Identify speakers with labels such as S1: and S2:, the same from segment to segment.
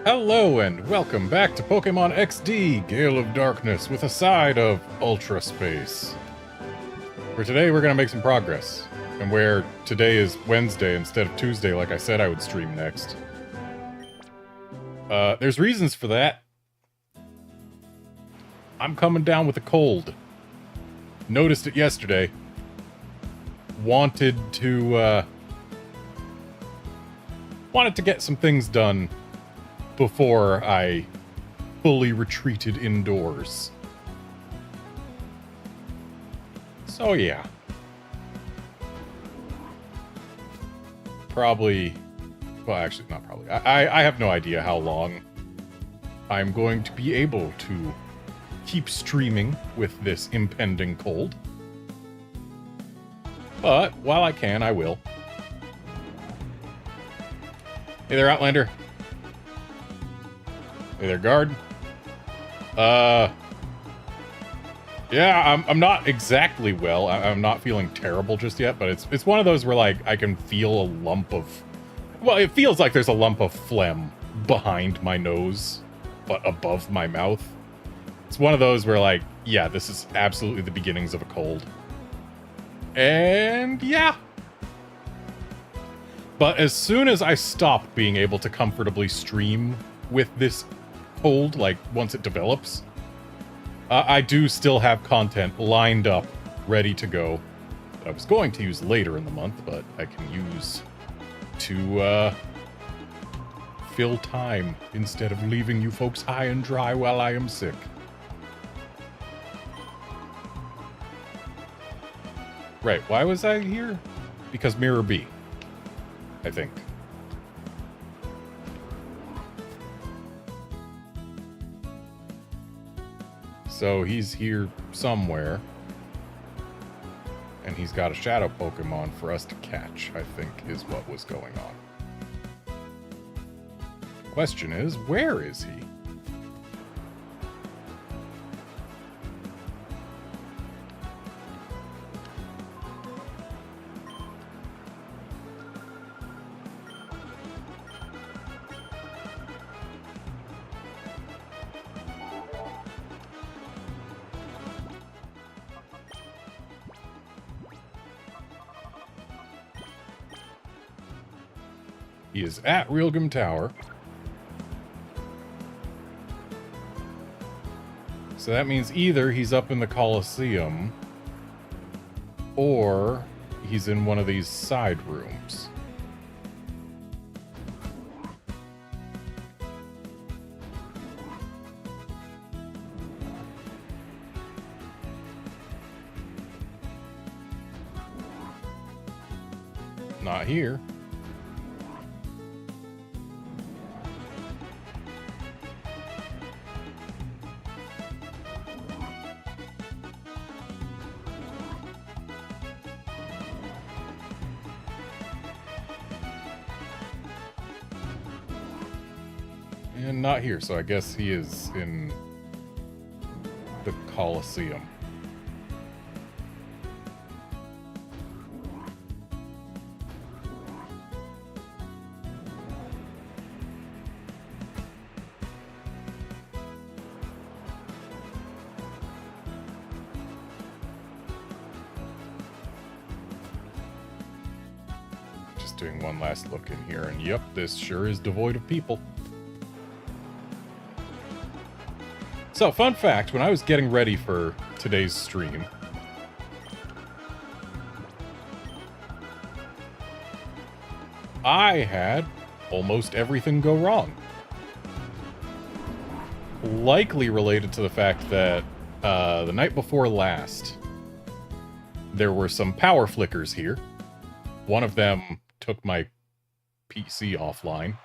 S1: Hello and welcome back to Pokémon XD, Gale of Darkness, with a side of Ultra Space. For today, we're going to make some progress. And where today is Wednesday instead of Tuesday, like I said I would stream next. There's reasons for that. I'm coming down with a cold. Noticed it yesterday. Wanted to get some things done before I fully retreated indoors. So yeah. Probably, well actually not probably, I have no idea how long I'm going to be able to keep streaming with this impending cold. But while I can, I will. Hey there, Outlander. Hey there, guard. Yeah, I'm not exactly well. I'm not feeling terrible just yet, but it's one of those where, like, I can feel a lump of... Well, it feels like there's a lump of phlegm behind my nose, but above my mouth. It's one of those where, like, yeah, this is absolutely the beginnings of a cold. And, yeah. But as soon as I stop being able to comfortably stream with this cold, like, once it develops, I do still have content lined up, ready to go, that I was going to use later in the month, but I can use to, fill time instead of leaving you folks high and dry while I am sick. Right, why was I here? Because Mirror B, I think. So he's here somewhere. And he's got a shadow Pokemon for us to catch, I think, is what was going on. Question is, where is he? He is at Realgrim Tower. So that means either he's up in the Coliseum, or he's in one of these side rooms. Not here. And not here, so I guess he is in the Coliseum. Just doing one last look in here, and yep, this sure is devoid of people. So, fun fact, when I was getting ready for today's stream, I had almost everything go wrong. Likely related to the fact that the night before last, there were some power flickers here. One of them took my PC offline.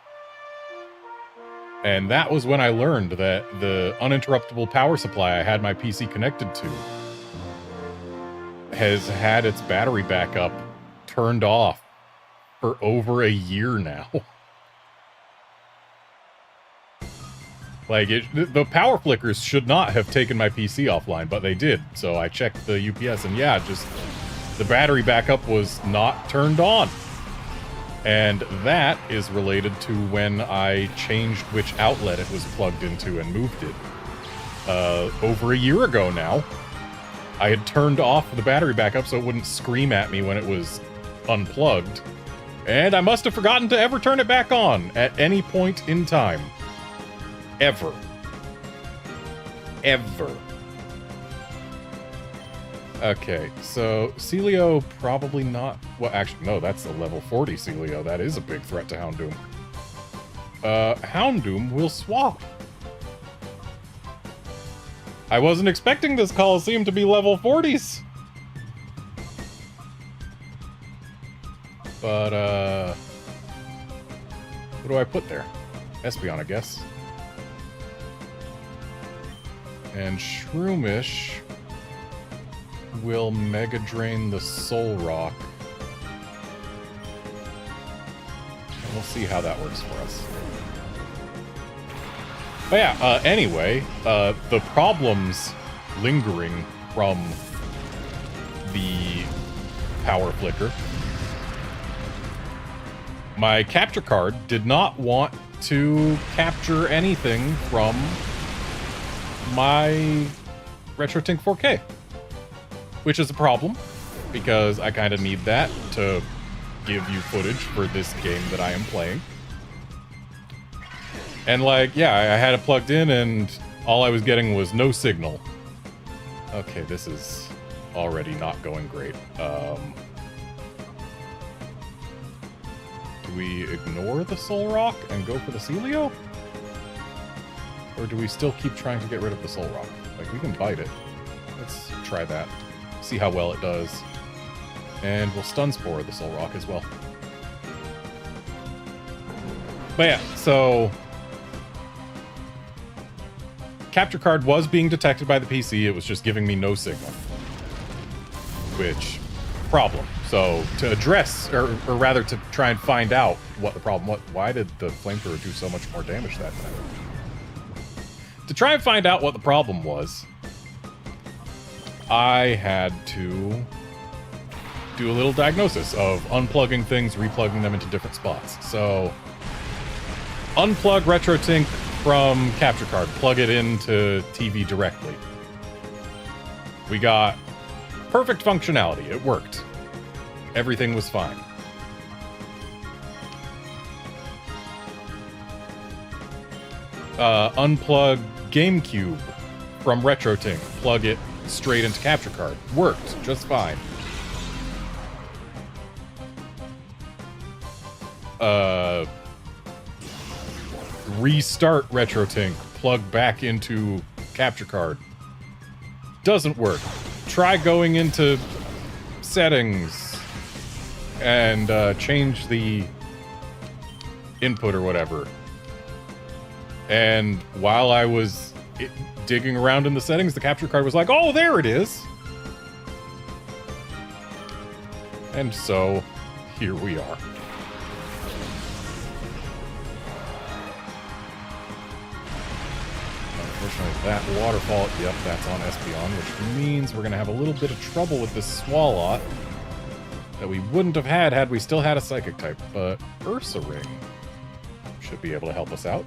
S1: And that was when I learned that the uninterruptible power supply I had my PC connected to has had its battery backup turned off for over a year now. Like, the power flickers should not have taken my PC offline, but they did. So I checked the UPS, and yeah, just the battery backup was not turned on. And that is related to when I changed which outlet it was plugged into and moved it. Over a year ago now. I had turned off the battery backup so it wouldn't scream at me when it was unplugged. And I must have forgotten to ever turn it back on at any point in time. Ever. Ever. Okay, so Celio probably not... Well, actually, no, that's a level 40 Celio. That is a big threat to Houndoom. Houndoom will swap. I wasn't expecting this Coliseum to be level 40s. But, what do I put there? Espeon, I guess. And Shroomish will Mega Drain the Soul Rock. And we'll see how that works for us. But yeah, anyway, the problems lingering from the power flicker. My capture card did not want to capture anything from my RetroTink 4K. Which is a problem, because I kind of need that to give you footage for this game that I am playing. And like, yeah, I had it plugged in and all I was getting was no signal. Okay, this is already not going great. Do we ignore the Soul Rock and go for the Celio? Or do we still keep trying to get rid of the Soul Rock? Like, we can bite it. Let's try that. See how well it does. And we'll Stun Spore the Soul Rock as well. But yeah, so... Capture card was being detected by the PC, it was just giving me no signal. Which, problem. So, to address, or rather to try and find out what the problem was, why did the flamethrower do so much more damage that time? To try and find out what the problem was, I had to do a little diagnosis of unplugging things, replugging them into different spots. So, unplug RetroTink from capture card, plug it into TV directly. We got perfect functionality. It worked. Everything was fine. Unplug GameCube from RetroTink, plug it straight into capture card. Worked just fine. Restart RetroTink, plug back into capture card. Doesn't work. Try going into settings and change the input or whatever. And while I was digging around in the settings, the capture card was like, oh, there it is. And so, here we are. Unfortunately, that waterfall, yep, that's on Espeon, which means we're going to have a little bit of trouble with this Swalot that we wouldn't have had we still had a Psychic type, but Ursaring should be able to help us out.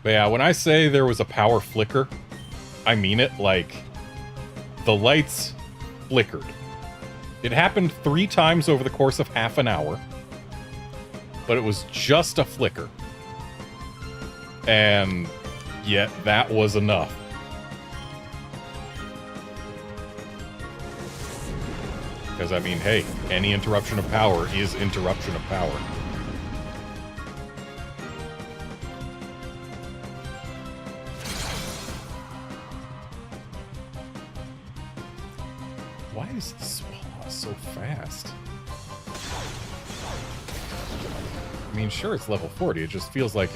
S1: But yeah, when I say there was a power flicker, I mean it. Like, the lights flickered. It happened 3 times over the course of half an hour, but it was just a flicker. And yet that was enough. Because, I mean, hey, any interruption of power is interruption of power. Why is the Swallow so fast? I mean, sure, it's level 40. It just feels like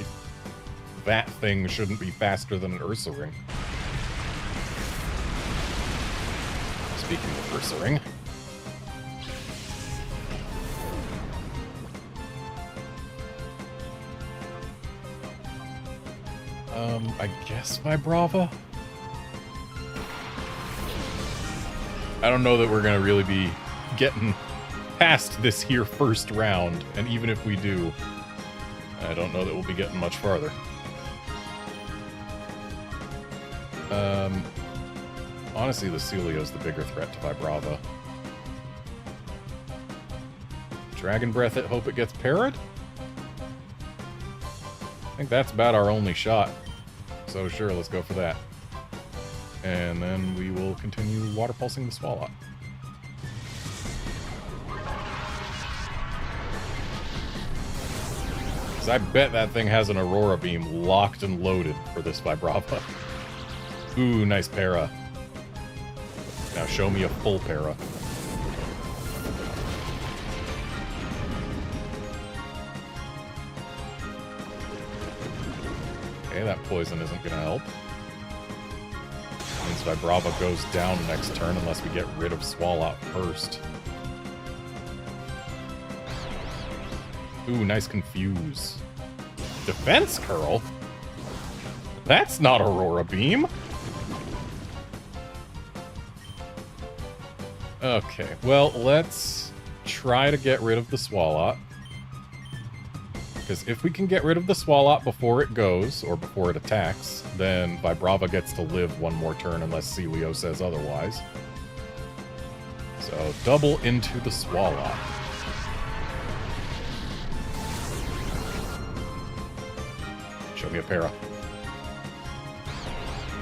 S1: that thing shouldn't be faster than an Ursaring. Speaking of Ursaring. I guess Vibrava? I don't know that we're gonna really be getting past this here first round, and even if we do, I don't know that we'll be getting much farther. Honestly, the Celio's the bigger threat to Vibrava. Dragon Breath it, hope it gets parried? I think that's about our only shot. So sure, let's go for that. And then we will continue Water Pulsing the Swallow. Because I bet that thing has an Aurora Beam locked and loaded for this Vibrava. Ooh, nice para. Now show me a full para. Okay, that poison isn't gonna help. Means Vibrava goes down next turn unless we get rid of Swallow first. Ooh, nice Confuse. Defense Curl? That's not Aurora Beam! Okay, well, let's try to get rid of the Swallow. Because if we can get rid of the Swallow before it goes, or before it attacks, then Vibrava gets to live one more turn unless Celio says otherwise. So, double into the Swallow. Show me a para.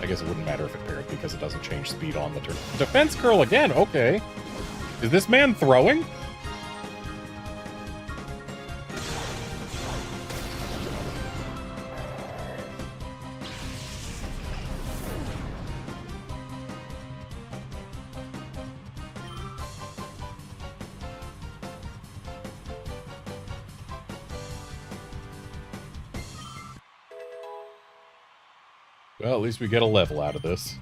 S1: I guess it wouldn't matter if it paired because it doesn't change speed on the turn. Defense Curl again, okay. Is this man throwing? Well, at least we get a level out of this.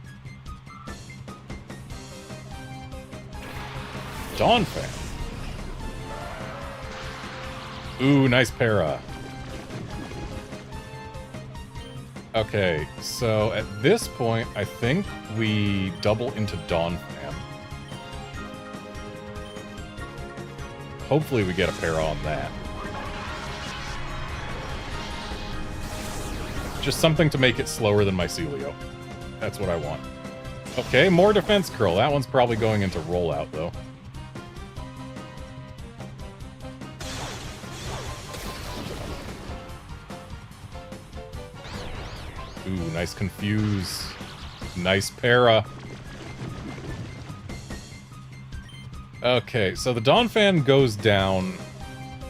S1: Dawnfang. Ooh, nice para. Okay, so at this point, I think we double into Dawnfang. Hopefully we get a para on that. Just something to make it slower than my Celio. That's what I want. Okay, more Defense Curl. That one's probably going into Rollout, though. Ooh, nice Confuse. Nice para. Okay, so the Dawnfang goes down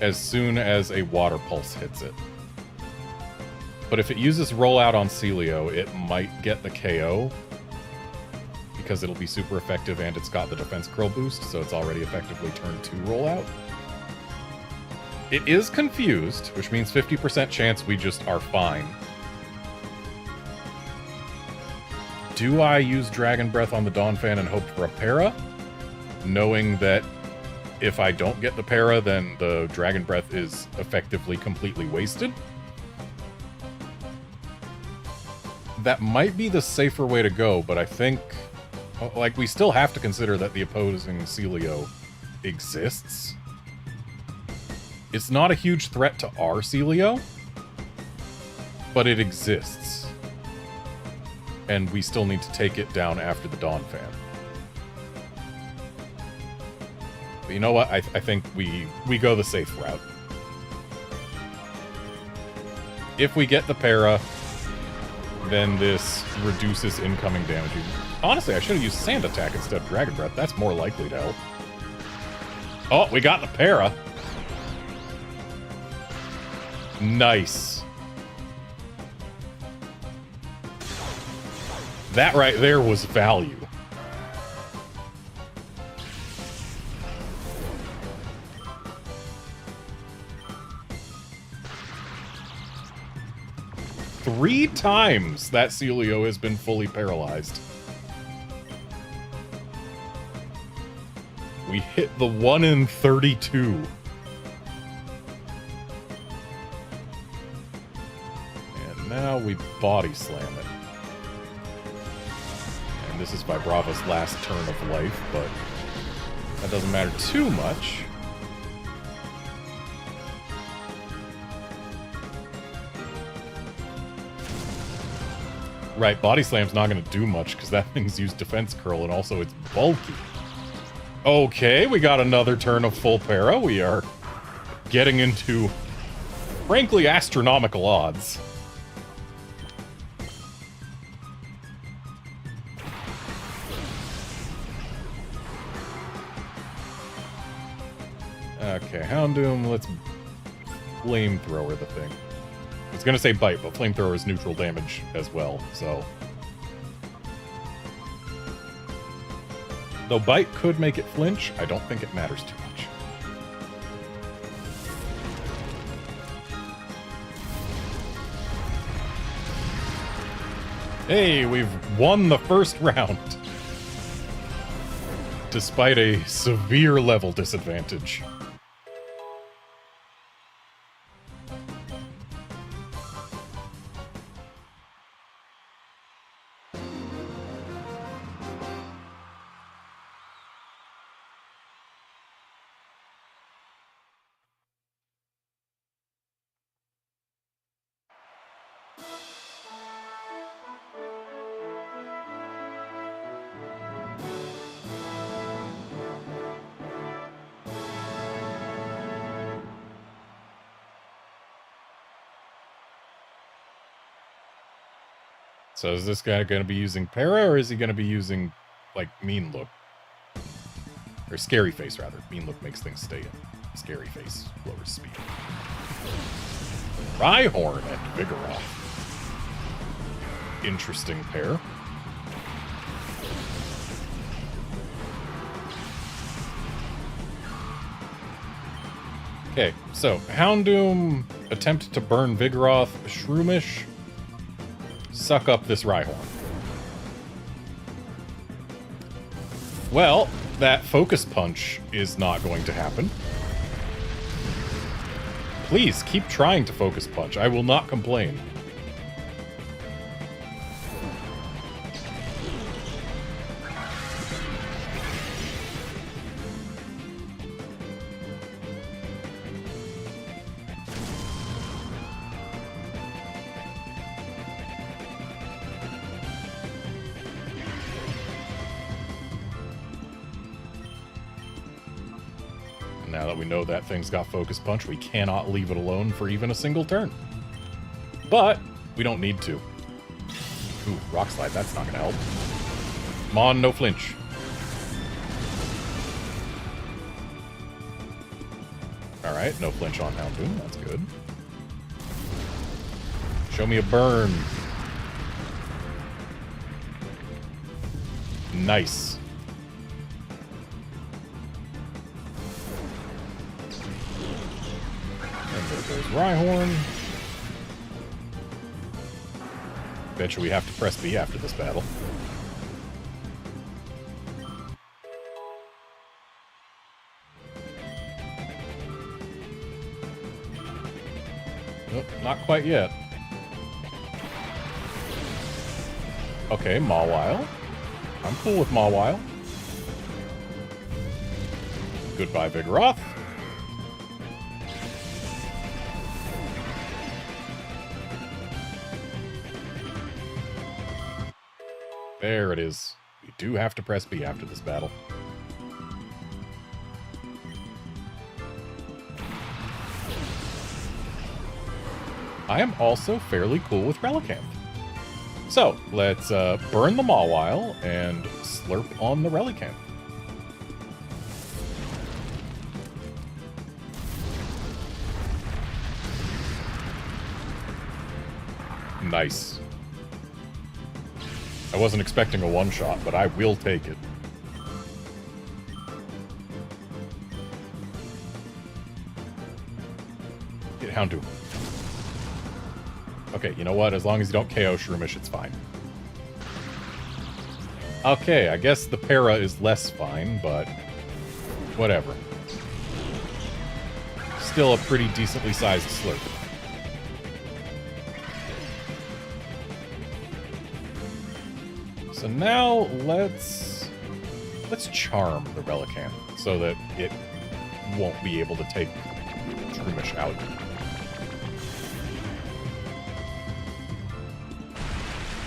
S1: as soon as a Water Pulse hits it. But if it uses Rollout on Celio, it might get the KO. Because it'll be super effective and it's got the Defense Curl boost, so it's already effectively turn 2 Rollout. It is Confused, which means 50% chance we just are fine. Do I use Dragon Breath on the Dawnfang and hope for a para? Knowing that if I don't get the para, then the Dragon Breath is effectively completely wasted? That might be the safer way to go, but I think... like, we still have to consider that the opposing Celio exists. It's not a huge threat to our Celio, but it exists. And we still need to take it down after the Dawnfang. But you know what? I think we go the safe route. If we get the para, then this reduces incoming damage. Honestly, I should have used Sand Attack instead of Dragon Breath. That's more likely to help. Oh, we got the para. Nice. That right there was value. Three times that Celio has been fully paralyzed. We hit the 1 in 32. And now now we body slam it. And this is Vibrava's last turn of life, but that doesn't matter too much. Right, body slam's not going to do much because that thing's used defense curl and also it's bulky. Okay, we got another turn of full para. We are getting into, frankly, astronomical odds. Okay, Houndoom, let's flamethrower the thing. I was gonna say bite, but flamethrower is neutral damage as well, so. Though bite could make it flinch, I don't think it matters too much. Hey, we've won the first round. Despite a severe level disadvantage. So is this guy going to be using para, or is he going to be using, like, Mean Look? Or Scary Face, rather. Mean Look makes things stay in. Scary Face lowers speed. Rhyhorn and Vigoroth. Interesting pair. Okay, so Houndoom attempt to burn Vigoroth. Shroomish. Suck up this Rhyhorn. Well, that Focus Punch is not going to happen. Please, keep trying to Focus Punch. I will not complain. Now that we know that thing's got Focus Punch, we cannot leave it alone for even a single turn. But we don't need to. Ooh, Rock Slide, that's not gonna help. Come on, no flinch. Alright, no flinch on Houndoom, that's good. Show me a burn. Nice. There's Rhyhorn. Bet you we have to press B after this battle. Nope, not quite yet. Okay, Mawile. I'm cool with Mawile. Goodbye, Vigoroth. There it is. We do have to press B after this battle. I am also fairly cool with Relicanth. So, let's burn the Mawile and slurp on the Relicanth. Nice. I wasn't expecting a one-shot, but I will take it. Get Houndoom. Okay, you know what? As long as you don't KO Shroomish, it's fine. Okay, I guess the para is less fine, but whatever. Still a pretty decently sized slurp. So now let's charm the Relicanth so that it won't be able to take Shroomish out.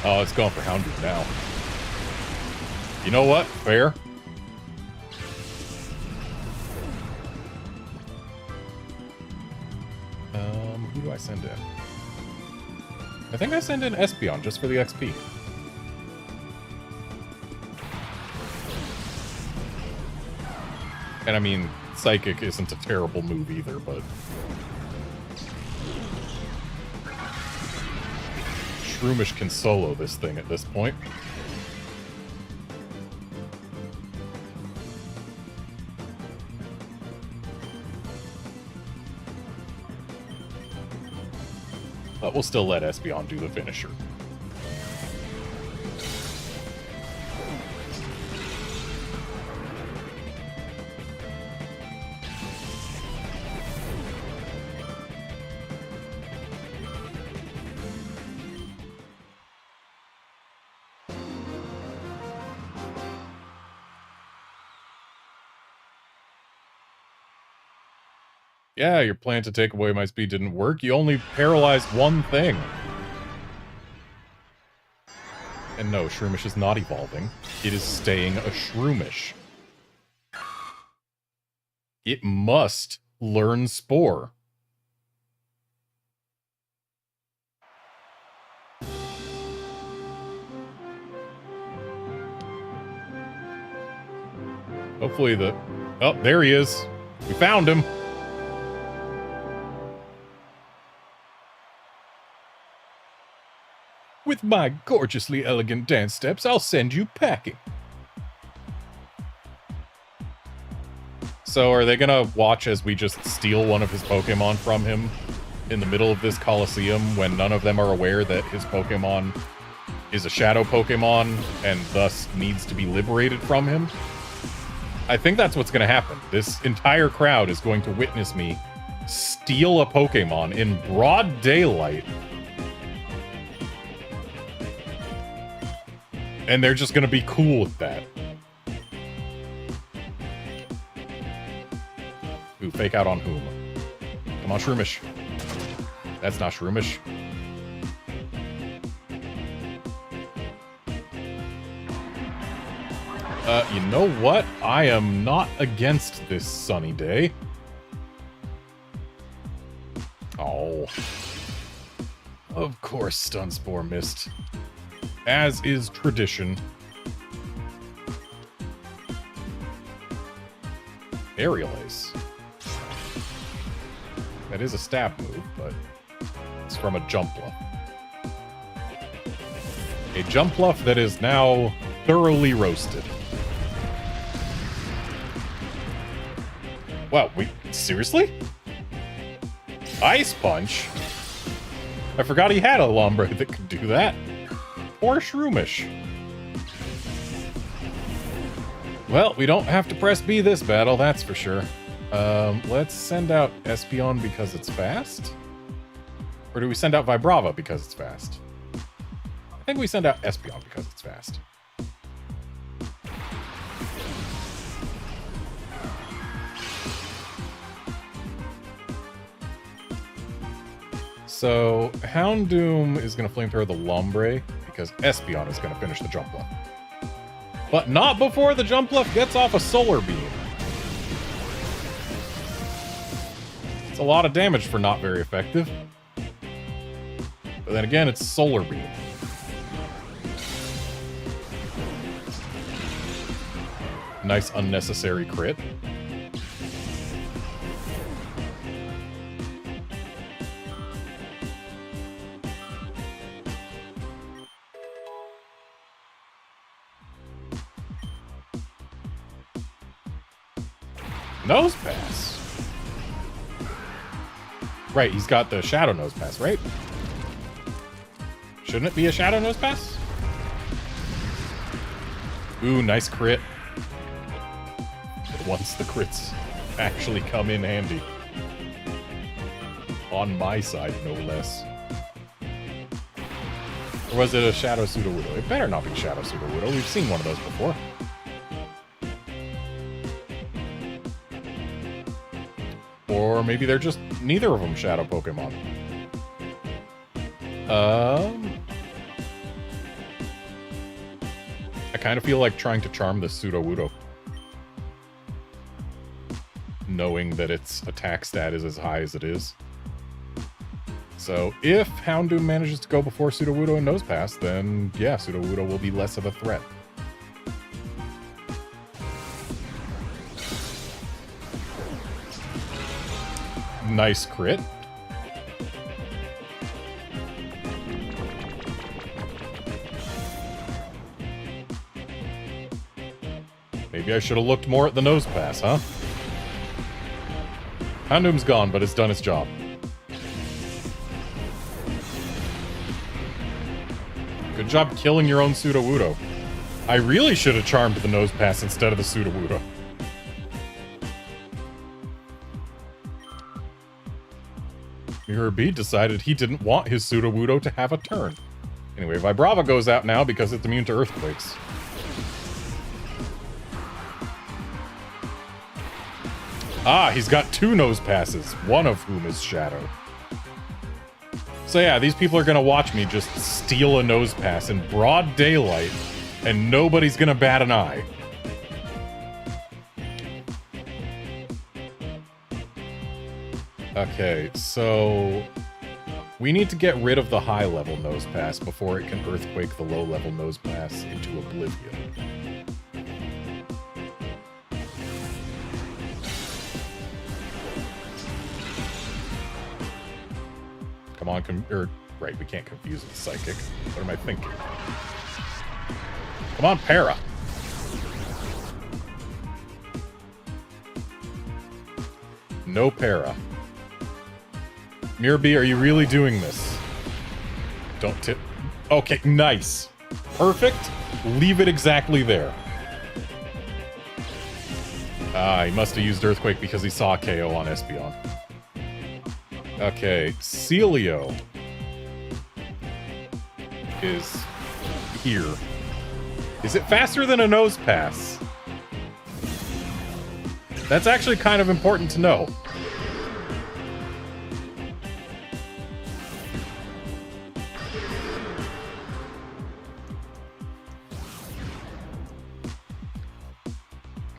S1: Oh, it's going for Houndoom now. You know what? Fair. Who do I send in? I think I send in Espeon just for the XP. And I mean, Psychic isn't a terrible move either, but... Shroomish can solo this thing at this point. But we'll still let Espeon do the finisher. Yeah, your plan to take away my speed didn't work. You only paralyzed one thing. And no, Shroomish is not evolving. It is staying a Shroomish. It must learn Spore. Hopefully the... Oh, there he is. We found him. With my gorgeously elegant dance steps, I'll send you packing. So are they gonna watch as we just steal one of his Pokemon from him in the middle of this Coliseum when none of them are aware that his Pokemon is a Shadow Pokemon and thus needs to be liberated from him? I think that's what's gonna happen. This entire crowd is going to witness me steal a Pokemon in broad daylight. And they're just gonna be cool with that. Ooh, fake out on whom? Come on, Shroomish. That's not Shroomish. You know what? I am not against this sunny day. Oh. Of course, Stun Spore missed. As is tradition. Aerial Ace. That is a stab move, but it's from a Jump Bluff. A Jump Bluff that is now thoroughly roasted. Wow, wait, seriously? Ice Punch? I forgot he had a Lombre that could do that. Or Shroomish. Well, we don't have to press B this battle, that's for sure. Let's send out Espeon because it's fast? Or do we send out Vibrava because it's fast? I think we send out Espeon because it's fast. So, Houndoom is going to Flamethrower the Lombre because Espeon is going to finish the Jump Bluff. But not before the Jump Bluff gets off a Solar Beam. It's a lot of damage for not very effective. But then again, it's Solar Beam. Nice unnecessary crit. Nose Pass. Right, he's got the Shadow Nose Pass, right? Shouldn't it be a Shadow Nose Pass? Ooh, nice crit. Once the crits actually come in handy. On my side, no less. Or was it a Shadow Sudowoodo? It better not be Shadow Sudowoodo. We've seen one of those before. Or maybe they're just neither of them Shadow Pokemon. I kind of feel like trying to charm this Sudowoodo, knowing that its attack stat is as high as it is. So if Houndoom manages to go before Sudowoodo and Nosepass, then yeah, Sudowoodo will be less of a threat. Nice crit. Maybe I should have looked more at the Nosepass, huh? Houndoom's gone, but it's done its job. Good job killing your own Sudowoodo. I really should have charmed the Nosepass instead of the Sudowoodo. Mirror B decided he didn't want his Sudowoodo to have a turn. Anyway, Vibrava goes out now because it's immune to earthquakes. Ah, he's got two Nosepasses, one of whom is Shadow. So yeah, these people are gonna watch me just steal a Nosepass in broad daylight, and nobody's gonna bat an eye. Okay, so we need to get rid of the high-level Nosepass before it can earthquake the low-level Nosepass into oblivion. Come on, right, we can't confuse it with Psychic. What am I thinking? Come on, Para! No Para. Mirror B, are you really doing this? Don't tip. Okay, nice. Perfect. Leave it exactly there. Ah, he must have used Earthquake because he saw KO on Espeon. Okay, Celio is here. Is it faster than a Nosepass? That's actually kind of important to know.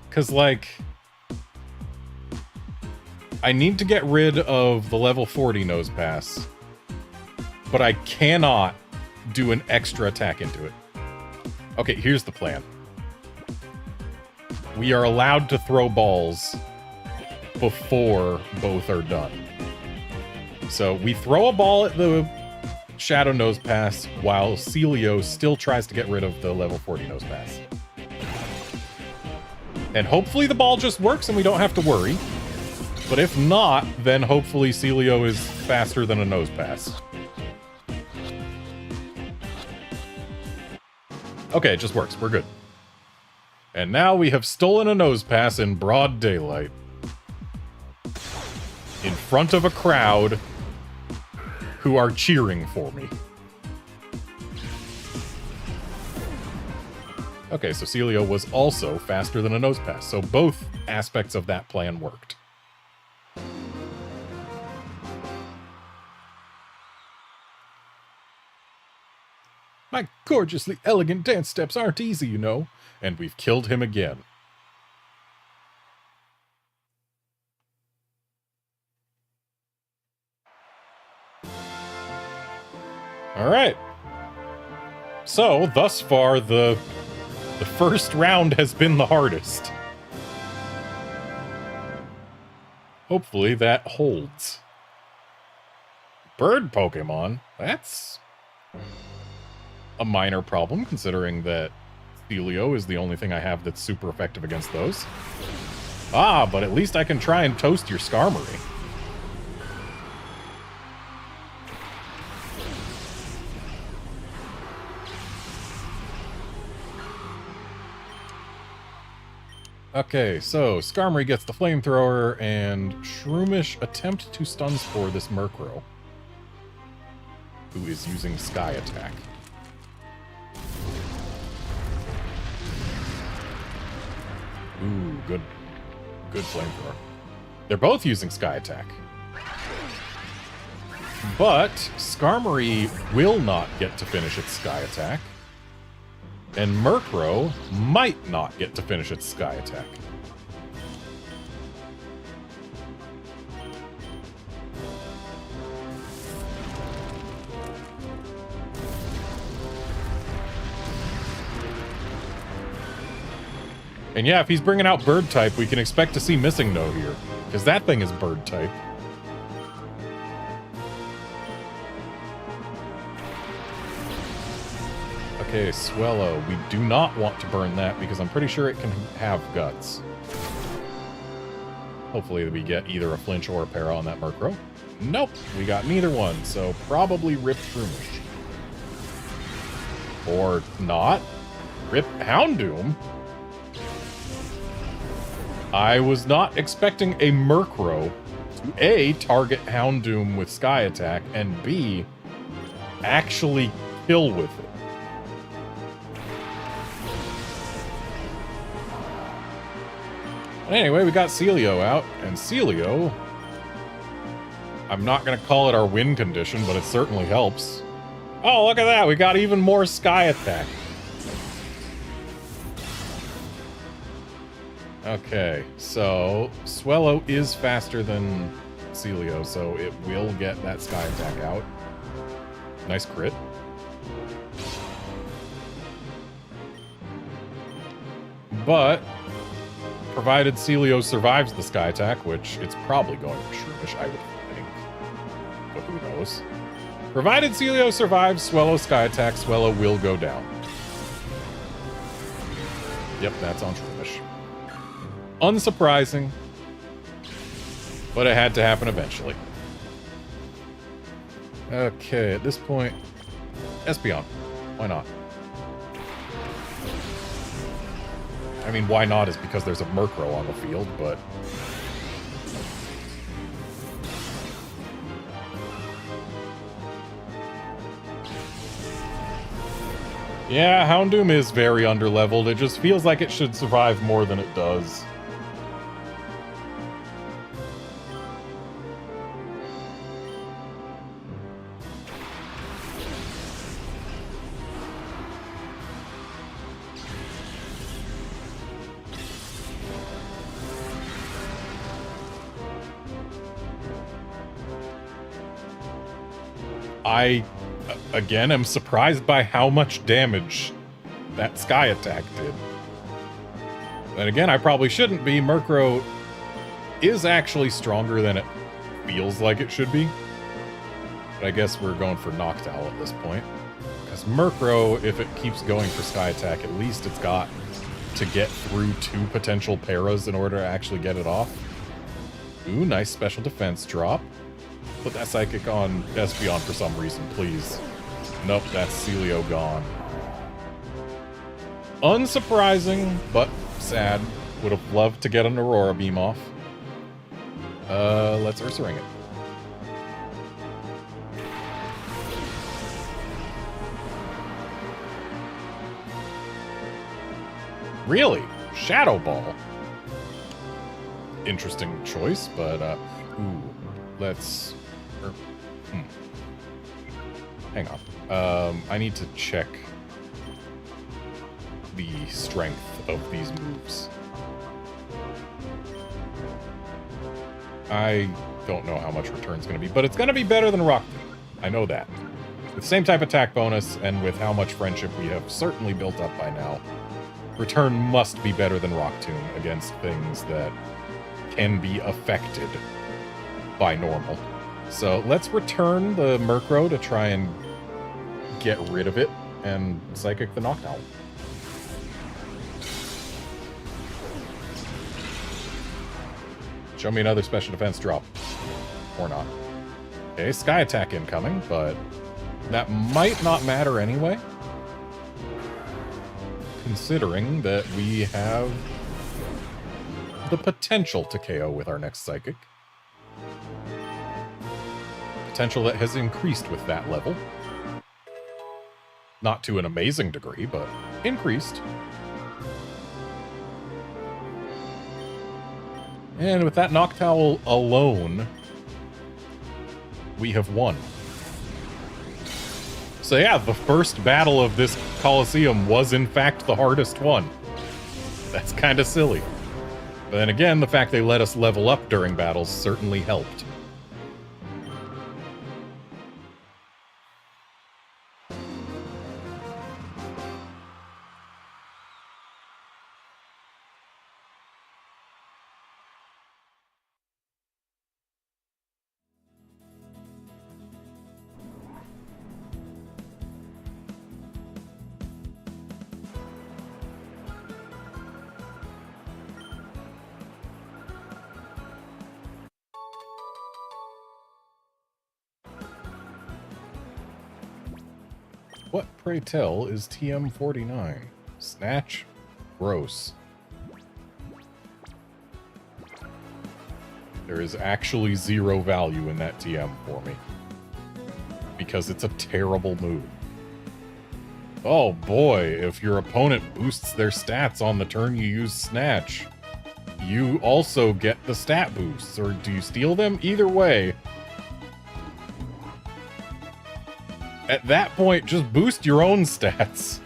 S1: Because, like, I need to get rid of the level 40 Nosepass, but I cannot do an extra attack into it. Okay, here's the plan. We are allowed to throw balls before both are done. So we throw a ball at the Shadow Nosepass while Celio still tries to get rid of the level 40 Nosepass. And hopefully the ball just works and we don't have to worry. But if not, then hopefully Celio is faster than a Nosepass. Okay, it just works. We're good. And now we have stolen a Nosepass in broad daylight. In front of a crowd who are cheering for me. Okay, so Celio was also faster than a Nosepass, so both aspects of that plan worked. My gorgeously elegant dance steps aren't easy, you know. And we've killed him again. Alright. So, thus far, the first round has been the hardest. Hopefully that holds. Bird Pokemon? That's a minor problem, considering that Celio is the only thing I have that's super effective against those. Ah, but at least I can try and toast your Skarmory. Okay, so Skarmory gets the Flamethrower, and Shroomish attempt to Stun Spore this Murkrow, who is using Sky Attack. Ooh, good flamethrower. They're both using Sky Attack. But Skarmory will not get to finish its Sky Attack. And Murkrow might not get to finish its Sky Attack. And yeah, if he's bringing out Bird type, we can expect to see Missing No here. Because that thing is Bird type. Okay, Swellow. We do not want to burn that because I'm pretty sure it can have Guts. Hopefully we get either a Flinch or a Para on that Murkrow. Nope, we got neither one, so probably Rip Shroomish. Or not. Rip Houndoom? I was not expecting a Murkrow to A, target Houndoom with Sky Attack, and B, actually kill with it. Anyway, we got Celio out, and Celio, I'm not going to call it our win condition, but it certainly helps. Oh, look at that, we got even more Sky Attack. Okay, so Swellow is faster than Celio, so it will get that Sky Attack out. Nice crit. But provided Celio survives the Sky Attack, which it's probably going for Shroomish, I would think. But who knows? Provided Celio survives Swellow Sky Attack, Swellow will go down. Yep, that's on Shroomish. Unsurprising, but it had to happen eventually. Okay, at this point, Espeon. Why not? I mean, why not is because there's a Murkrow on the field, but... yeah, Houndoom is very underleveled. It just feels like it should survive more than it does. I, again, am surprised by how much damage that Sky Attack did. And again, I probably shouldn't be. Murkrow is actually stronger than it feels like it should be. But I guess we're going for Noctowl at this point. Because Murkrow, if it keeps going for Sky Attack, at least it's got to get through 2 potential Paras in order to actually get it off. Ooh, nice special defense drop. Put that Psychic on Espeon for some reason, please. Nope, that's Celio gone. Unsurprising, but sad. Would have loved to get an Aurora Beam off. Let's Ursaring it. Really? Shadow Ball? Interesting choice, but, ooh, let's... hang on. I need to check the strength of these moves. I don't know how much return's going to be, but it's going to be better than Rock Tomb. I know that. With the same type attack bonus, and with how much friendship we have certainly built up by now, return must be better than Rock Tomb against things that can be affected by normal. So let's return the Murkrow to try and get rid of it and Psychic the Noctowl. Show me another special defense drop. Or not. Okay, Sky Attack incoming, but that might not matter anyway. Considering that we have the potential to KO with our next Psychic. Potential that has increased with that level. Not to an amazing degree, but increased. And with that Noctowl alone, we have won. So yeah, the first battle of this Coliseum was in fact the hardest one. That's kind of silly. But then again, the fact they let us level up during battles certainly helped. What, pray tell, is TM49? Snatch? Gross. There is actually zero value in that TM for me. Because it's a terrible move. Oh boy, if your opponent boosts their stats on the turn you use Snatch, you also get the stat boosts. Or do you steal them? Either way. At that point, just boost your own stats.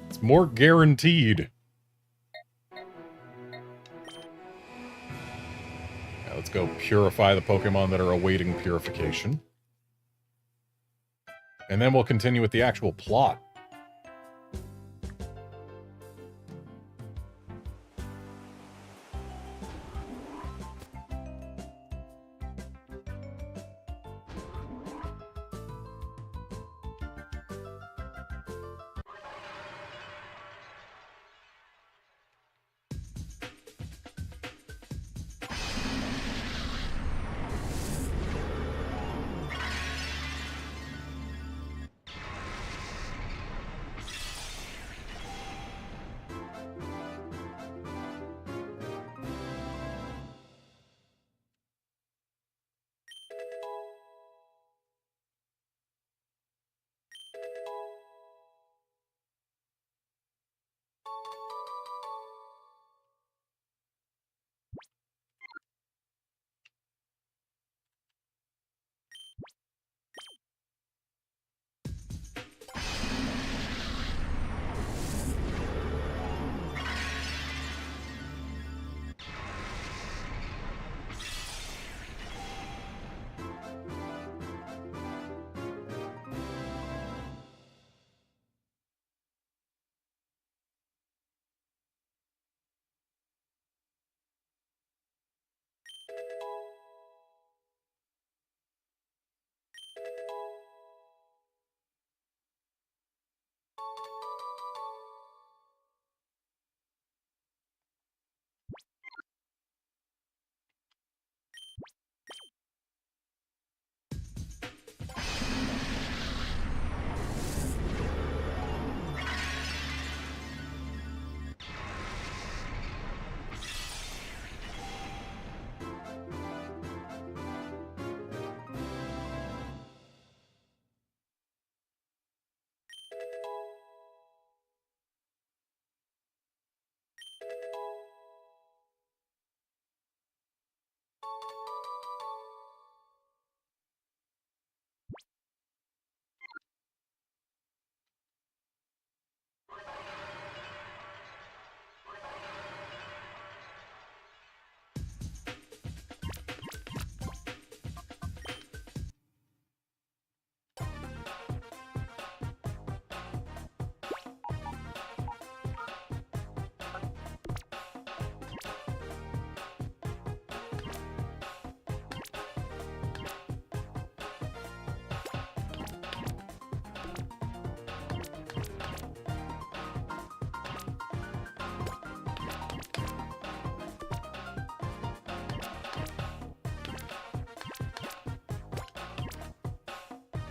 S1: It's more guaranteed. Now let's go purify the Pokemon that are awaiting purification. And then we'll continue with the actual plot.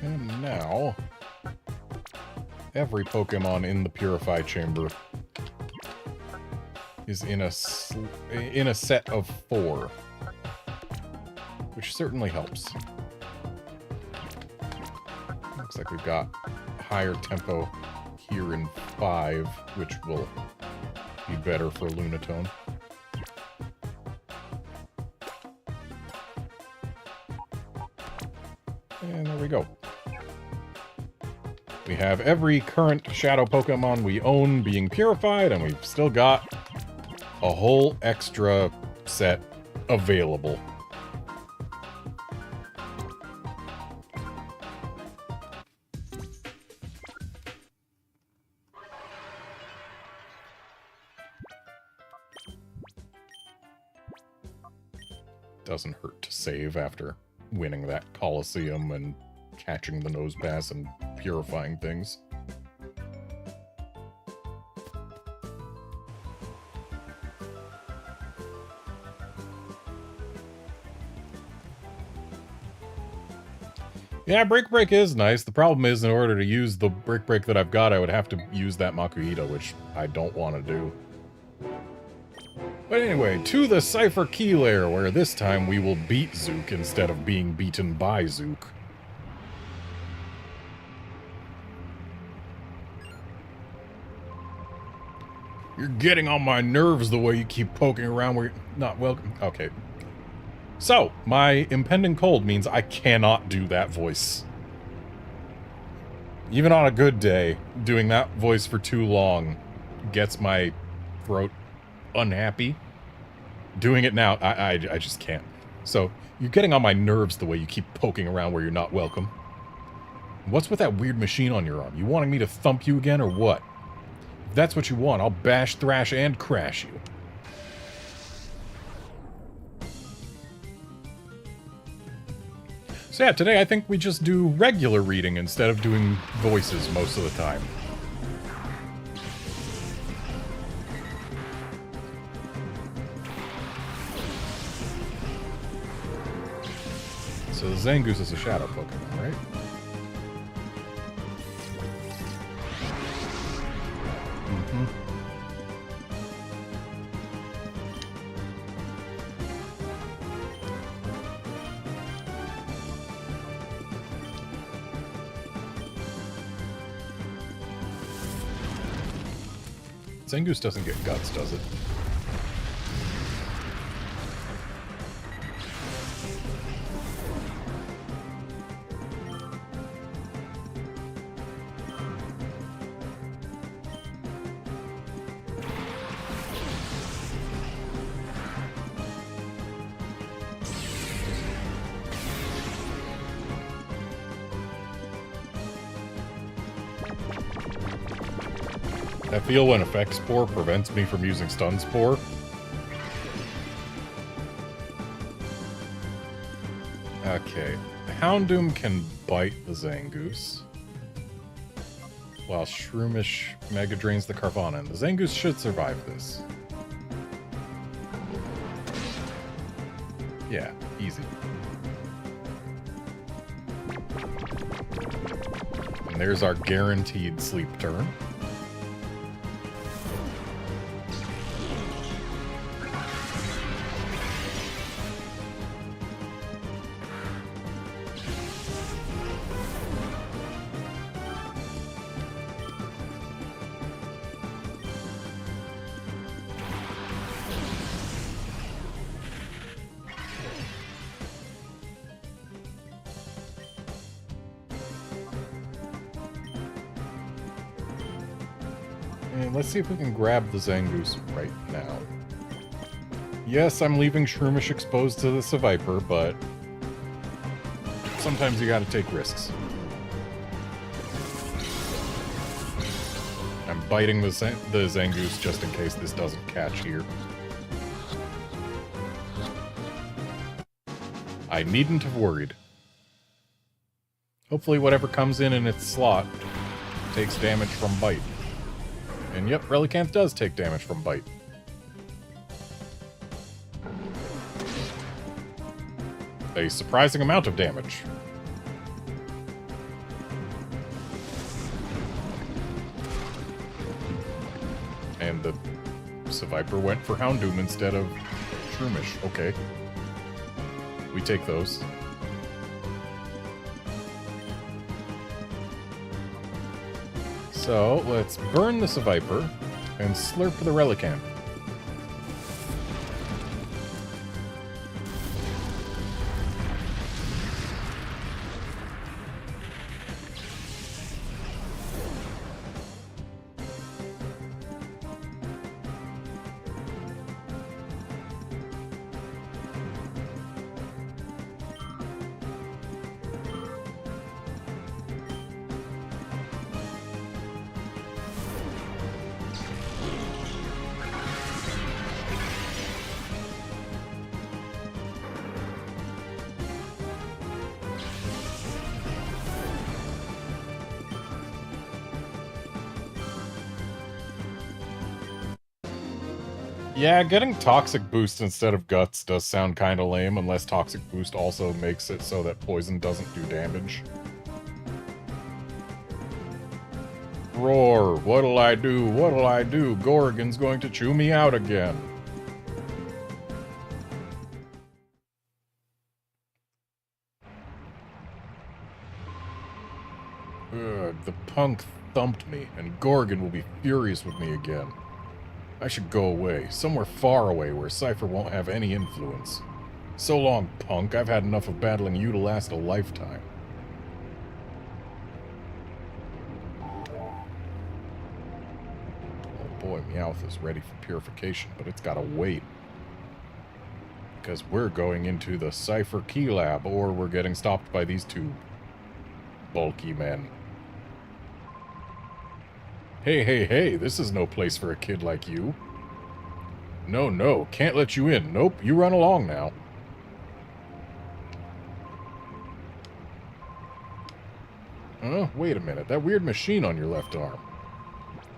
S1: And now, every Pokemon in the Purify Chamber is in a set of 4, which certainly helps. Looks like we've got higher tempo here in 5, which will be better for Lunatone. And there we go. We have every current Shadow Pokemon we own being purified, and we've still got a whole extra set available. Doesn't hurt to save after winning that Coliseum and catching the Nose Pass and purifying things. Yeah, Break is nice. The problem is, in order to use the Break that I've got, I would have to use that Makuhita, which I don't want to do. But anyway, to the Cypher Key Lair, where this time we will beat Zook instead of being beaten by Zook. You're getting on my nerves the way you keep poking around where you're not welcome. Okay. So, my impending cold means I cannot do that voice. Even on a good day, doing that voice for too long gets my throat unhappy. Doing it now, I just can't. So, you're getting on my nerves the way you keep poking around where you're not welcome. What's with that weird machine on your arm? You wanting me to thump you again or what? If that's what you want, I'll bash, thrash, and crash you. So yeah, today I think we just do regular reading instead of doing voices most of the time. So the Zangoose is a Shadow Pokemon, right? Mm-hmm. Zangoose doesn't get guts, does it? I feel when Effect Spore prevents me from using Stun Spore. Okay. Houndoom can bite the Zangoose, while Shroomish Mega Drains the Carvana, and the Zangoose should survive this. Yeah, easy. And there's our guaranteed sleep turn. And let's see if we can grab the Zangoose right now. Yes, I'm leaving Shroomish exposed to the Seviper, but sometimes you gotta take risks. I'm biting the Zangoose just in case this doesn't catch here. I needn't have worried. Hopefully whatever comes in its slot takes damage from bite. And yep, Relicanth does take damage from bite. A surprising amount of damage. And the Seviper went for Houndoom instead of Shroomish. Okay. We take those. So, let's burn the Seviper. And slurp the Relicanth. Yeah, getting Toxic Boost instead of Guts does sound kinda lame, unless Toxic Boost also makes it so that poison doesn't do damage. Roar! What'll I do? What'll I do? Gorgon's going to chew me out again. Ugh, the punk thumped me, and Gorgon will be furious with me again. I should go away, somewhere far away where Cypher won't have any influence. So long, punk. I've had enough of battling you to last a lifetime. Oh boy, Meowth is ready for purification, but it's gotta wait. Because we're going into the Cypher Key Lab, or we're getting stopped by these two bulky men. Hey, hey, hey, this is no place for a kid like you. No, no, can't let you in. Nope, you run along now. Wait a minute, that weird machine on your left arm.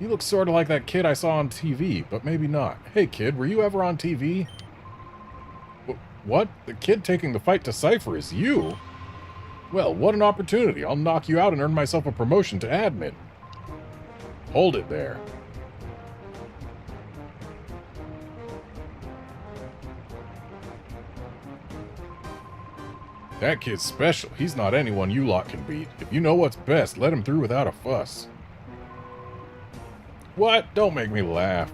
S1: You look sort of like that kid I saw on TV, but maybe not. Hey kid, were you ever on TV? What? The kid taking the fight to Cypher is you? Well, what an opportunity. I'll knock you out and earn myself a promotion to admin. Hold it there. That kid's special. He's not anyone you lot can beat. If you know what's best, let him through without a fuss. What? Don't make me laugh.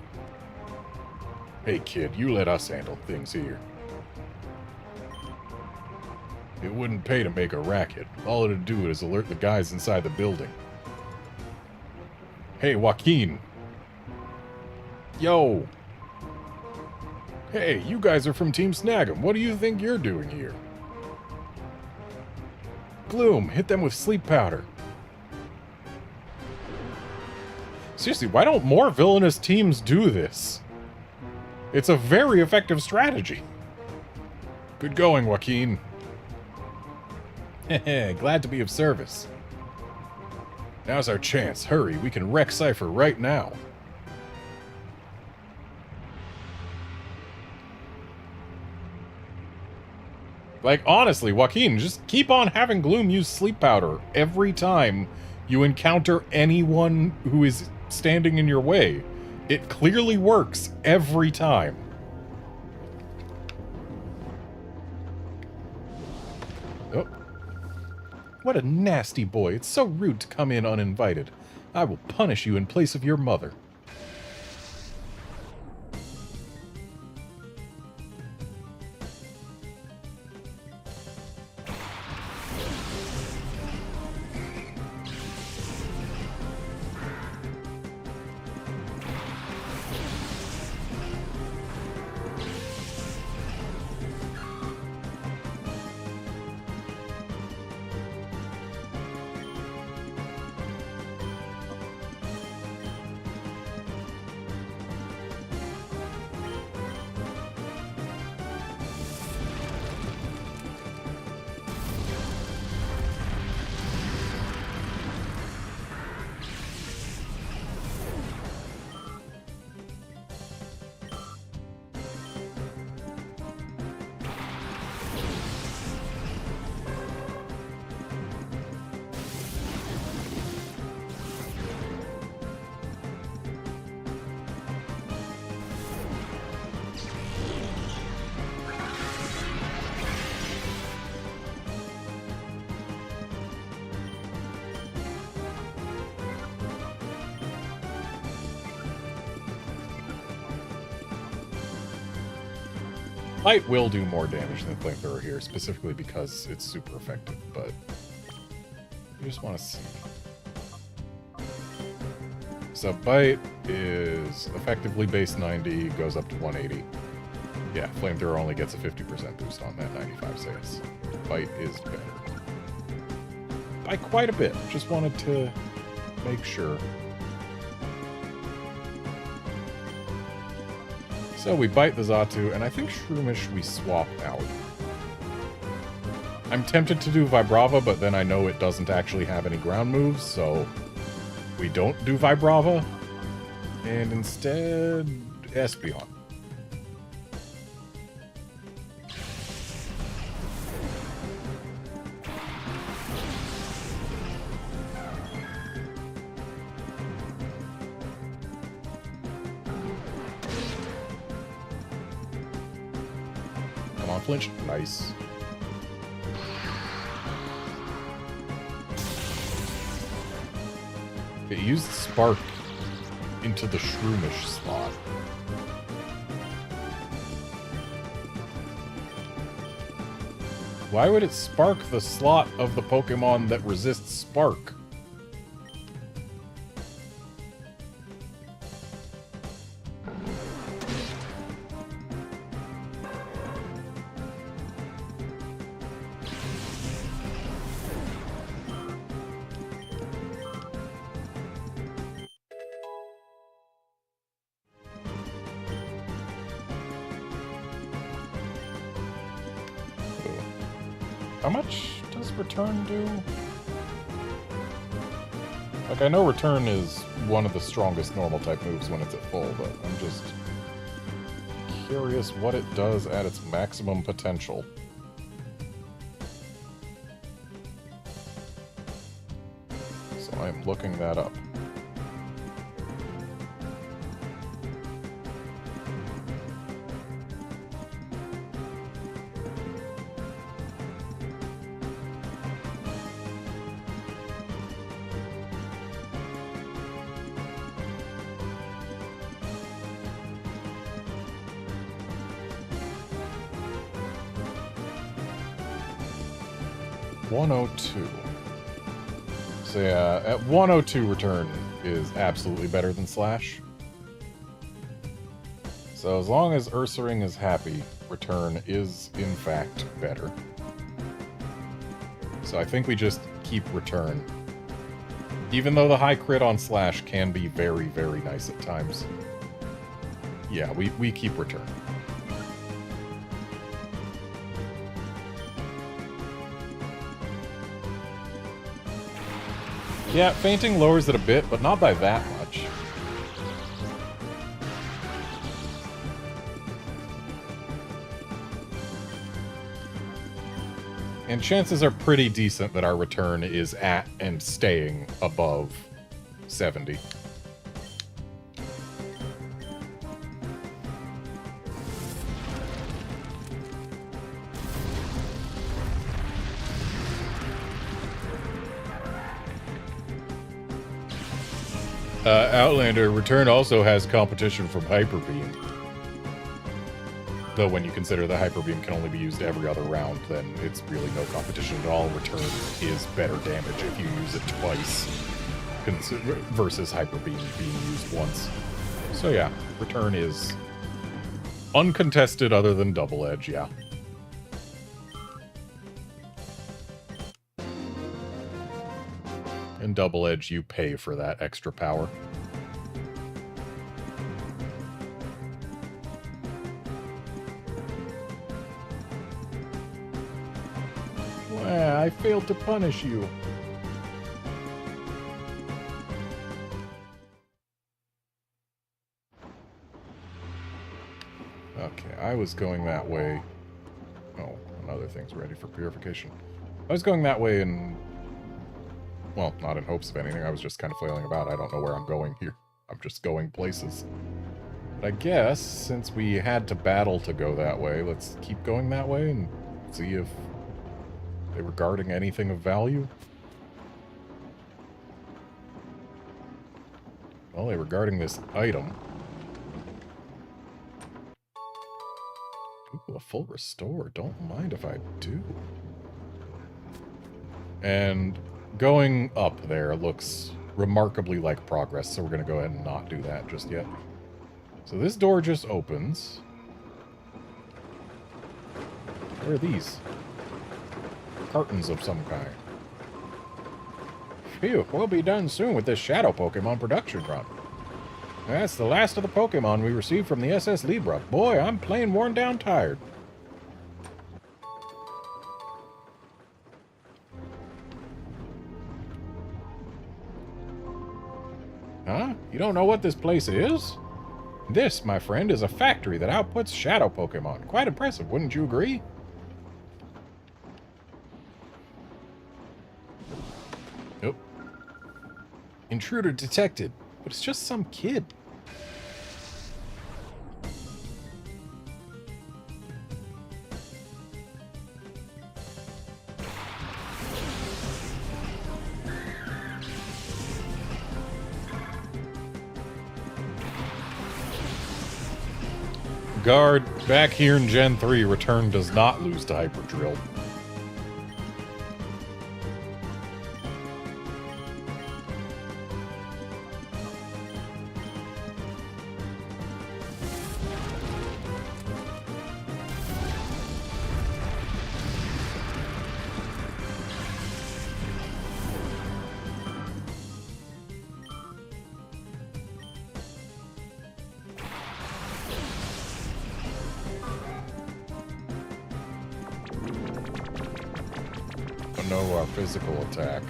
S1: Hey kid, you let us handle things here. It wouldn't pay to make a racket. All it'd do is alert the guys inside the building. Hey, Joaquin. Yo. Hey, you guys are from Team Snag'em. What do you think you're doing here? Gloom, hit them with sleep powder. Seriously, why don't more villainous teams do this? It's a very effective strategy. Good going, Joaquin. Heh, glad to be of service. Now's our chance. Hurry, we can wreck Cypher right now. Like, honestly, Joaquin, just keep on having Gloom use sleep powder every time you encounter anyone who is standing in your way. It clearly works every time. Oh. What a nasty boy. It's so rude to come in uninvited. I will punish you in place of your mother. Bite will do more damage than Flamethrower here, specifically because it's super effective, but you just want to see. So Bite is effectively base 90, goes up to 180. Yeah, Flamethrower only gets a 50% boost on that 95 CS. Bite is better. By quite a bit. Just wanted to make sure. So we bite the Xatu, and I think Shroomish we swap out. I'm tempted to do Vibrava, but then I know it doesn't actually have any ground moves, so we don't do Vibrava. And instead, Espeon. Come on, flinch. Nice. It used Spark into the Shroomish slot. Why would it spark the slot of the Pokemon that resists Spark? How much does Return do? Like, I know Return is one of the strongest normal type moves when it's at full, but I'm just curious what it does at its maximum potential. So I'm looking that up. So yeah, at 102 Return is absolutely better than Slash. So as long as Ursaring is happy, Return is in fact better. So I think we just keep Return. Even though the high crit on Slash can be very, very nice at times. Yeah, we keep Return. Yeah, fainting lowers it a bit, but not by that much. And chances are pretty decent that our return is at and staying above 70. Outlander, Return also has competition from Hyper Beam. Though when you consider that Hyper Beam can only be used every other round, then it's really no competition at all. Return is better damage if you use it twice versus Hyper Beam being used once. So yeah, Return is uncontested other than Double Edge, yeah. In Double Edge, you pay for that extra power. Well, I failed to punish you. Okay, I was going that way. Oh, another thing's ready for purification. I was going that way and... well, not in hopes of anything. I was just kind of flailing about. I don't know where I'm going here. I'm just going places. But I guess, since we had to battle to go that way, let's keep going that way and see if they're regarding anything of value. Well, they're regarding this item. Ooh, a full restore. Don't mind if I do. And going up there looks remarkably like progress, so we're going to go ahead and not do that just yet. So this door just opens. What are these? Cartons of some kind. Phew, we'll be done soon with this Shadow Pokemon production run. That's the last of the Pokemon we received from the SS Libra. Boy, I'm plain worn down tired. Huh? You don't know what this place is? This, my friend, is a factory that outputs Shadow Pokemon. Quite impressive, wouldn't you agree? Nope. Intruder detected. But it's just some kid. Guard, back here in Gen 3, Return does not lose to Hyper Drill. No, our physical attack.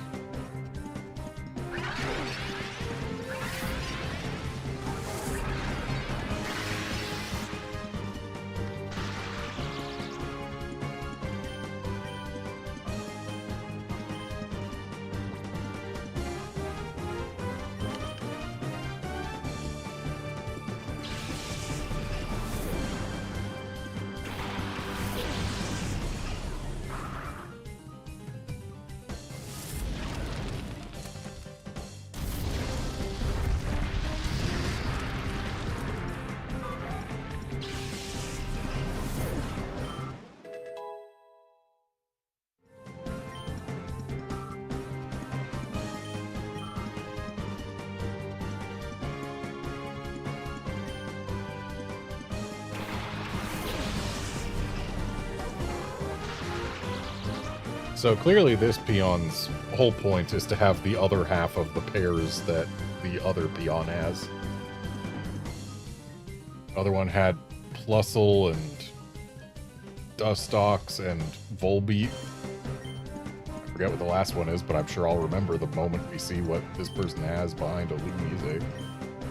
S1: So clearly this peon's whole point is to have the other half of the pairs that the other peon has. Other one had Plusle and Dustox and Volbeat. I forget what the last one is, but I'm sure I'll remember the moment we see what this person has behind Illumise.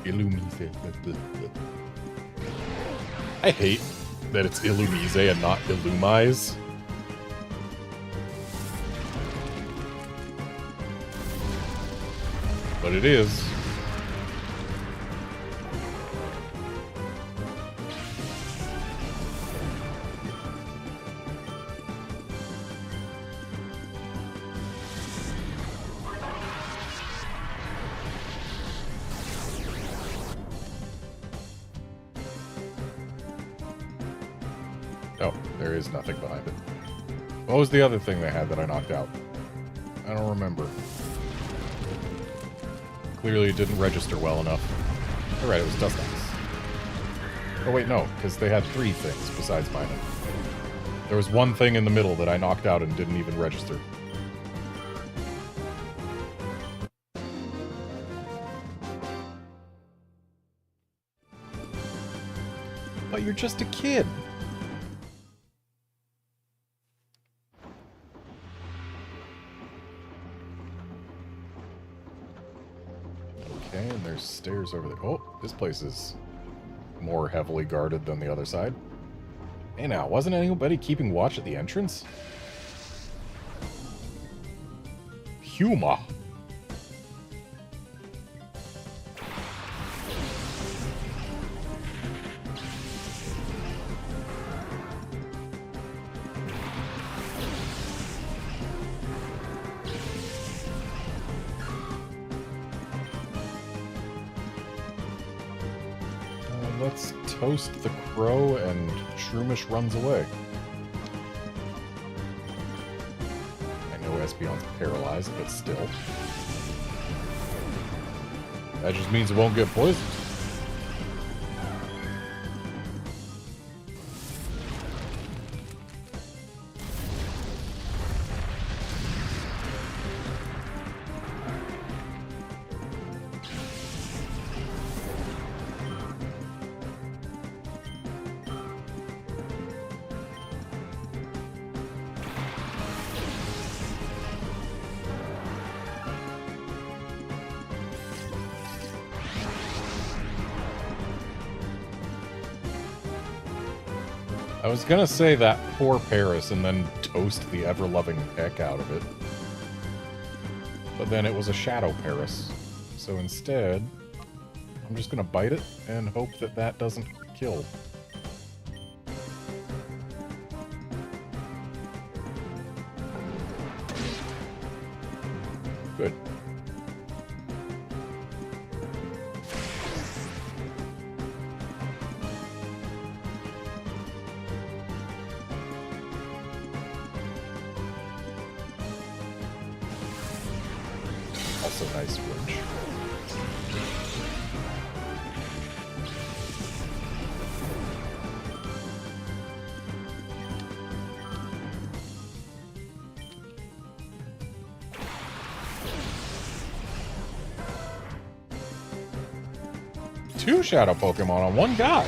S1: Illumise. I hate that it's Illumise and not Illumise. But it is. Oh, there is nothing behind it. What was the other thing they had that I knocked out? I don't remember. Clearly it didn't register well enough. Alright, it was Dustox. Oh wait, no, because they had 3 things besides mine. There was one thing in the middle that I knocked out and didn't even register. But you're just a kid. Okay, and there's stairs over there. Oh, this place is more heavily guarded than the other side. Hey now, wasn't anybody keeping watch at the entrance? Huma. let's toast the crow and Shroomish runs away. I know Espeon's paralyzed, but still. That just means it won't get poisoned. I was gonna say that poor Paris and then toast the ever-loving heck out of it. But then it was a Shadow Paris. So instead, I'm just gonna bite it and hope that that doesn't kill. Good. Also nice flinch. Two Shadow Pokemon on one guy.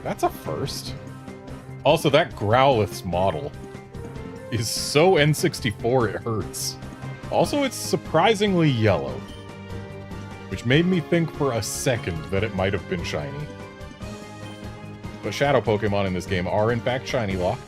S1: That's a first. Also, that Growlithe's model is so N64 it hurts. Also, it's surprisingly yellow, which made me think for a second that it might have been shiny. But Shadow Pokemon in this game are in fact shiny locked.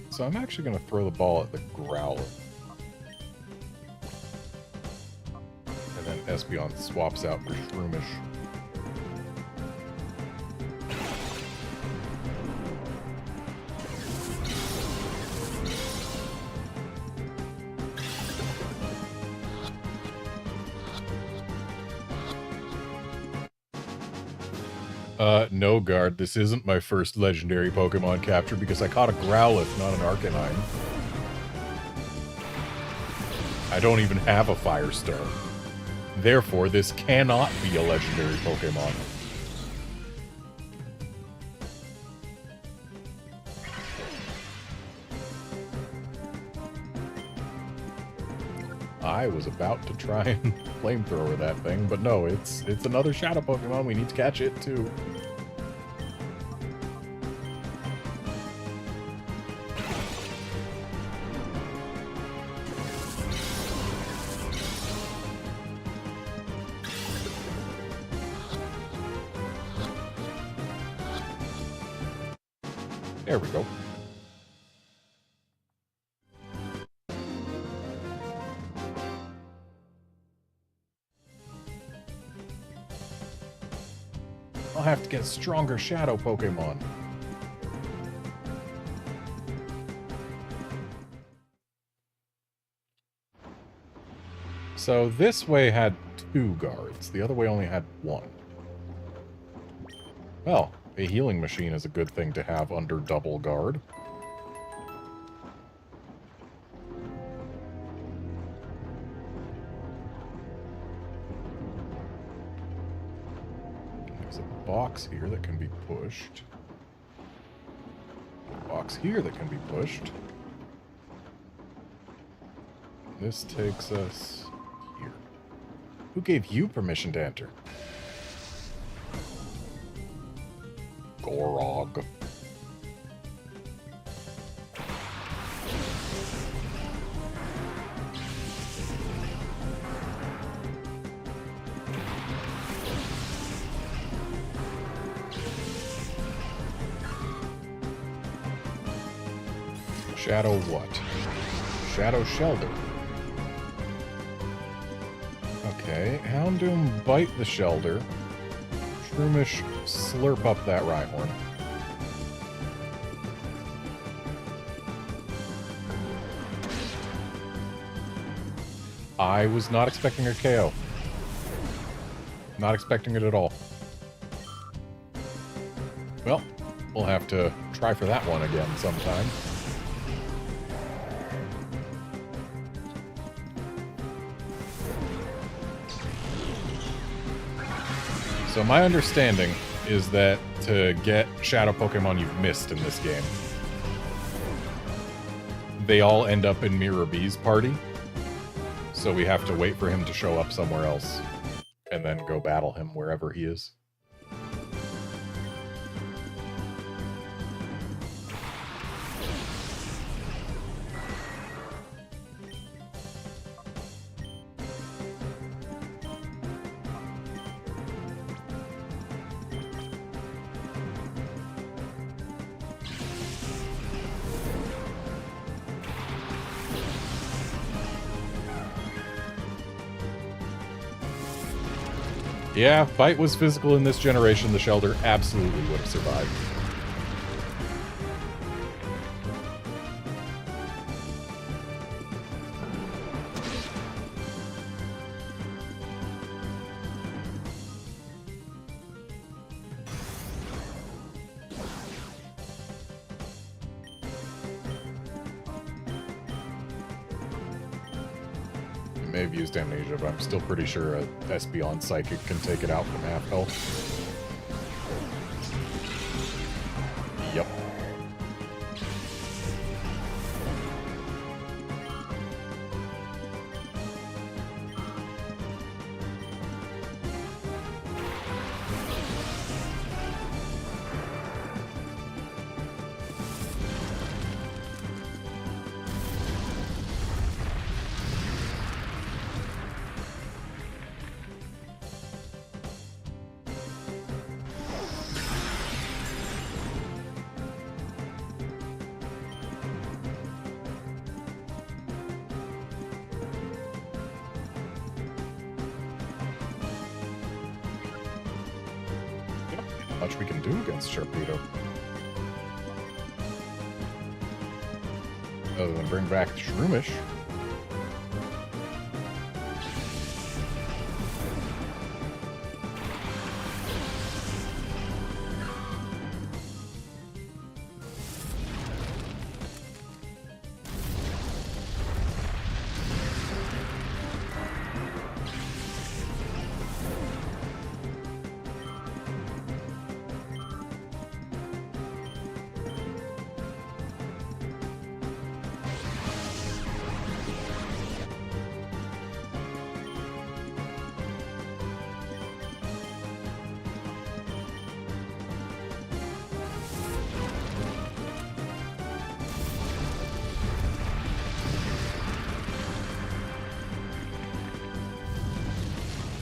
S1: So I'm actually going to throw the ball at the Growlithe. And then Espeon swaps out for Shroomish. No, Guard, this isn't my first legendary Pokemon capture because I caught a Growlithe, not an Arcanine. I don't even have a Fire Star. Therefore, this cannot be a legendary Pokemon. I was about to try and flamethrower that thing, but no, it's another Shadow Pokemon. We need to catch it, too. There we go. I'll have to get stronger Shadow Pokemon. So this way had 2 guards. The other way only had 1. Well, a healing machine is a good thing to have under double guard. There's a box here that can be pushed. A box here that can be pushed. This takes us here. Who gave you permission to enter? Gorog. Shadow what? Shadow Shelter. Okay, Houndoom bite the Shelter. Shroomish slurp up that Rhyhorn. I was not expecting a KO. Not expecting it at all. Well, we'll have to try for that one again sometime. So my understanding is that to get Shadow Pokemon you've missed in this game, they all end up in Mirror B's party. So we have to wait for him to show up somewhere else and then go battle him wherever he is. Yeah, if Bite was physical in this generation, the Shelter absolutely would have survived. May have used Amnesia, but I'm still pretty sure a Espeon Psychic can take it out from half health. Yep. Much we can do against Sharpedo. Other than bring back Shroomish.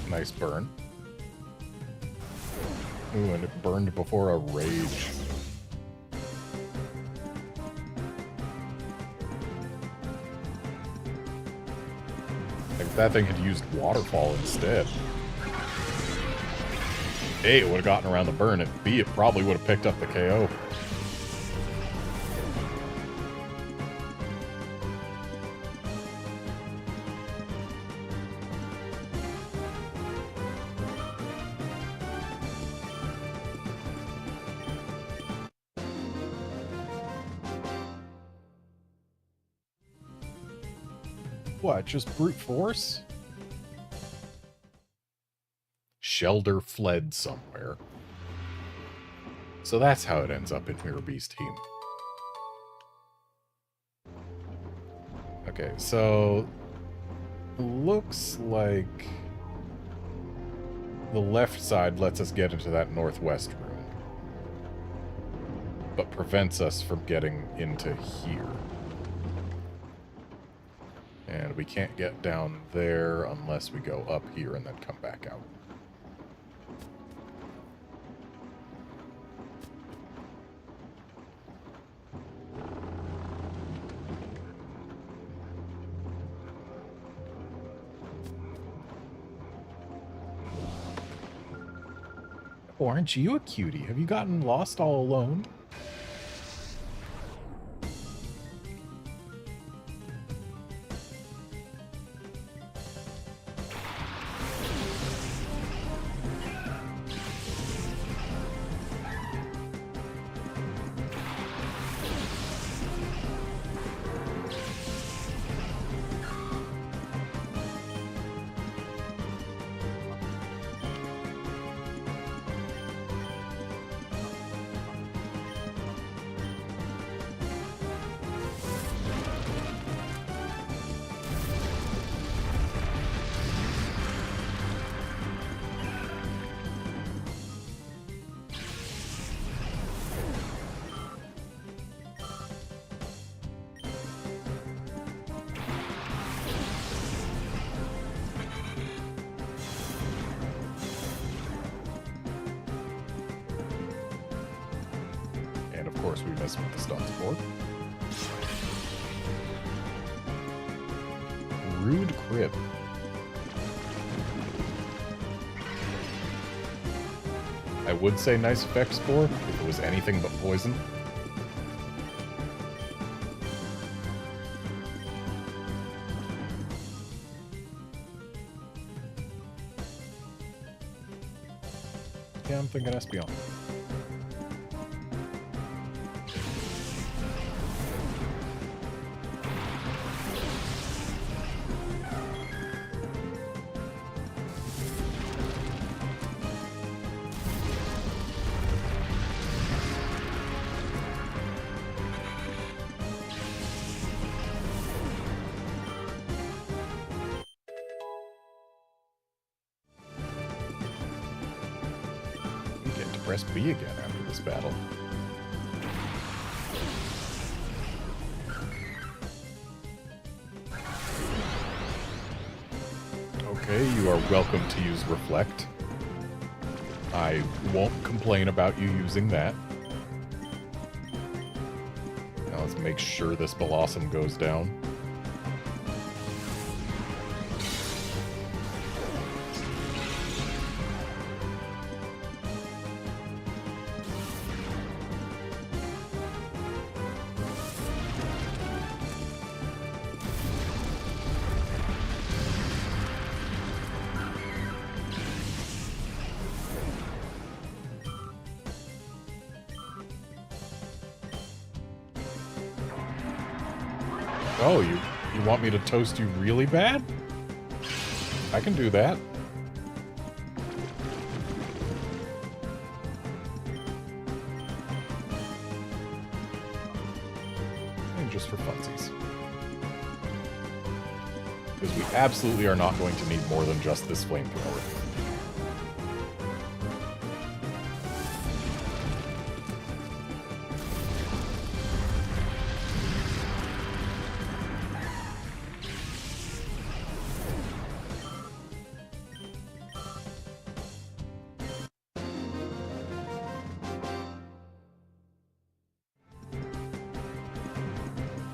S1: Nice burn. Ooh, and it burned before a rage. Like, if that thing had used Waterfall instead. A, it would have gotten around the burn, and B, it probably would have picked up the KO. What, just brute force? Shelter fled somewhere. So that's how it ends up in Mirror B's team. Okay, so looks like The left side lets us get into that northwest room, but prevents us from getting into here. And we can't get down there unless we go up here and then come back out. Oh, aren't you a cutie? Have you gotten lost all alone? Of course, we mess with the stunts board. Rude crib. I would say nice effects score if it was anything but poison. Yeah, I'm thinking Espeon. Press B again after this battle. Okay, you are welcome to use Reflect. I won't complain about you using that. Now let's make sure this Blossom goes down. Oh, you want me to toast you really bad? I can do that. And just for funsies. Because we absolutely are not going to need more than just this flamethrower.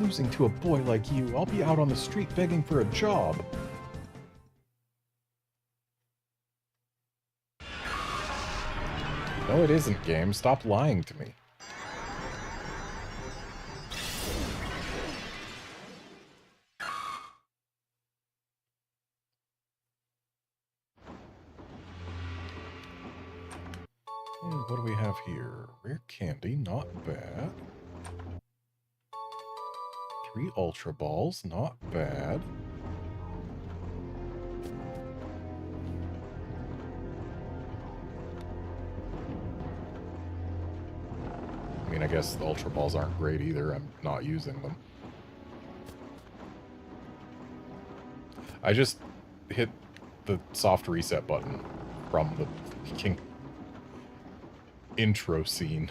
S1: Losing to a boy like you, I'll be out on the street begging for a job. No, it isn't, game. Stop lying to me. What do we have here? Rare candy, not bad. 3 Ultra Balls, not bad. I mean, I guess the Ultra Balls aren't great either. I'm not using them. I just hit the soft reset button from the freaking intro scene.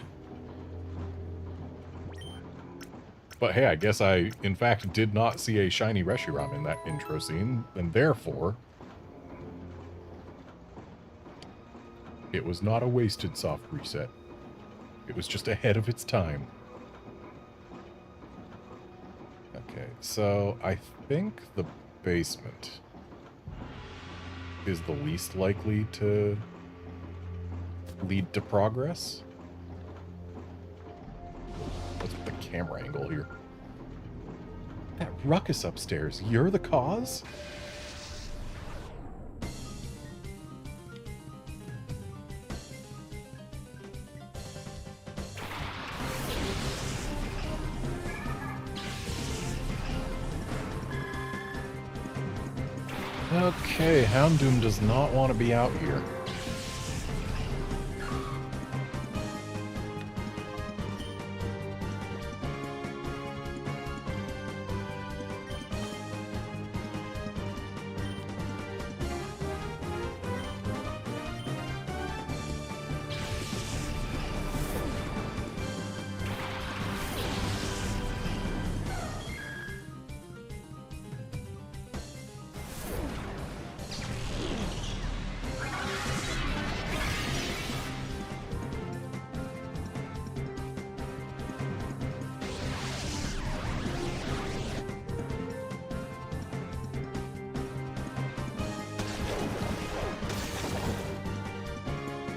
S1: But hey, I guess I, in fact, did not see a shiny Reshiram in that intro scene, and therefore, it was not a wasted soft reset. It was just ahead of its time. Okay, so I think the basement is the least likely to lead to progress. What's with the camera angle here? That ruckus upstairs, you're the cause? Okay, Houndoom does not want to be out here.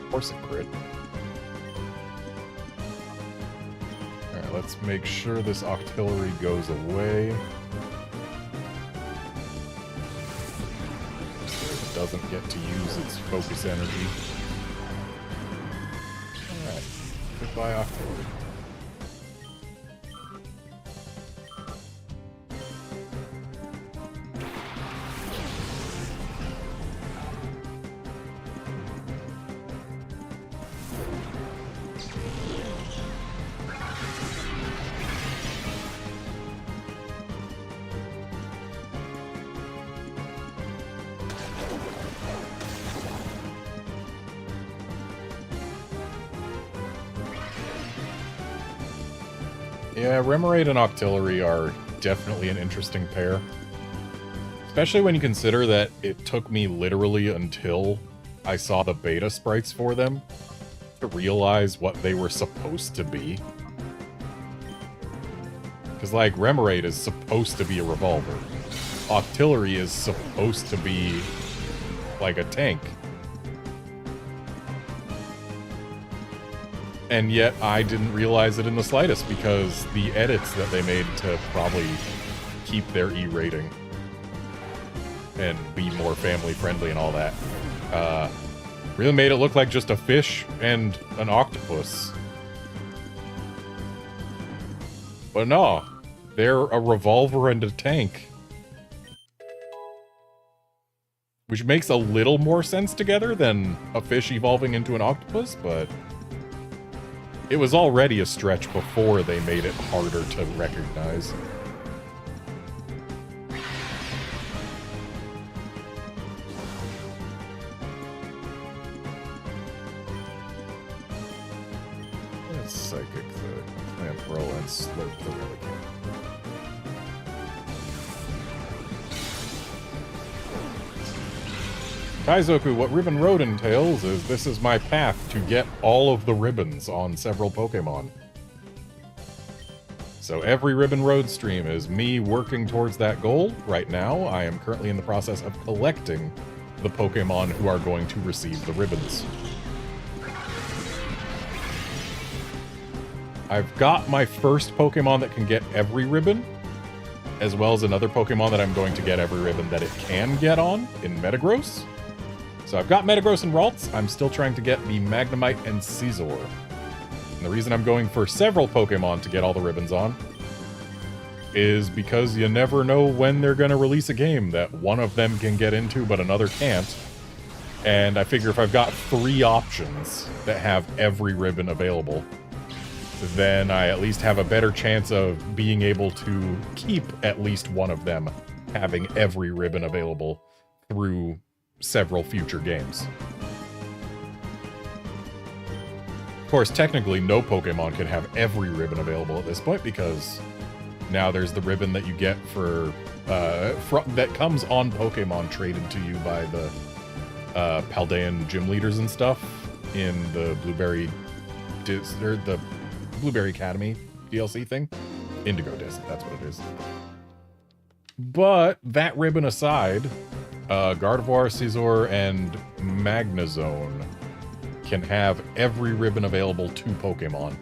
S1: Of course it crit. Alright, let's make sure this Octillery goes away. So it doesn't get to use its focus energy. Alright, goodbye Octillery. Yeah, Remoraid and Octillery are definitely an interesting pair. Especially when you consider that it took me literally until I saw the beta sprites for them to realize what they were supposed to be. Because, like, Remoraid is supposed to be a revolver. Octillery is supposed to be, like, a tank. And yet, I didn't realize it in the slightest, because the edits that they made to probably keep their E rating and be more family-friendly and all that, really made it look like just a fish and an octopus. But no, they're a revolver and a tank. Which makes a little more sense together than a fish evolving into an octopus, but it was already a stretch before they made it harder to recognize. Let's Psychic the Clamperl and Slurp the Relicanth. Kaizoku, what Ribbon Road entails is this is my path to get all of the ribbons on several Pokemon. So every Ribbon Road stream is me working towards that goal. Right now, I am currently in the process of collecting the Pokemon who are going to receive the ribbons. I've got my first Pokemon that can get every ribbon, as well as another Pokemon that I'm going to get every ribbon that it can get on in Metagross. So I've got Metagross and Ralts. I'm still trying to get the Magnemite and Scizor. And the reason I'm going for several Pokemon to get all the ribbons on is because you never know when they're going to release a game that one of them can get into but another can't. And I figure if I've got 3 options that have every ribbon available, then I at least have a better chance of being able to keep at least one of them having every ribbon available through several future games. Of course, technically, no Pokemon can have every ribbon available at this point, because now there's the ribbon that you get for that comes on Pokemon traded to you by the Paldean gym leaders and stuff in the Blueberry Academy DLC thing. Indigo Disc, that's what it is. But that ribbon aside, Gardevoir, Scizor, and Magnezone can have every ribbon available to Pokemon.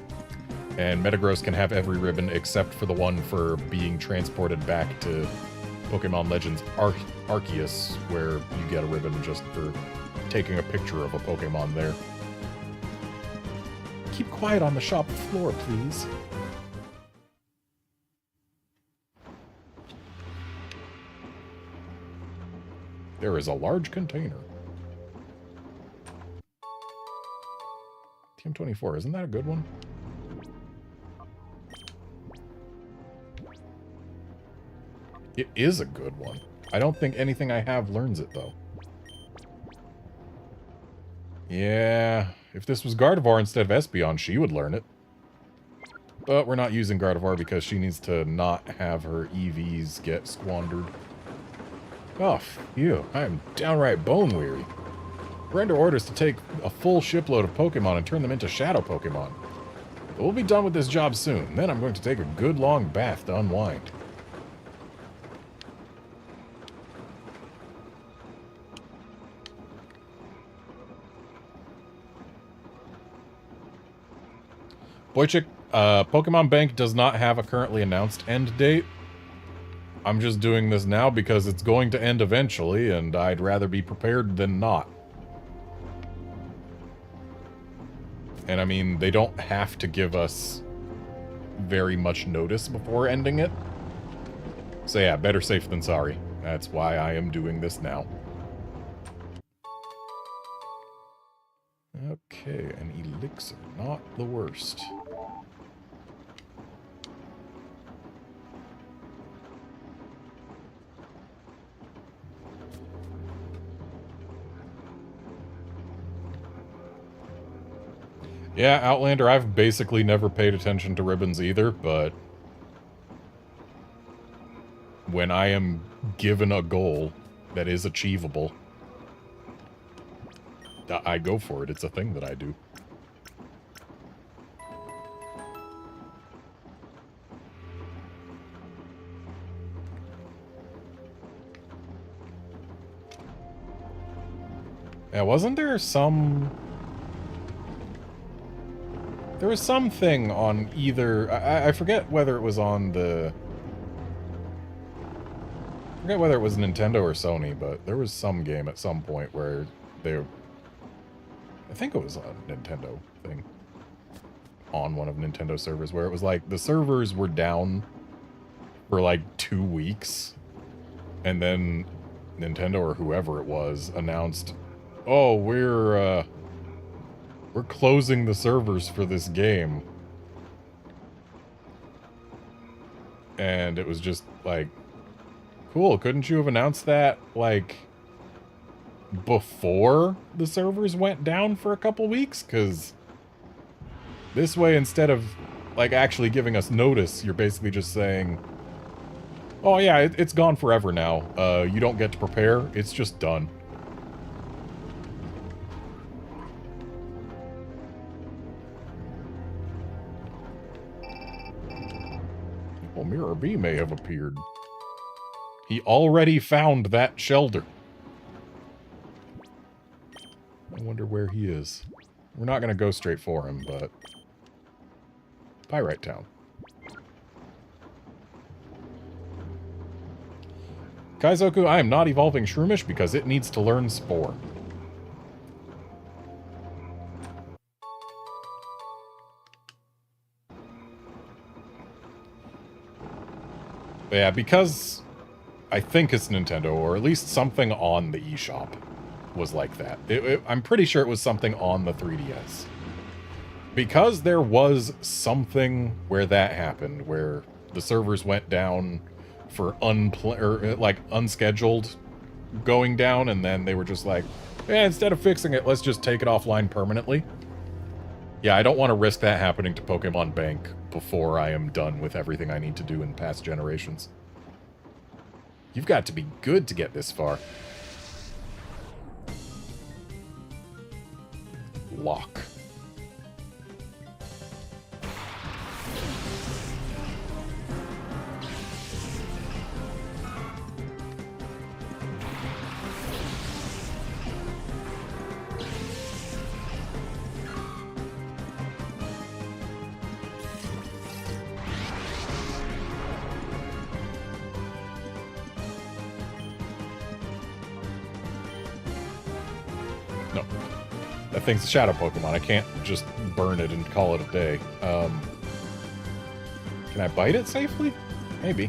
S1: And Metagross can have every ribbon except for the one for being transported back to Pokemon Legends Arceus, where you get a ribbon just for taking a picture of a Pokemon there. Keep quiet on the shop floor, please. There is a large container. TM24, isn't that a good one? It is a good one. I don't think anything I have learns it, though. Yeah, if this was Gardevoir instead of Espeon, she would learn it. But we're not using Gardevoir because she needs to not have her EVs get squandered. Oh, phew. I am downright bone-weary. We're under orders to take a full shipload of Pokemon and turn them into Shadow Pokemon. But we'll be done with this job soon. Then I'm going to take a good long bath to unwind. Boychik, Pokemon Bank does not have a currently announced end date. I'm just doing this now because it's going to end eventually, and I'd rather be prepared than not. And I mean, they don't have to give us very much notice before ending it. So yeah, better safe than sorry. That's why I am doing this now. Okay, an elixir, not the worst. Yeah, Outlander, I've basically never paid attention to ribbons either, but when I am given a goal that is achievable, I go for it. It's a thing that I do. Yeah, wasn't there some... There was something on either... I forget whether it was on the... I forget whether it was Nintendo or Sony, but there was some game at some point where they... I think it was a Nintendo thing. On one of Nintendo servers, where it was like, the servers were down for like 2 weeks. And then Nintendo or whoever it was announced, oh, we're closing the servers for this game. And it was just like, cool, couldn't you have announced that, like, before the servers went down for a couple weeks? Because this way, instead of, like, actually giving us notice, you're basically just saying, oh yeah, it's gone forever now. You don't get to prepare, it's just done. Well, Mirror B may have appeared. He already found that shelter. I wonder where he is. We're not going to go straight for him, but... Pyrite Town. Kaizoku, I am not evolving Shroomish because it needs to learn Spore. But yeah, because I think it's Nintendo, or at least something on the eShop was like that. I'm pretty sure it was something on the 3DS. Because there was something where that happened, where the servers went down for unscheduled going down, and then they were just like, yeah, instead of fixing it, let's just take it offline permanently. Yeah, I don't want to risk that happening to Pokemon Bank before I am done with everything I need to do in past generations. You've got to be good to get this far. Lock. No. That thing's a shadow Pokemon. I can't just burn it and call it a day. Can I bite it safely? Maybe.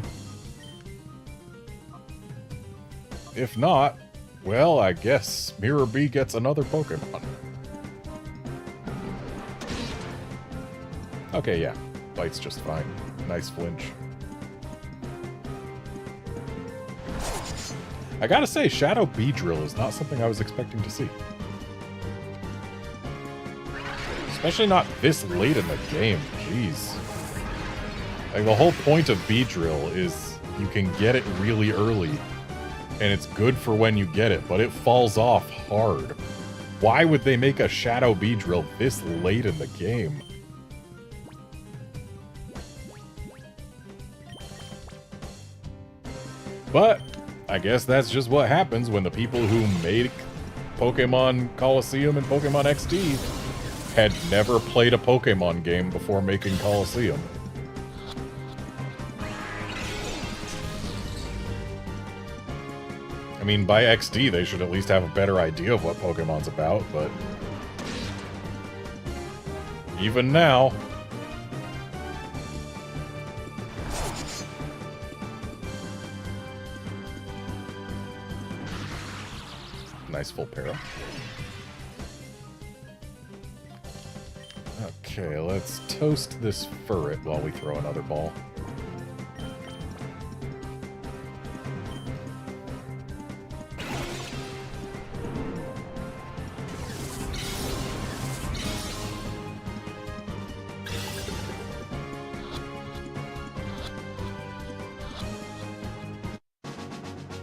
S1: If not, well, I guess Mirror B gets another Pokemon. Okay, yeah. Bite's just fine. Nice flinch. I gotta say, Shadow Beedrill is not something I was expecting to see. Especially not this late in the game. Jeez. Like, the whole point of Beedrill is you can get it really early. And it's good for when you get it, but it falls off hard. Why would they make a Shadow Beedrill this late in the game? But I guess that's just what happens when the people who made Pokemon Colosseum and Pokemon XD had never played a Pokemon game before making Colosseum. I mean, by XD, they should at least have a better idea of what Pokemon's about, but even now... Nice full para. Okay, let's toast this Furret while we throw another ball.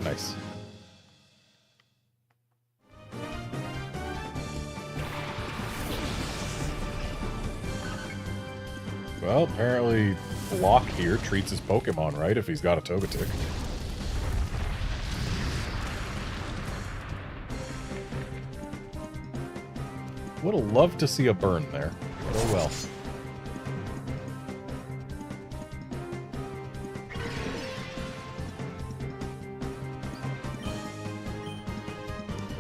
S1: Nice. Well, apparently Block here treats his Pokemon right if he's got a Togetic. Would've loved to see a burn there, but oh well.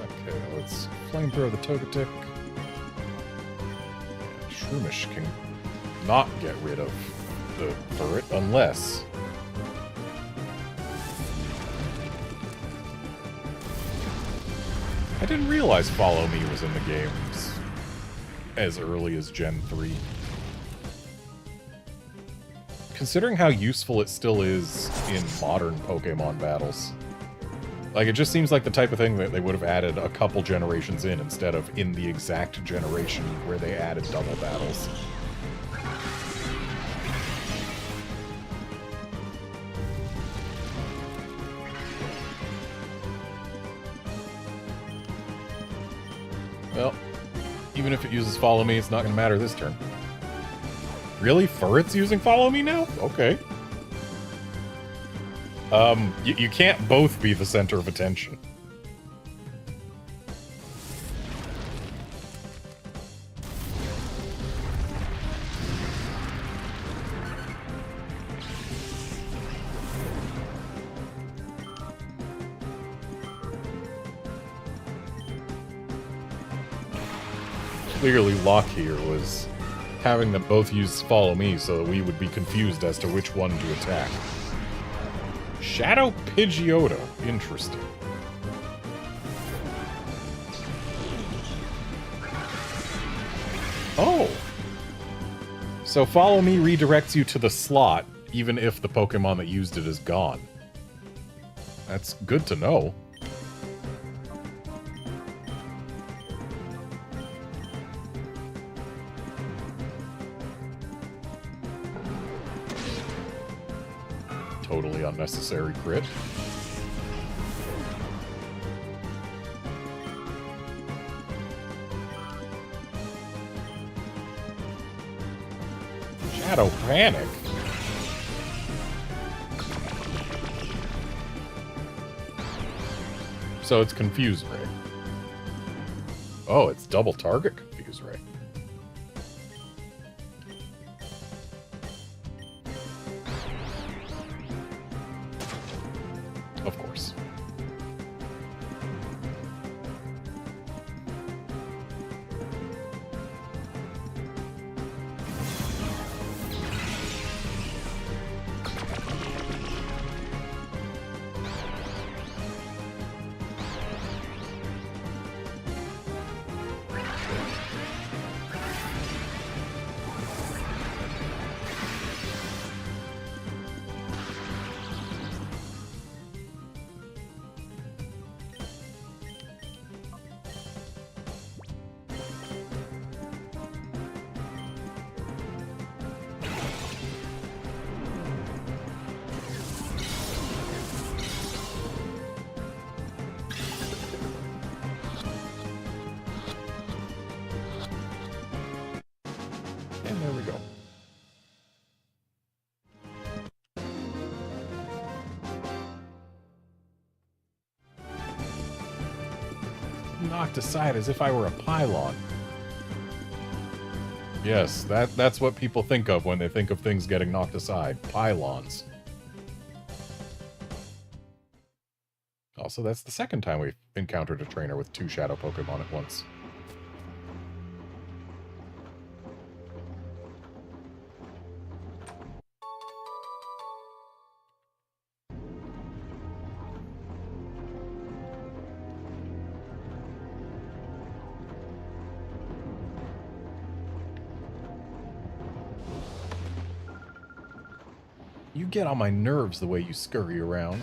S1: Okay, let's flamethrow the Togetic. And Shroomish can not get rid of the Furret unless... I didn't realize Follow Me was in the games as early as Gen 3. Considering how useful it still is in modern Pokemon battles. Like, it just seems like the type of thing that they would have added a couple generations in instead of in the exact generation where they added double battles. Well, even if it uses Follow Me, it's not going to matter this turn. Really? Furret's using Follow Me now? Okay. You can't both be the center of attention. Clearly, Locke here was having them both use Follow Me so that we would be confused as to which one to attack. Shadow Pidgeotto. Interesting. Oh! So Follow Me redirects you to the slot, even if the Pokemon that used it is gone. That's good to know. unnecessary crit. Shadow Panic? So it's Confuse Ray. Oh, it's double target Confuse Ray. Of course. And there we go. Knocked aside as if I were a pylon. Yes, that's what people think of when they think of things getting knocked aside. Pylons. Also, that's the second time we've encountered a trainer with 2 shadow Pokemon at once. You get on my nerves the way you scurry around.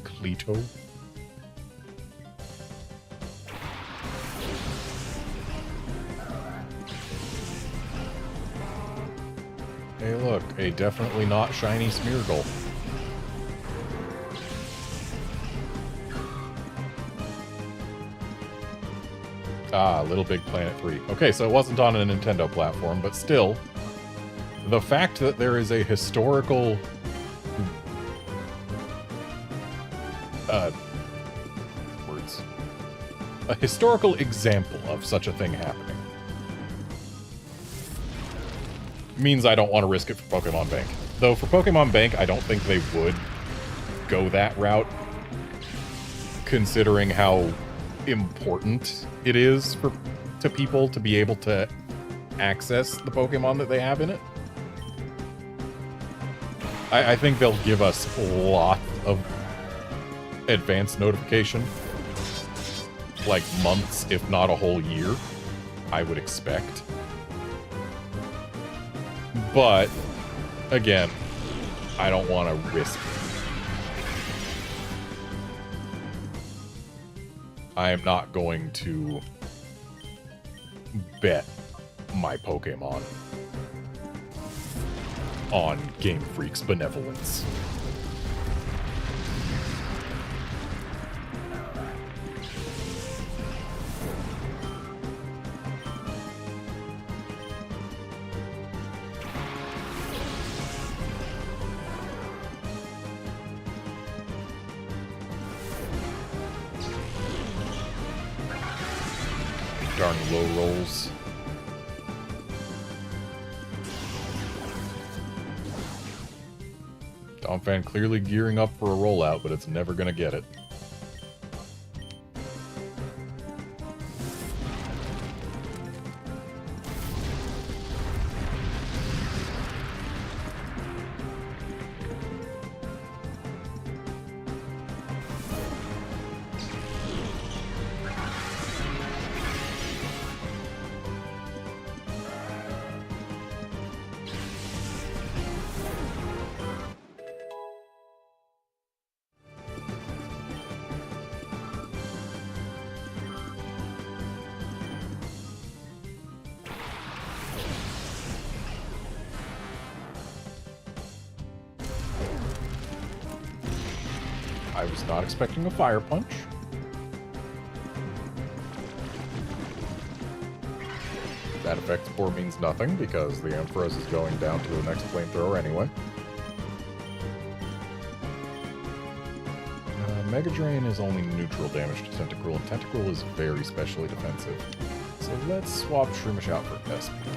S1: Cleto. Hey look, a definitely not shiny Smeargle. Ah, Little Big Planet 3. Okay, so it wasn't on a Nintendo platform, but still, the fact that there is a historical... words. A historical example of such a thing happening means I don't want to risk it for Pokemon Bank. Though for Pokemon Bank, I don't think they would go that route, considering how important it is to people to be able to access the Pokemon that they have in it. I think they'll give us a lot of advanced notification. Like months, if not a whole year, I would expect. But, again, I don't want to risk it. I am not going to bet my Pokemon on Game Freak's benevolence. Darn low rolls. Donphan clearly gearing up for a rollout, but it's never gonna get it. I was not expecting a fire punch. That effect spore means nothing because the Ampharos is going down to the next flamethrower anyway. Mega Drain is only neutral damage to Tentacruel, and Tentacruel is very specially defensive. So let's swap Shroomish out for Espion.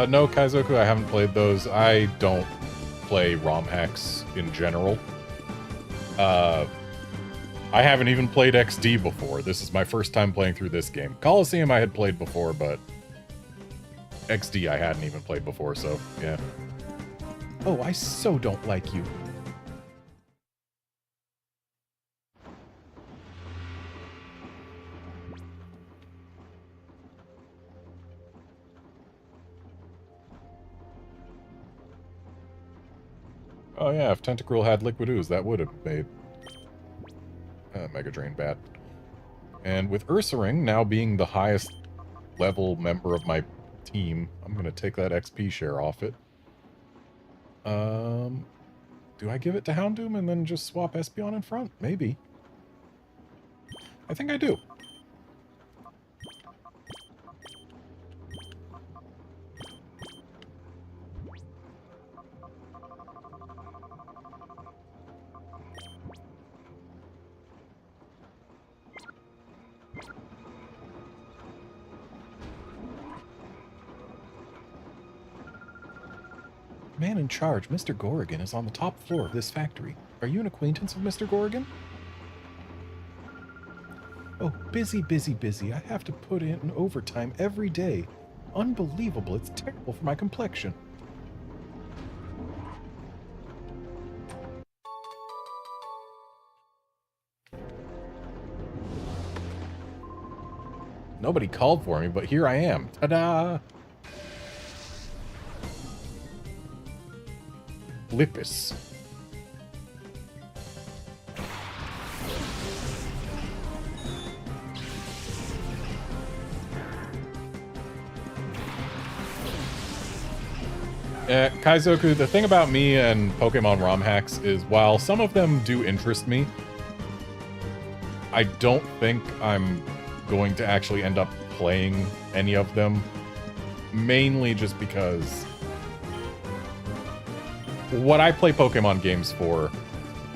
S1: No, Kaizoku, I haven't played those. I don't play ROM hacks in general. I haven't even played XD before. This is my first time playing through this game. Coliseum I had played before, but XD I hadn't even played before, so yeah. Oh, I so don't like you. Oh yeah, if Tentacruel had Liquid Ooze, that would have made Mega Drain bad. And with Ursaring now being the highest level member of my team, I'm going to take that XP share off it. Do I give it to Houndoom and then just swap Espeon in front? Maybe. I think I do. Man in charge, Mr. Gorrigan, is on the top floor of this factory. Are you an acquaintance of Mr. Gorrigan? Oh, busy, busy, busy. I have to put in overtime every day. Unbelievable. It's terrible for my complexion. Nobody called for me, but here I am. Ta-da! Lippis. Kaizoku, the thing about me and Pokemon ROM hacks is while some of them do interest me, I don't think I'm going to actually end up playing any of them. Mainly just because what I play Pokemon games for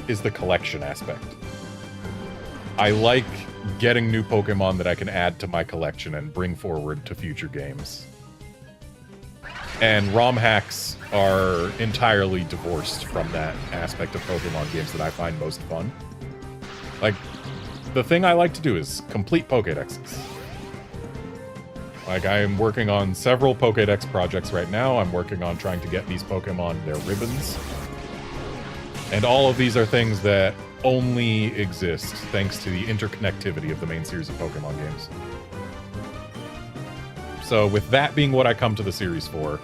S1: is the collection aspect. I like getting new Pokemon that I can add to my collection and bring forward to future games. And ROM hacks are entirely divorced from that aspect of Pokemon games that I find most fun. Like, the thing I like to do is complete Pokédexes. Like, I am working on several Pokédex projects right now. I'm working on trying to get these Pokemon their ribbons. And all of these are things that only exist thanks to the interconnectivity of the main series of Pokemon games. So with that being what I come to the series for,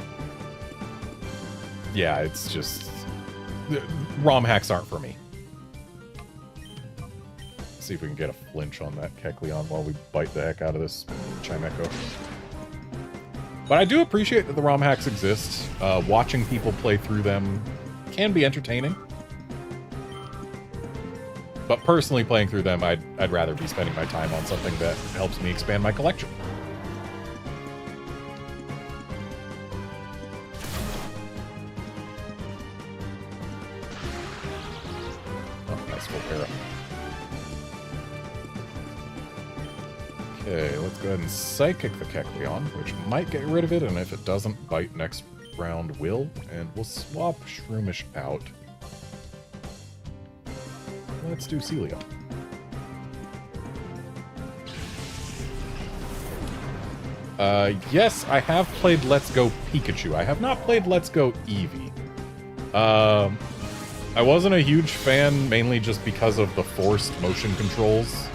S1: yeah, it's just... ROM hacks aren't for me. Let's see if we can get a flinch on that Kecleon while we bite the heck out of this Chimecho. But I do appreciate that the ROM hacks exist. Watching people play through them can be entertaining. But personally, playing through them, I'd rather be spending my time on something that helps me expand my collection. Oh, nice full para. Okay, let's go ahead and Psychic the Kecleon, which might get rid of it, and if it doesn't, Bite next round will. And we'll swap Shroomish out. Let's do Celia. Yes, I have played Let's Go Pikachu. I have not played Let's Go Eevee. I wasn't a huge fan, mainly just because of the forced motion controls.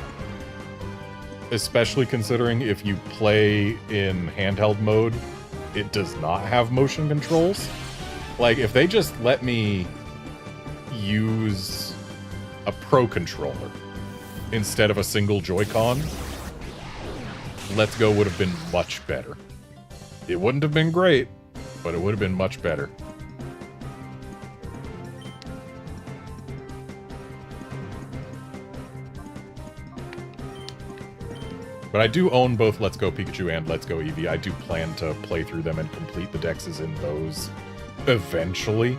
S1: Especially considering if you play in handheld mode, it does not have motion controls. Like, if they just let me use a Pro Controller instead of a single Joy-Con, Let's Go would have been much better. It wouldn't have been great, but it would have been much better. But I do own both Let's Go Pikachu and Let's Go Eevee. I do plan to play through them and complete the dexes in those eventually.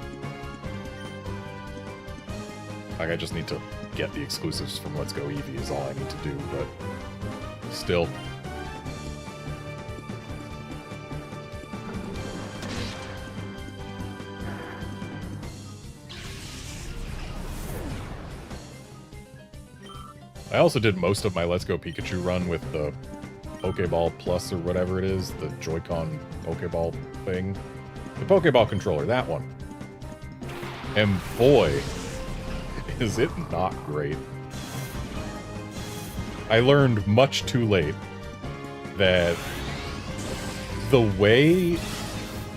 S1: Like, I just need to get the exclusives from Let's Go Eevee is all I need to do, but still. I also did most of my Let's Go Pikachu run with the Pokeball Plus or whatever it is, the Joy-Con Pokeball thing. The Pokeball controller, that one. And boy, is it not great. I learned much too late that the way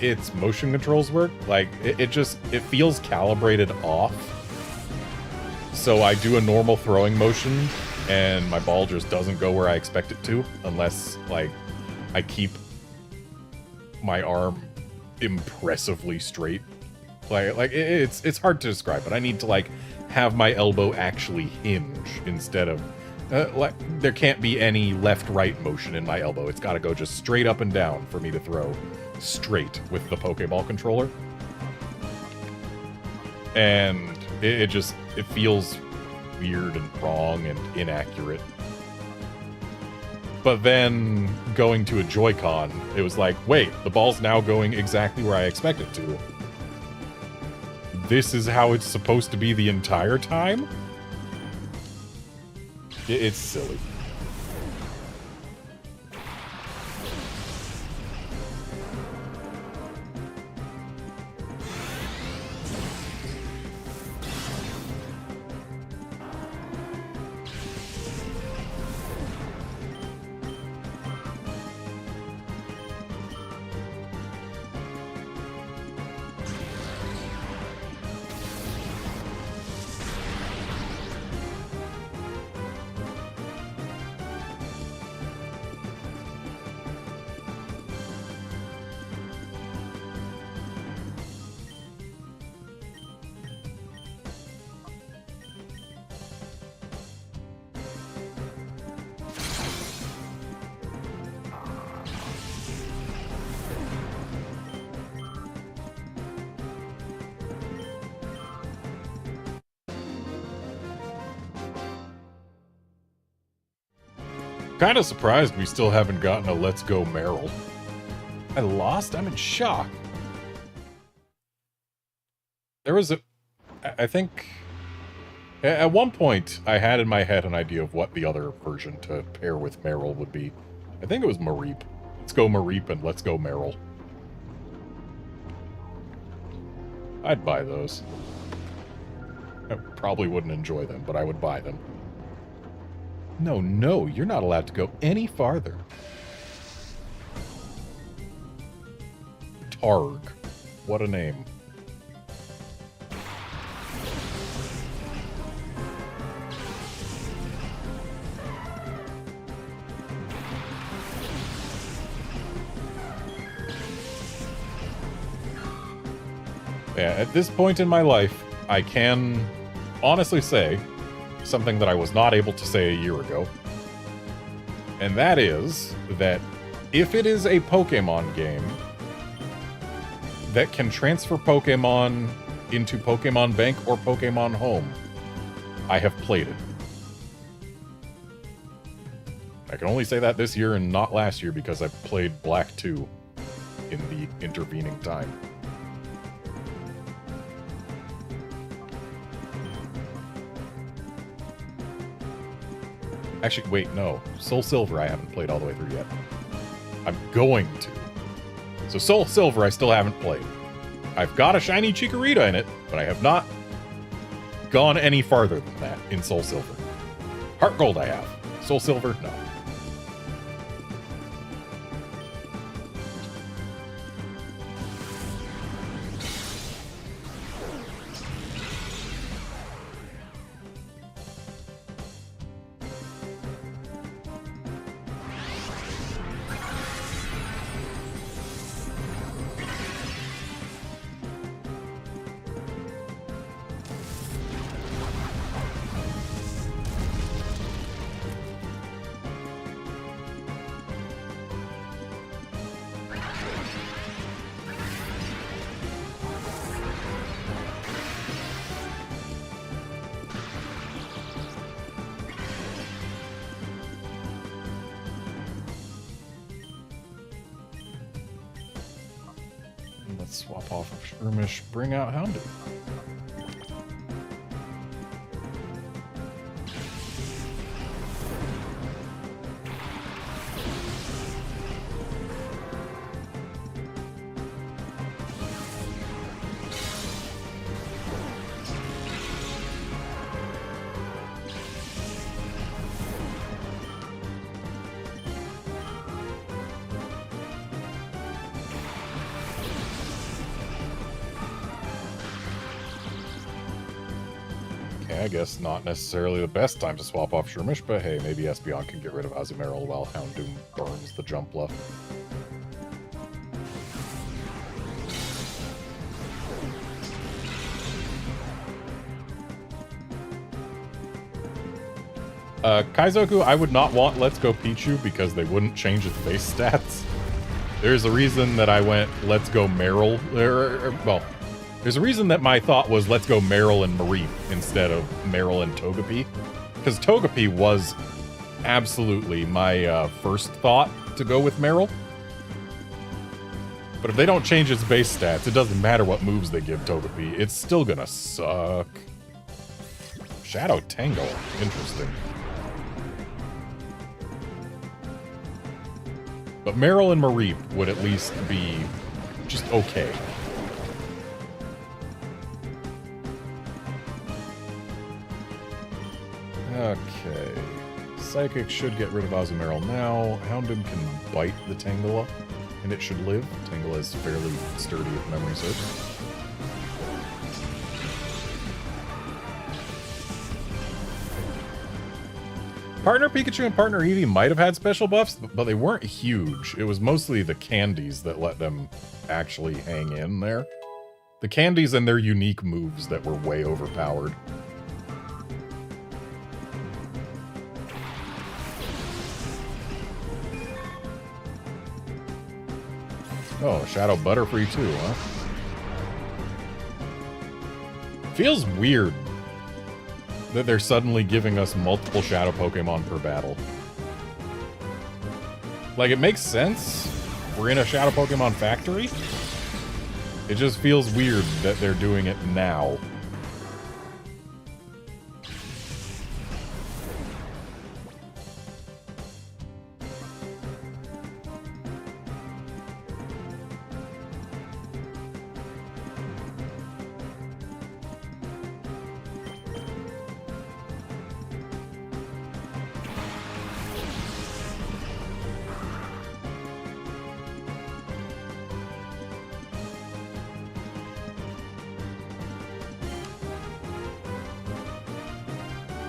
S1: its motion controls work, like, it feels calibrated off. So I do a normal throwing motion, and my ball just doesn't go where I expect it to, unless, like, I keep my arm impressively straight. Like it's hard to describe, but I need to, like, have my elbow actually hinge instead of, like, there can't be any left-right motion in my elbow. It's got to go just straight up and down for me to throw straight with the Pokeball controller. And it feels weird and wrong and inaccurate. But then going to a Joy-Con, it was like, wait, the ball's now going exactly where I expect it to. This is how it's supposed to be the entire time? It's silly. Kind of surprised we still haven't gotten a Let's Go Meryl. I lost? I'm in shock. There was I think... At one point, I had in my head an idea of what the other version to pair with Meryl would be. I think it was Mareep. Let's go Mareep and Let's go Meryl. I'd buy those. I probably wouldn't enjoy them, but I would buy them. No, you're not allowed to go any farther. Targ. What a name. Yeah, at this point in my life, I can honestly say, something that I was not able to say a year ago. And that is that if it is a Pokemon game that can transfer Pokemon into Pokemon Bank or Pokemon Home, I have played it. I can only say that this year and not last year because I played Black 2 in the intervening time. Actually, wait, no. Soul Silver I haven't played all the way through yet. I'm going to. So Soul Silver I still haven't played. I've got a shiny Chikorita in it, but I have not gone any farther than that in Soul Silver. Heart Gold I have. Soul Silver, no. Swap off of Skirmish, bring out Houndoom. I guess not necessarily the best time to swap off Skirmish, but hey, maybe Espeon can get rid of Azumarill while Houndoom burns the jump left. Kaizoku, I would not want Let's Go Pichu because they wouldn't change its base stats. There's a reason that I went Let's Go Marill, well, there's a reason that my thought was let's go Marill and Mareep instead of Marill and Togepi. Because Togepi was absolutely my first thought to go with Marill. But if they don't change its base stats, it doesn't matter what moves they give Togepi. It's still gonna suck. Shadow Tangle. Interesting. But Marill and Mareep would at least be just okay. Okay. Psychic should get rid of Azumarill now. Houndoom can bite the Tangela, and it should live. Tangela is fairly sturdy if memory serves. Partner Pikachu and Partner Eevee might have had special buffs, but they weren't huge. It was mostly the candies that let them actually hang in there. The candies and their unique moves that were way overpowered. Oh, Shadow Butterfree too, huh? Feels weird that they're suddenly giving us multiple Shadow Pokemon per battle. Like, it makes sense. We're in a Shadow Pokemon factory. It just feels weird that they're doing it now.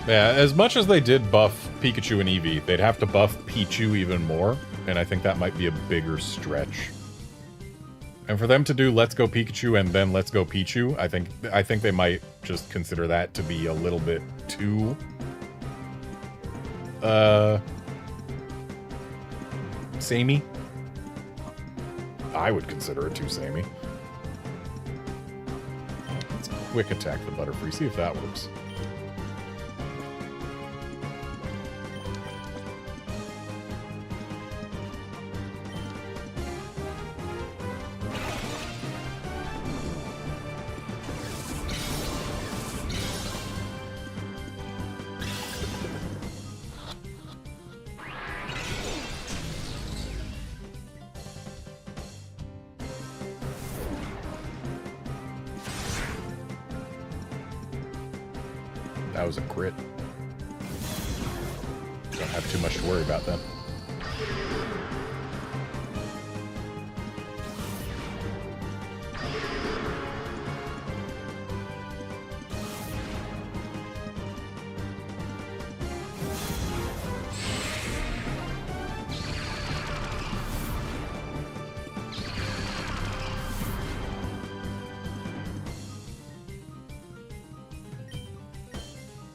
S1: Yeah, as much as they did buff Pikachu and Eevee, they'd have to buff Pichu even more, and I think that might be a bigger stretch. And for them to do Let's Go Pikachu and then Let's Go Pichu, I think they might just consider that to be a little bit too Samey. I would consider it too samey. Let's quick attack the Butterfree, see if that works. That was a crit. Don't have too much to worry about then.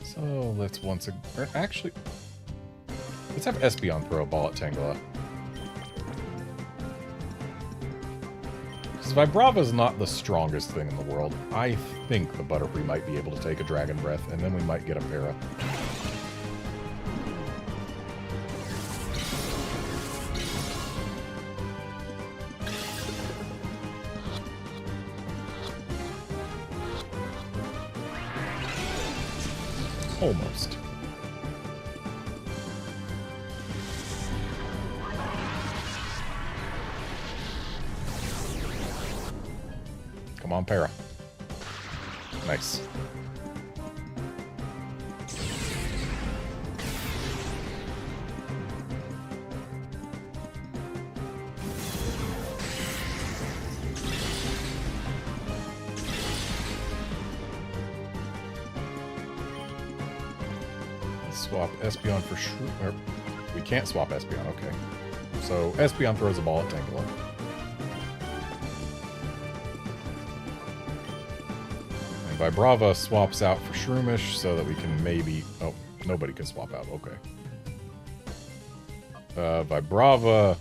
S1: So let's actually, let's have Espeon throw a ball at Tangela. Because Vibrava's not the strongest thing in the world. I think the Butterfree might be able to take a Dragon Breath, and then we might get a Para. Almost. Come on, Para. Nice. Swap Espeon for Shrew... we can't swap Espeon, okay. So, Espeon throws a ball at Tangela. And Vibrava swaps out for Shroomish so that we can maybe... oh, nobody can swap out, okay. Vibrava...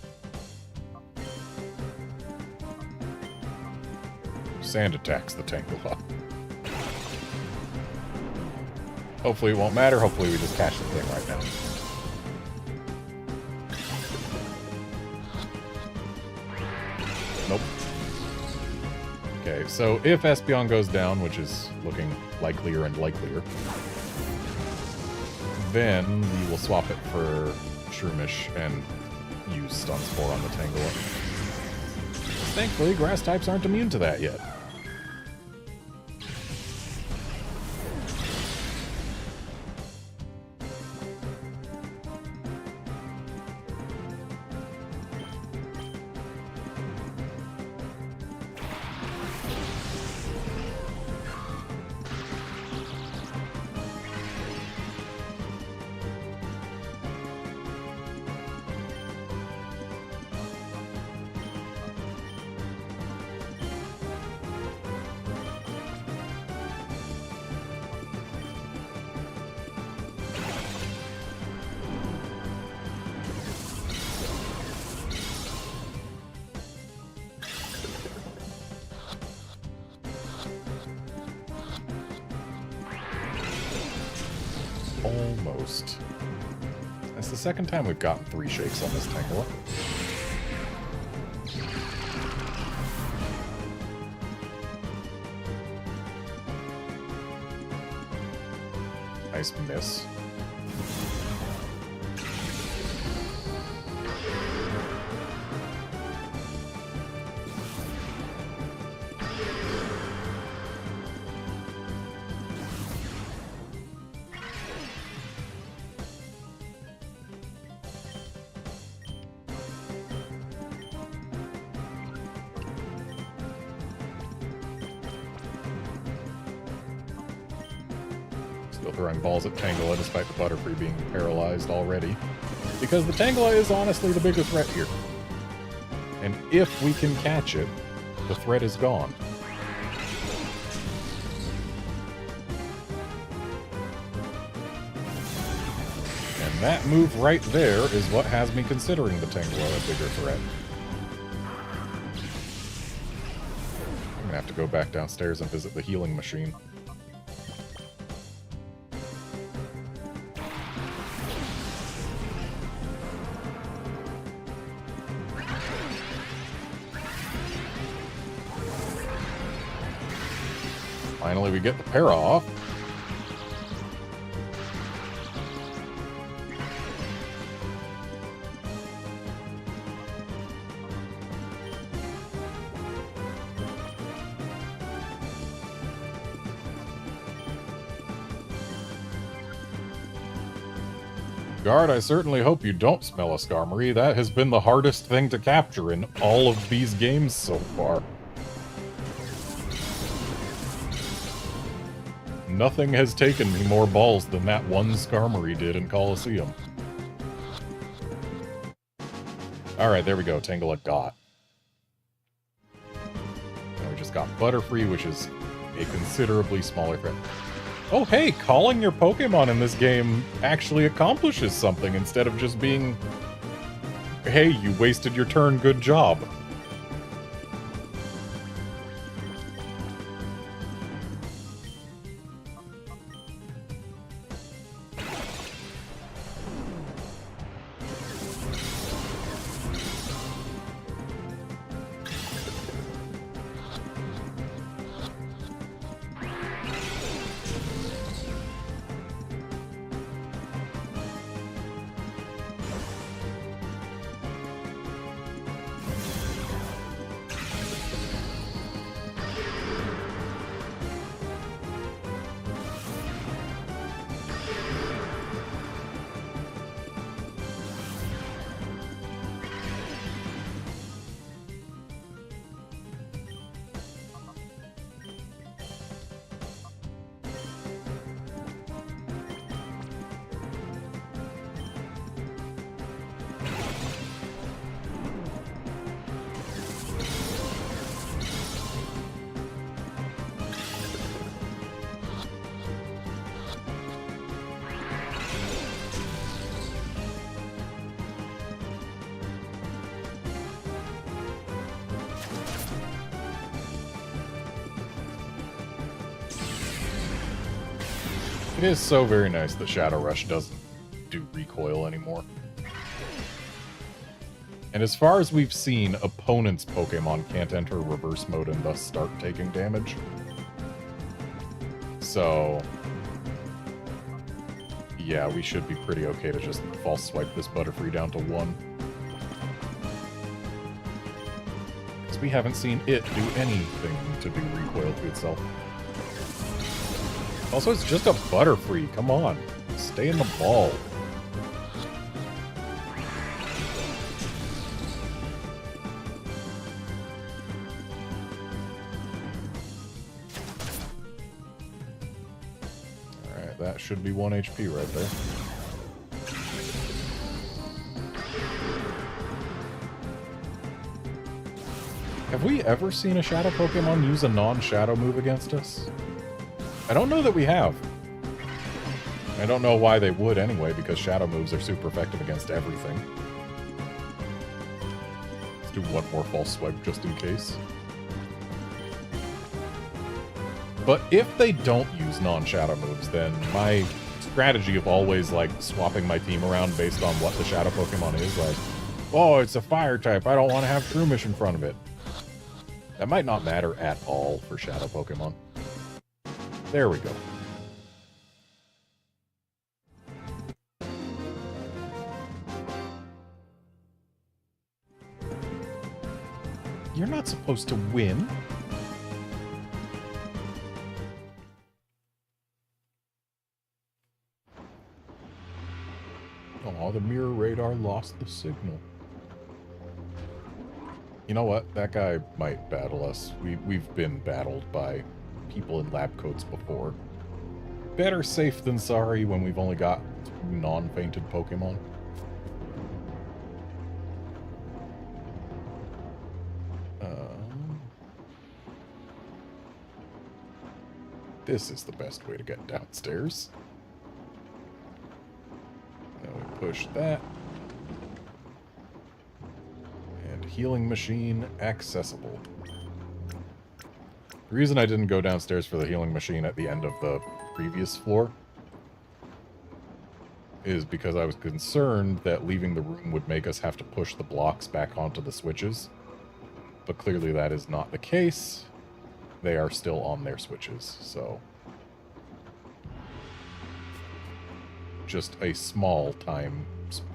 S1: Sand attacks the Tangela. Hopefully it won't matter. Hopefully we just catch the thing right now. Nope. Okay, so if Espeon goes down, which is looking likelier and likelier, then we will swap it for Shroomish and use Stun Spore on the Tangela. Thankfully, grass types aren't immune to that yet. Almost. That's the second time we've gotten 3 shakes on this Tangela. Nice miss. Still throwing balls at Tangela despite the Butterfree being paralyzed already. Because the Tangela is honestly the bigger threat here. And if we can catch it, the threat is gone. And that move right there is what has me considering the Tangela a bigger threat. I'm gonna have to go back downstairs and visit the healing machine. Finally, we get the para off. Guard, I certainly hope you don't smell a Skarmory. That has been the hardest thing to capture in all of these games so far. Nothing has taken me more balls than that one Skarmory did in Colosseum. Alright, there we go. Tangela got. Now we just got Butterfree, which is a considerably smaller threat. Oh hey, calling your Pokemon in this game actually accomplishes something instead of just being, hey, you wasted your turn, good job. It is so very nice that Shadow Rush doesn't do recoil anymore. And as far as we've seen, opponents' Pokemon can't enter reverse mode and thus start taking damage. So, yeah, we should be pretty okay to just false swipe this Butterfree down to 1. Because we haven't seen it do anything to do recoil to itself. Also, it's just a Butterfree. Come on. Stay in the ball. Alright, that should be 1 HP right there. Have we ever seen a Shadow Pokemon use a non-Shadow move against us? I don't know that we have. I don't know why they would anyway, because Shadow moves are super effective against everything. Let's do one more false swipe just in case. But if they don't use non-Shadow moves, then my strategy of always, like, swapping my team around based on what the Shadow Pokemon is, like, oh, it's a Fire type, I don't want to have Shroomish in front of it. That might not matter at all for Shadow Pokemon. There we go. You're not supposed to win. Oh, the mirror radar lost the signal. You know what? That guy might battle us. We've been battled by people in lab coats before. Better safe than sorry when we've only got non-fainted Pokemon. This is the best way to get downstairs. Now we push that. And healing machine accessible. The reason I didn't go downstairs for the healing machine at the end of the previous floor is because I was concerned that leaving the room would make us have to push the blocks back onto the switches. But clearly that is not the case. They are still on their switches, so... just a small time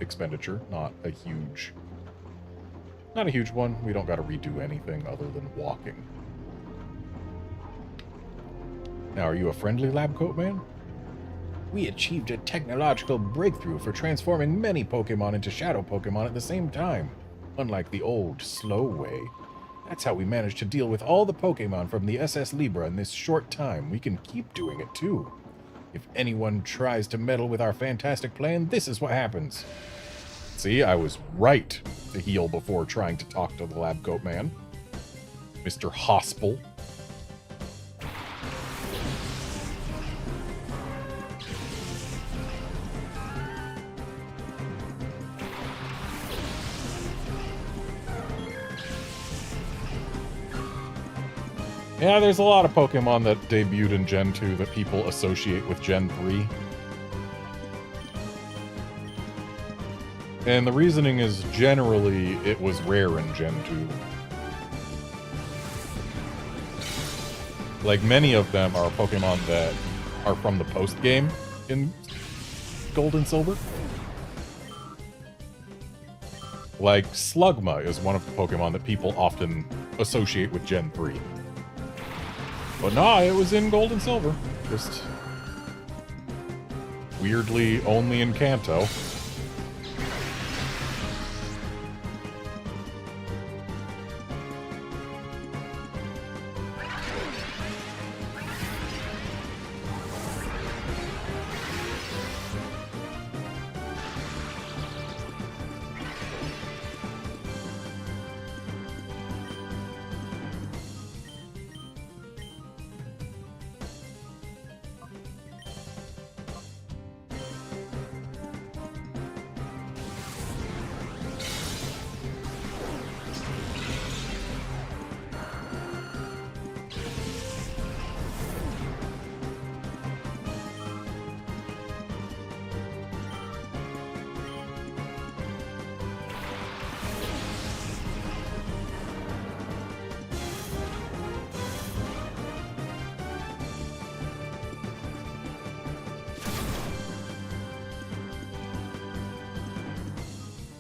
S1: expenditure, not a huge... not a huge one. We don't gotta redo anything other than walking. Now, are you a friendly lab coat man? We achieved a technological breakthrough for transforming many Pokemon into shadow Pokemon at the same time, unlike the old, slow way. That's how we managed to deal with all the Pokemon from the SS Libra in this short time. We can keep doing it, too. If anyone tries to meddle with our fantastic plan, this is what happens. See, I was right to heal before trying to talk to the lab coat man. Mr. Hospital. Yeah, there's a lot of Pokemon that debuted in Gen 2 that people associate with Gen 3. And the reasoning is generally it was rare in Gen 2. Like, many of them are Pokemon that are from the post-game in Gold and Silver. Like, Slugma is one of the Pokemon that people often associate with Gen 3. But nah, it was in Gold and Silver. Just weirdly only in Kanto.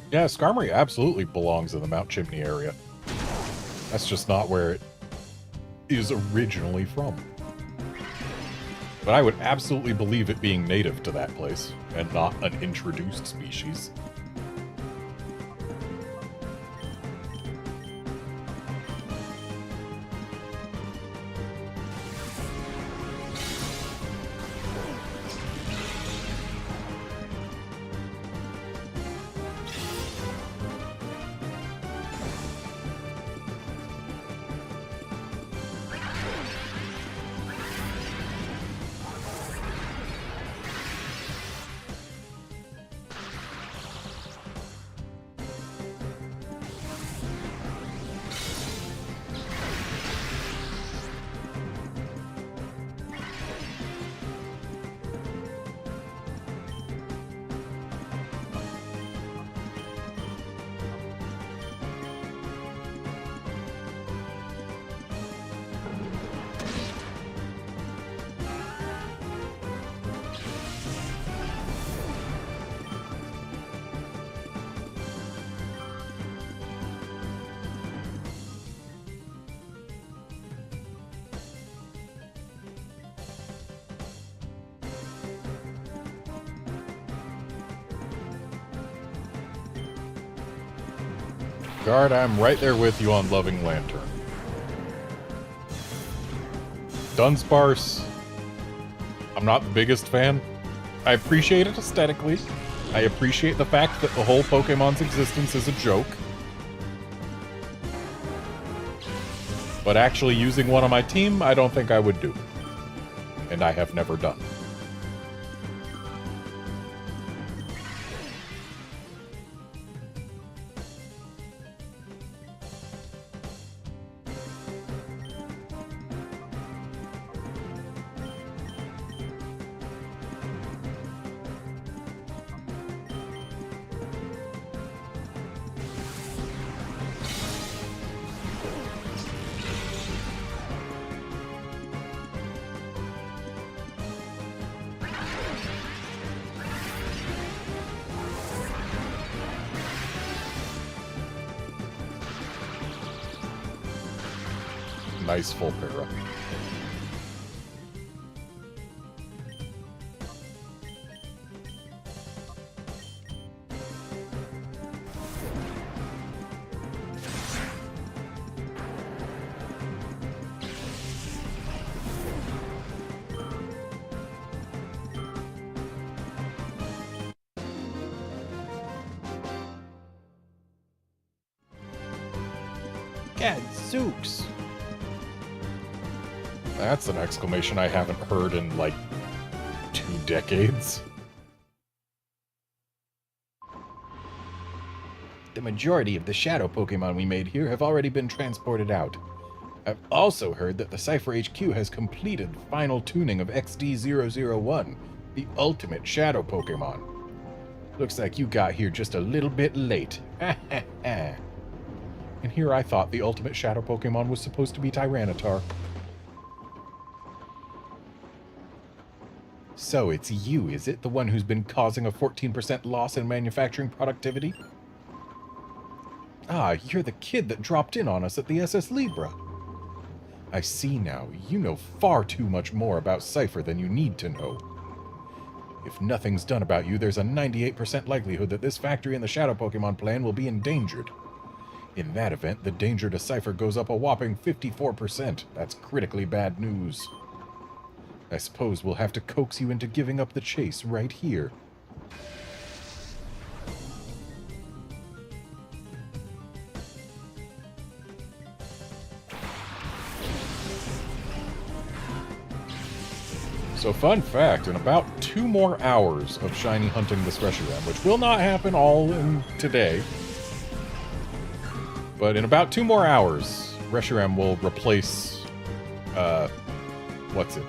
S1: Yeah, Skarmory absolutely belongs in the Mount Chimney area. That's just not where it is originally from. But I would absolutely believe it being native to that place, and not an introduced species. Guard, I'm right there with you on Loving Lantern. Dunsparce, I'm not the biggest fan. I appreciate it aesthetically. I appreciate the fact that the whole Pokemon's existence is a joke. But actually using one on my team, I don't think I would do. And I have never done. Nice full para.
S2: Gadzooks!
S1: That's an exclamation I haven't heard in, like, 2 decades.
S2: The majority of the shadow Pokemon we made here have already been transported out. I've also heard that the Cypher HQ has completed final tuning of XD001, the ultimate shadow Pokemon. Looks like you got here just a little bit late.
S1: And here I thought the ultimate shadow Pokemon was supposed to be Tyranitar.
S2: So it's you, is it? The one who's been causing a 14% loss in manufacturing productivity? Ah, you're the kid that dropped in on us at the SS Libra. I see now. You know far too much more about Cypher than you need to know. If nothing's done about you, there's a 98% likelihood that this factory and the Shadow Pokemon plan will be endangered. In that event, the danger to Cypher goes up a whopping 54%. That's critically bad news. I suppose we'll have to coax you into giving up the chase right here.
S1: So fun fact, in about 2 more hours of shiny hunting this Reshiram, which will not happen all in today, but in about 2 more hours, Reshiram will replace, what's it?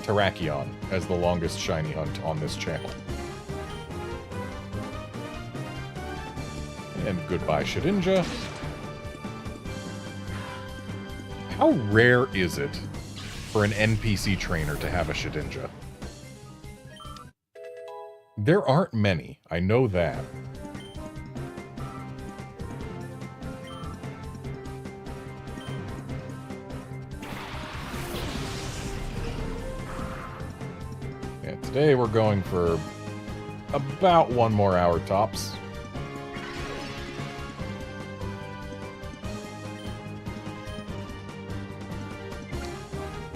S1: Terrakion as the longest shiny hunt on this channel. And goodbye, Shedinja. How rare is it for an NPC trainer to have a Shedinja? There aren't many, I know that. And today we're going for about 1 more hour tops.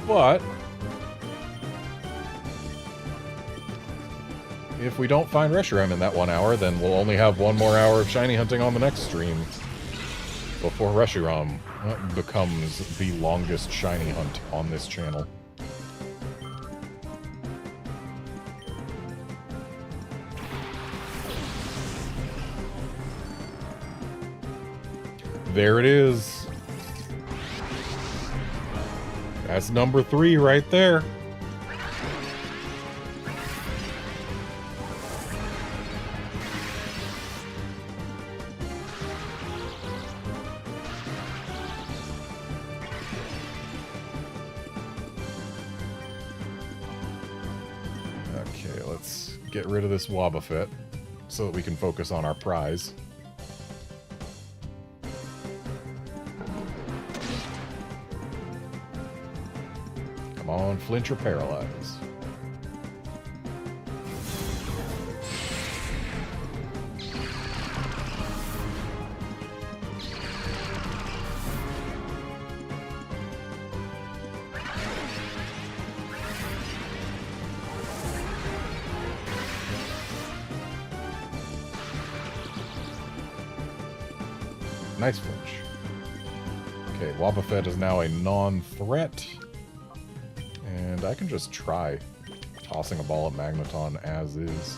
S1: But if we don't find Reshiram in that 1 hour, then we'll only have 1 more hour of shiny hunting on the next stream before Reshiram becomes the longest shiny hunt on this channel. There it is. That's number 3 right there. Okay, let's get rid of this Wobbuffet so that we can focus on our prize. Come on, flinch or paralyze. Nice flinch. Okay, Wobbuffet is now a non-threat. And I can just try tossing a ball at Magneton as is.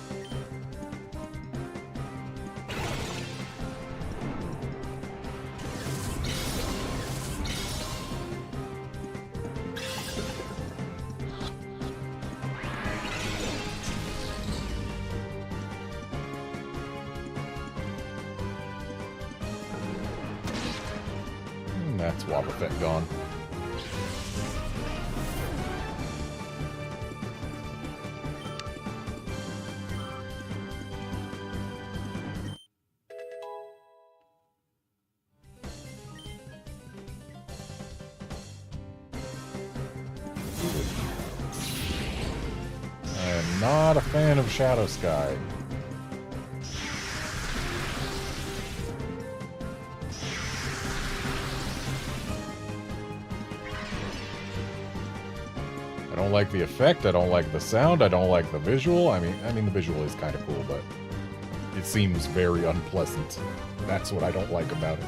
S1: And that's Wobbuffet gone.
S2: Not a fan of Shadow Sky. I don't like the effect, I don't like the sound, I don't like the visual. I mean the visual is kind of cool, but it seems very unpleasant. That's what I don't like about it.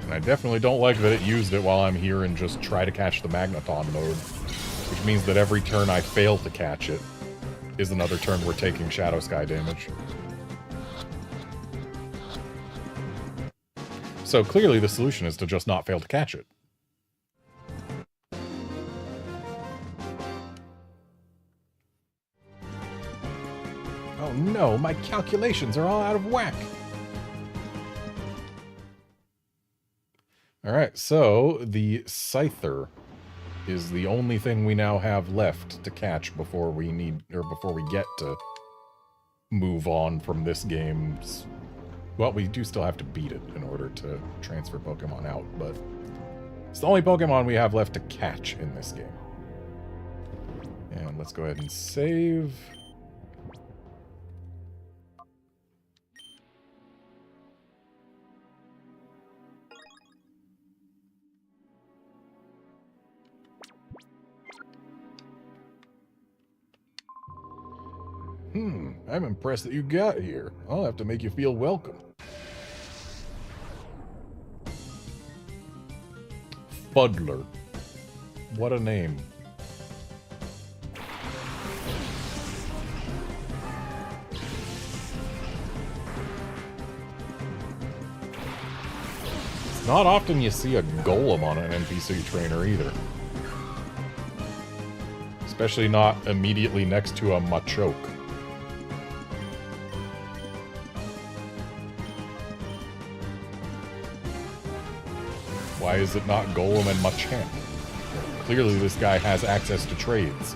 S2: And I definitely don't like that it used it while I'm here and just try to catch the Magneton mode. Which means that every turn I fail to catch it is another turn we're taking Shadow Sky damage. So clearly the solution is to just not fail to catch it. Oh no, my calculations are all out of whack! Alright, so the Scyther is the only thing we now have left to catch before we get to move on from this game's... Well, we do still have to beat it in order to transfer Pokemon out, but it's the only Pokemon we have left to catch in this game. And let's go ahead and save. I'm impressed that you got here. I'll have to make you feel welcome. Fuddler. What a name. It's not often you see a golem on an NPC trainer either. Especially not immediately next to a Machoke. Why is it not Golem and Machamp? Clearly this guy has access to trades.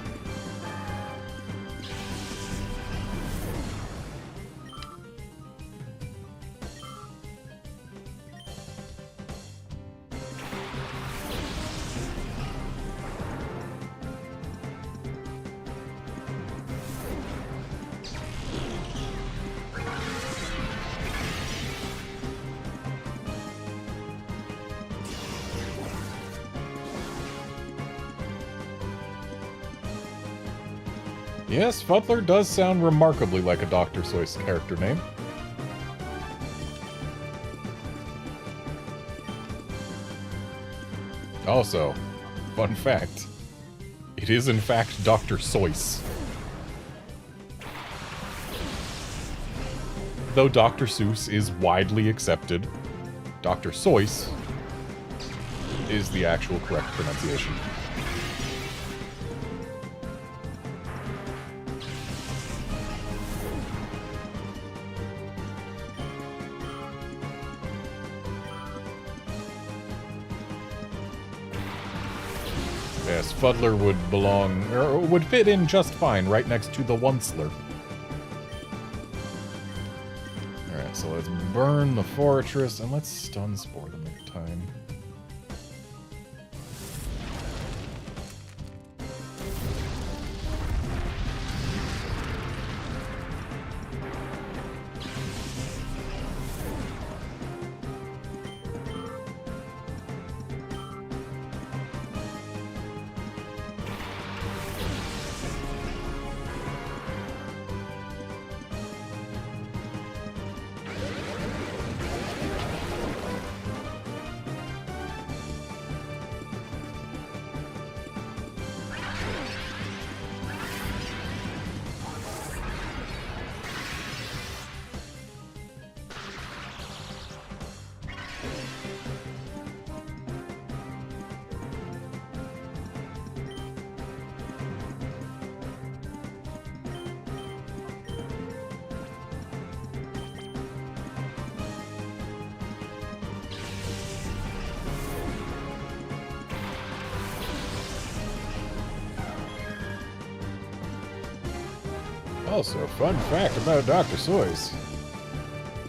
S2: Yes, Fuddler does sound remarkably like a Dr. Seuss character name. Also, fun fact, it is in fact Dr. Seuss. Though Dr. Seuss is widely accepted, Dr. Seuss is the actual correct pronunciation. Yes, Fuddler would belong, or would fit in just fine right next to the Onceler. Alright, so let's burn the fortress, and let's stun spore them next time. Also, fun fact about Dr. Seuss.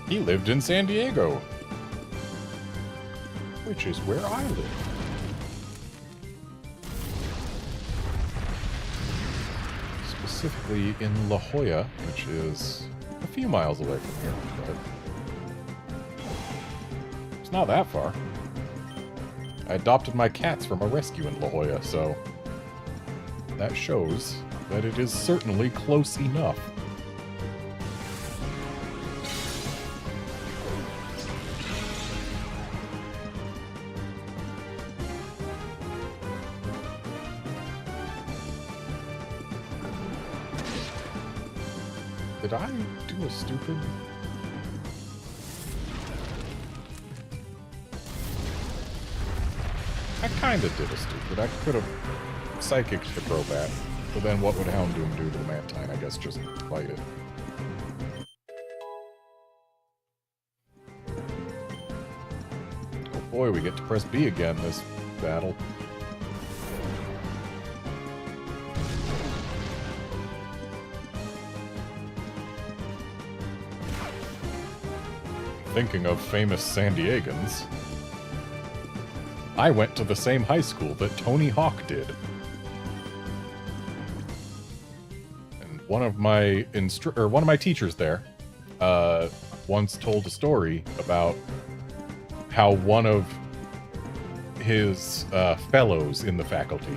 S2: He lived in San Diego. Which is where I live. specifically in La Jolla, which is a few miles away from here, but it's not that far. I adopted my cats from a rescue in La Jolla, so that shows that it is certainly close enough. Did I do a stupid... I kinda did a stupid. I could have psychicked the Crobat, but then what would Houndoom do to the Mantine? I guess just fight it. Oh boy, we get to press B again this battle. Thinking of famous San Diegans, I went to the same high school that Tony Hawk did. And one of my teachers there once told a story about how one of his fellows in the faculty,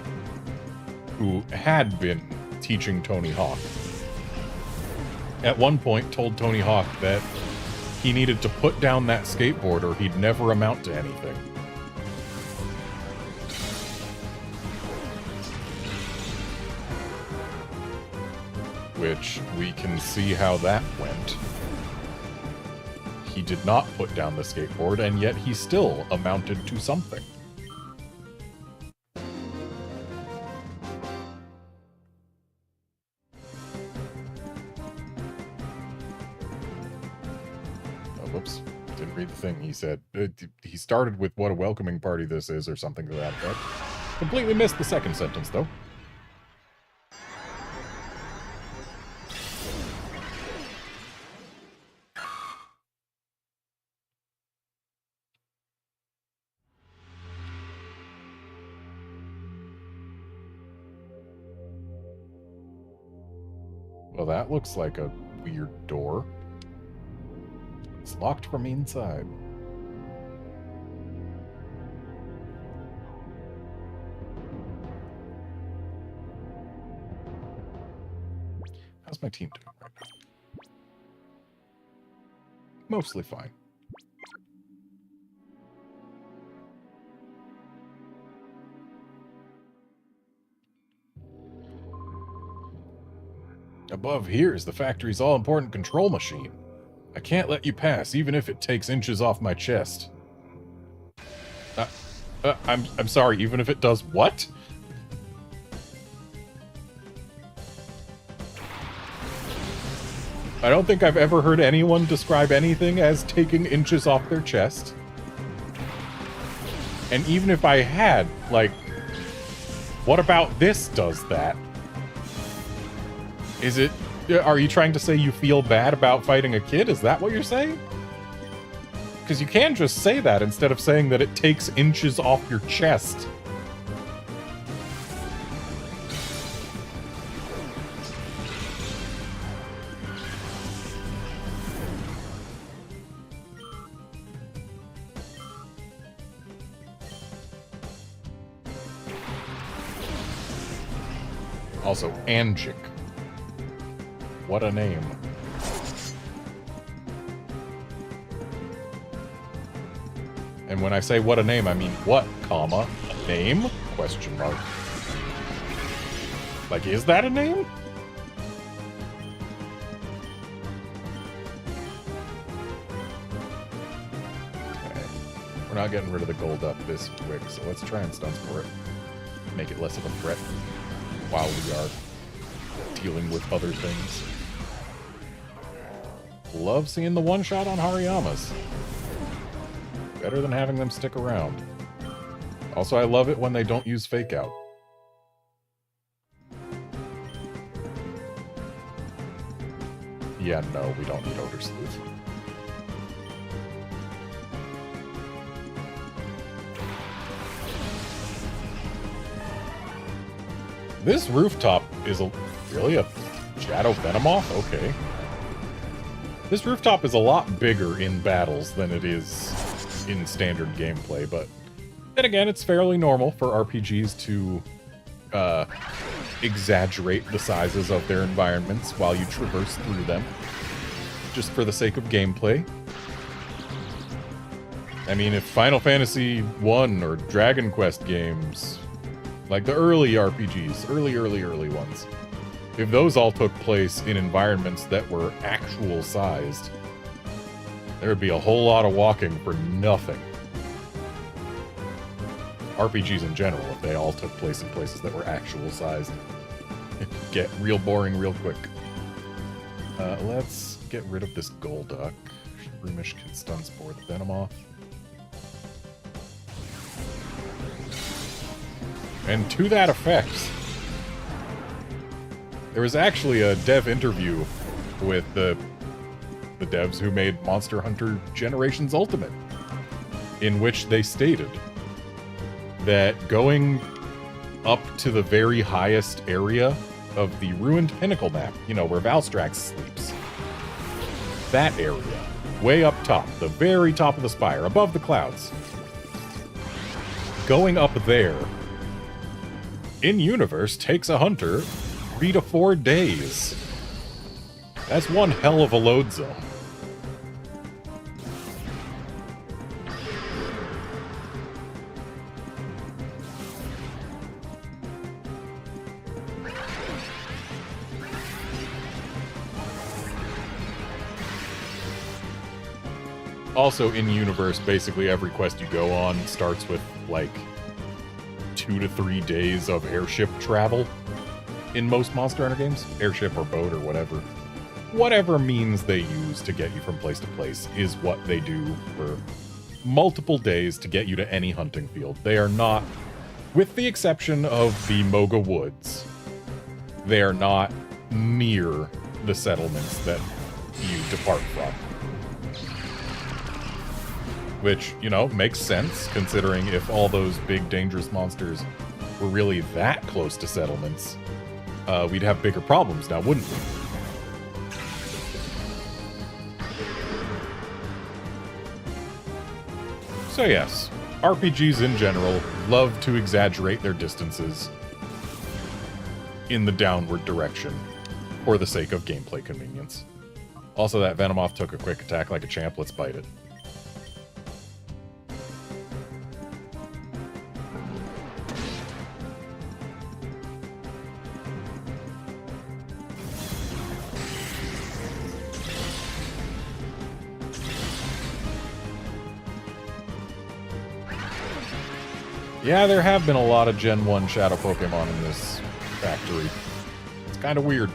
S2: who had been teaching Tony Hawk, at one point told Tony Hawk that he needed to put down that skateboard or he'd never amount to anything. Which we can see how that went. He did not put down the skateboard, and yet he still amounted to something. Whoops. Didn't read the thing he said. He started with what a welcoming party this is, or something to that effect. Completely missed the second sentence, though. Well, that looks like a weird door. It's locked from inside. How's my team doing right now? Mostly fine. Above here is the factory's all-important control machine. I can't let you pass, even if it takes inches off my chest. I'm sorry, even if it does what? I don't think I've ever heard anyone describe anything as taking inches off their chest. And even if I had, like, what about this does that? Is it... Are you trying to say you feel bad about fighting a kid? Is that what you're saying? Because you can just say that instead of saying that it takes inches off your chest. Also, Angic. What a name. And when I say what a name, I mean what, comma, a name? Question mark. Like, is that a name? Okay. We're not getting rid of the gold up this quick, so let's try and stun for it. Make it less of a threat while we are dealing with other things. Love seeing the one-shot on Hariyamas. Better than having them stick around. Also, I love it when they don't use Fake Out. Yeah, no, we don't need Odor Sleuth. This rooftop is really a
S1: Shadow Venomoth? Okay. This rooftop is a lot bigger in battles than it is in standard gameplay, but then again, it's fairly normal for RPGs to exaggerate the sizes of their environments while you traverse through them, just for the sake of gameplay. I mean, if Final Fantasy 1 or Dragon Quest games, like the early RPGs, early ones, if those all took place in environments that were actual sized, there would be a whole lot of walking for nothing. RPGs in general, if they all took place in places that were actual sized, it'd get real boring real quick. Let's get rid of this Golduck. Shroomish can stun spore the Venomoth. And to that effect, there was actually a dev interview with the devs who made Monster Hunter Generations Ultimate, in which they stated that going up to the very highest area of the ruined pinnacle map, you know, where Valstrax sleeps, that area, way up top, the very top of the spire, above the clouds, going up there, in-universe, takes a hunter 3 to 4 days. That's one hell of a load zone. Also, in-universe, basically every quest you go on starts with, like, 2 to 3 days of airship travel in most Monster Hunter games. Airship or boat or whatever. Whatever means they use to get you from place to place is what they do for multiple days to get you to any hunting field. They are not, with the exception of the Moga Woods, they are not near the settlements that you depart from. Which, you know, makes sense, considering if all those big dangerous monsters were really that close to settlements, we'd have bigger problems now, wouldn't we? So yes, RPGs in general love to exaggerate their distances in the downward direction for the sake of gameplay convenience. Also, that Venomoth took a quick attack like a champ. Let's bite it. Yeah, there have been a lot of Gen 1 Shadow Pokemon in this factory. It's kind of weird.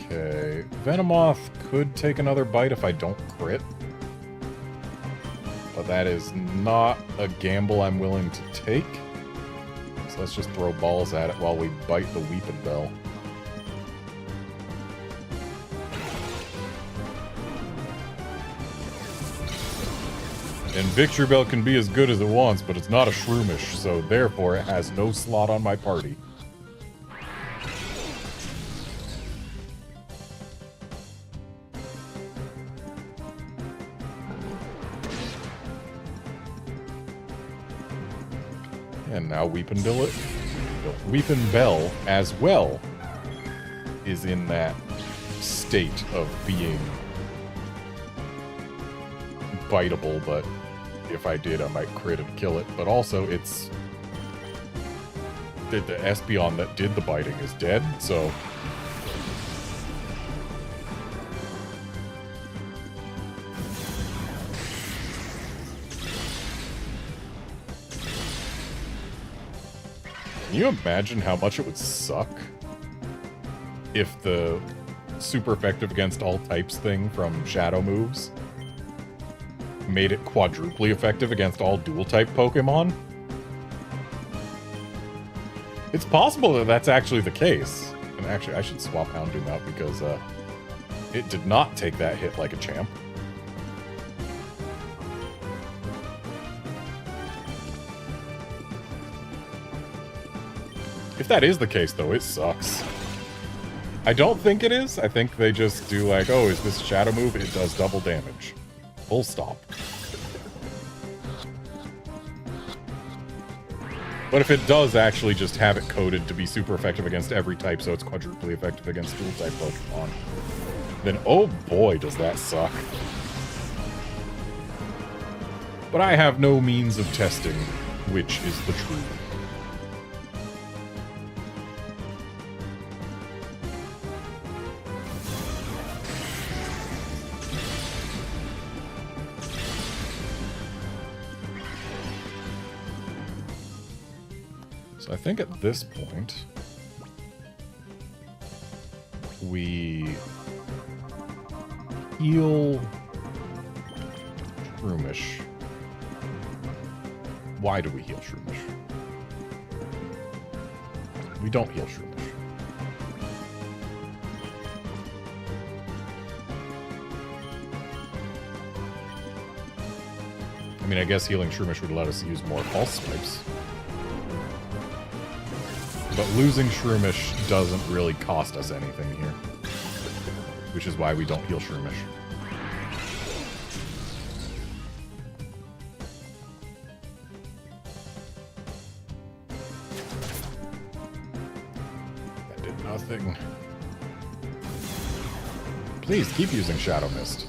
S1: Okay, Venomoth could take another bite if I don't crit. But that is not a gamble I'm willing to take. So let's just throw balls at it while we bite the Weeping Bell. And Victory Bell can be as good as it wants, but it's not a Shroomish, so therefore it has no slot on my party. And now Weeping Bell as well is in that state of being biteable, but if I did, I might crit and kill it. But also, it's the Espeon that did the biting is dead, so can you imagine how much it would suck if the super effective against all types thing from Shadow moves made it quadruply effective against all dual-type Pokemon. It's possible that that's actually the case. And actually, I should swap Houndoom out because it did not take that hit like a champ. If that is the case, though, it sucks. I don't think it is. I think they just do like, oh, is this a shadow move? It does double damage. Full stop. But if it does actually just have it coded to be super effective against every type, so it's quadruply effective against dual-type Pokemon, then oh boy, does that suck. But I have no means of testing which is the truth. So I think at this point, we heal Shroomish. Why do we heal Shroomish? We don't heal Shroomish. I mean, I guess healing Shroomish would let us use more Pulse Swipes. But losing Shroomish doesn't really cost us anything here. Which is why we don't heal Shroomish. That did nothing. Please, keep using Shadow Mist.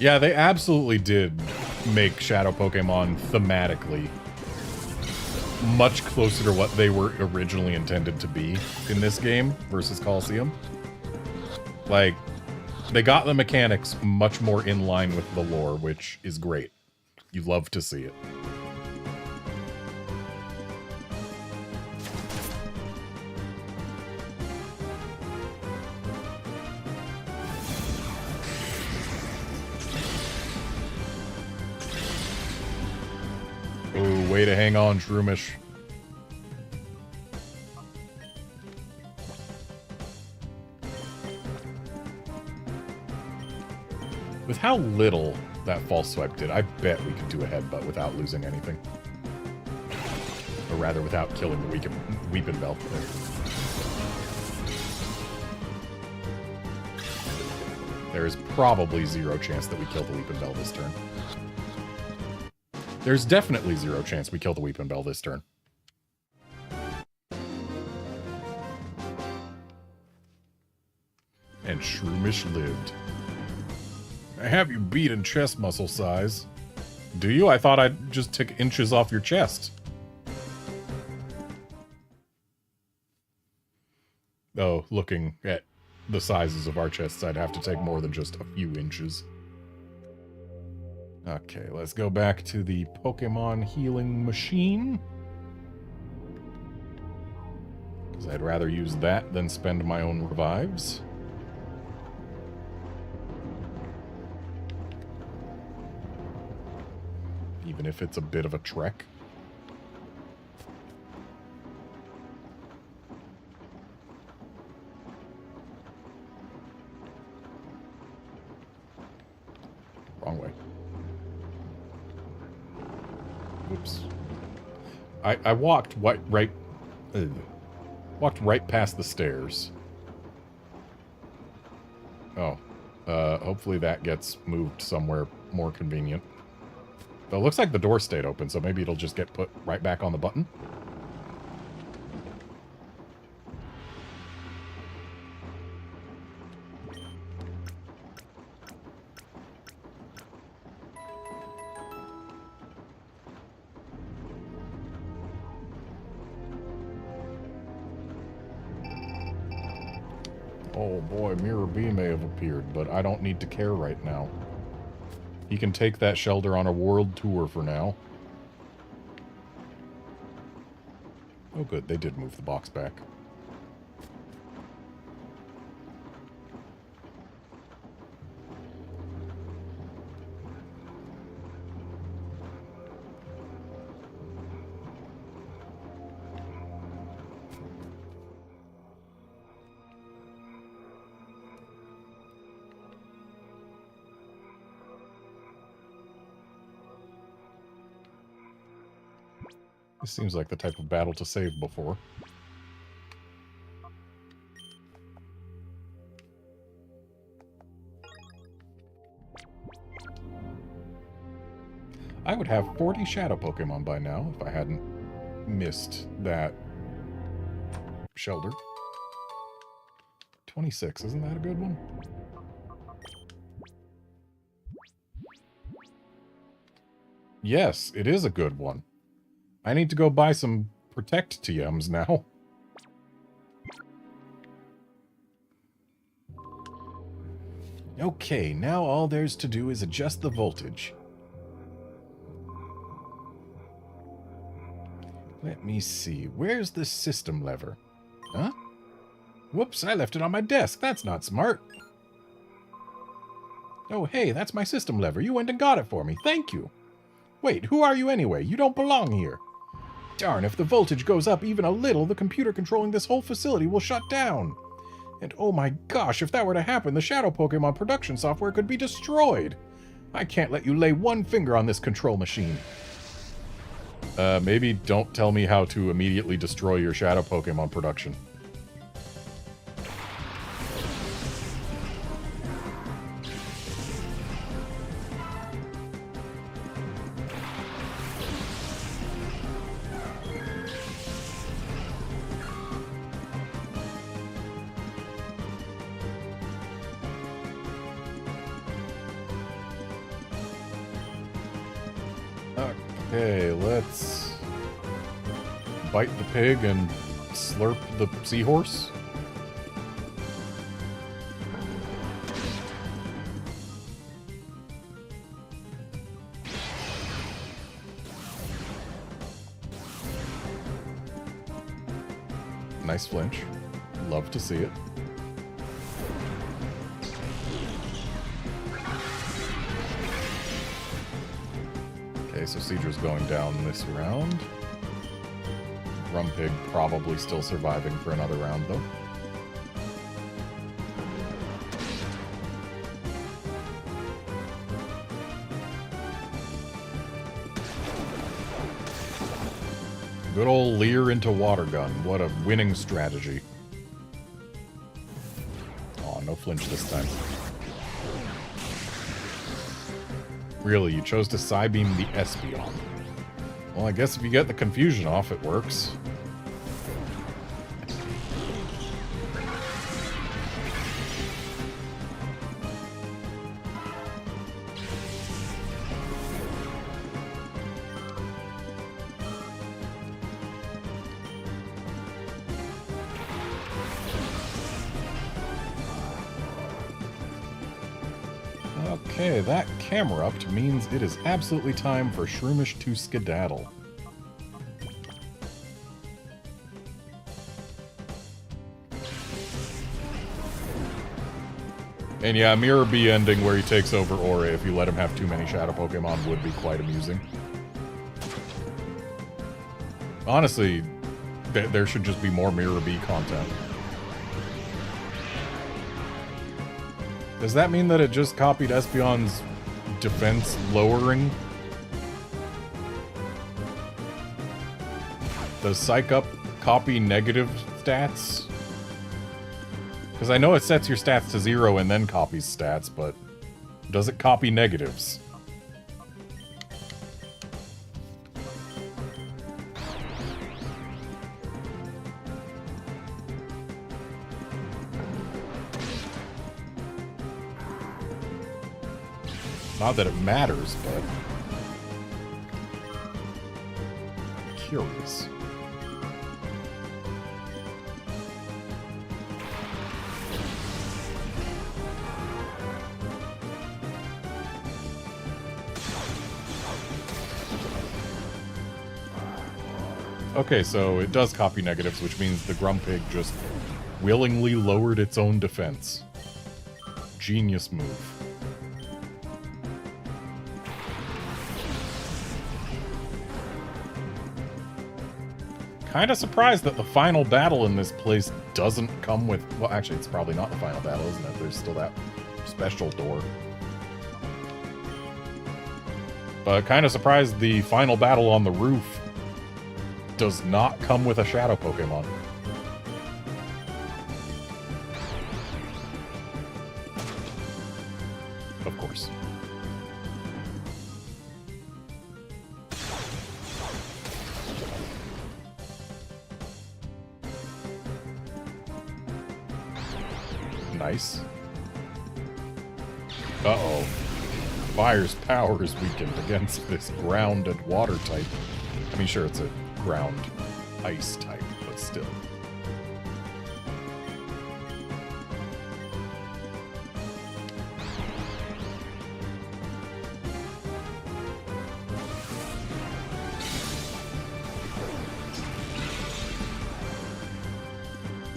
S1: Yeah, they absolutely did make Shadow Pokemon thematically much closer to what they were originally intended to be in this game versus Coliseum. Like, they got the mechanics much more in line with the lore, which is great. You love to see it. Oh, way to hang on, Shroomish. With how little that false swipe did, I bet we could do a headbutt without losing anything. Or rather, without killing the Weepin' Bell. There is probably zero chance that we kill the Weepin' Bell this turn. There's definitely zero chance we kill the Weepin' Bell this turn. And Shroomish lived. I have you beat in chest muscle size. Do you? I thought I'd just take inches off your chest. Oh, looking at the sizes of our chests, I'd have to take more than just a few inches. Okay, let's go back to the Pokemon healing machine. Because I'd rather use that than spend my own revives. Even if it's a bit of a trek. Wrong way. Whoops. I walked right past the stairs. Oh. Hopefully that gets moved somewhere more convenient. But it looks like the door stayed open, so maybe it'll just get put right back on the button. Oh boy, Mirror B may have appeared, but I don't need to care right now. He can take that shelter on a world tour for now. Oh good, they did move the box back. This seems like the type of battle to save before. I would have 40 Shadow Pokemon by now if I hadn't missed that shelter. 26, isn't that a good one? Yes, it is a good one. I need to go buy some Protect TMs now. Okay, now all there's to do is adjust the voltage. Let me see, where's the system lever? Huh? Whoops, I left it on my desk. That's not smart. Oh, hey, that's my system lever. You went and got it for me. Thank you. Wait, who are you anyway? You don't belong here. Darn, if the voltage goes up even a little, the computer controlling this whole facility will shut down. And oh my gosh, if that were to happen, the Shadow Pokemon production software could be destroyed. I can't let you lay one finger on this control machine. Maybe don't tell me how to immediately destroy your Shadow Pokemon production. Okay, let's bite the pig and slurp the seahorse. Nice flinch. Love to see it. Okay, so Seadra's going down this round. Rumpig probably still surviving for another round, though. Good old Leer into Water Gun. What a winning strategy. Aw, no flinch this time. Really, you chose to Psybeam the Espeon. Well, I guess if you get the confusion off, it works. Okay, that Camerupt means it is absolutely time for Shroomish to skedaddle. And yeah, Mirror B ending where he takes over Ore if you let him have too many Shadow Pokemon would be quite amusing. Honestly, there should just be more Mirror B content. Does that mean that it just copied Espeon's defense lowering? Does Psych Up copy negative stats? Because I know it sets your stats to 0 and then copies stats, but does it copy negatives? Not that it matters, but I'm curious. Okay, so it does copy negatives, which means the Grumpig just willingly lowered its own defense. Genius move. Kind of surprised that the final battle in this place doesn't come with... Well, actually, it's probably not the final battle, isn't it? There's still that special door. But kind of surprised the final battle on the roof does not come with a shadow Pokemon. Of course. Nice. Uh-oh. Fire's power is weakened against this ground and water type. I mean, sure, it's a ground ice type, but still.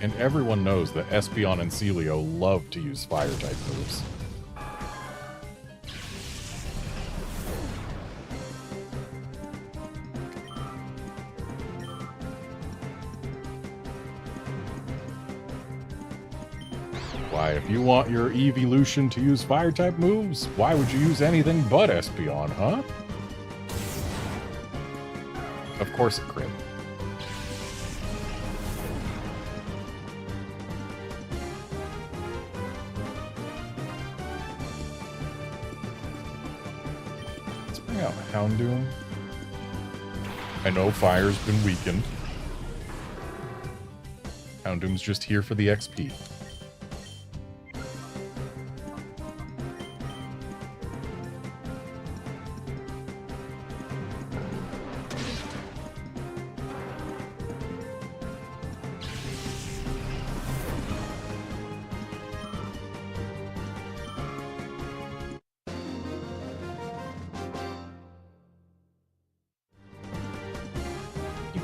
S1: And everyone knows that Espeon and Celio love to use fire-type moves. Why, if you want your Evolution to use fire-type moves, why would you use anything but Espeon, huh? Of course it crit. Out Houndoom. I know fire's been weakened. Houndoom's just here for the XP.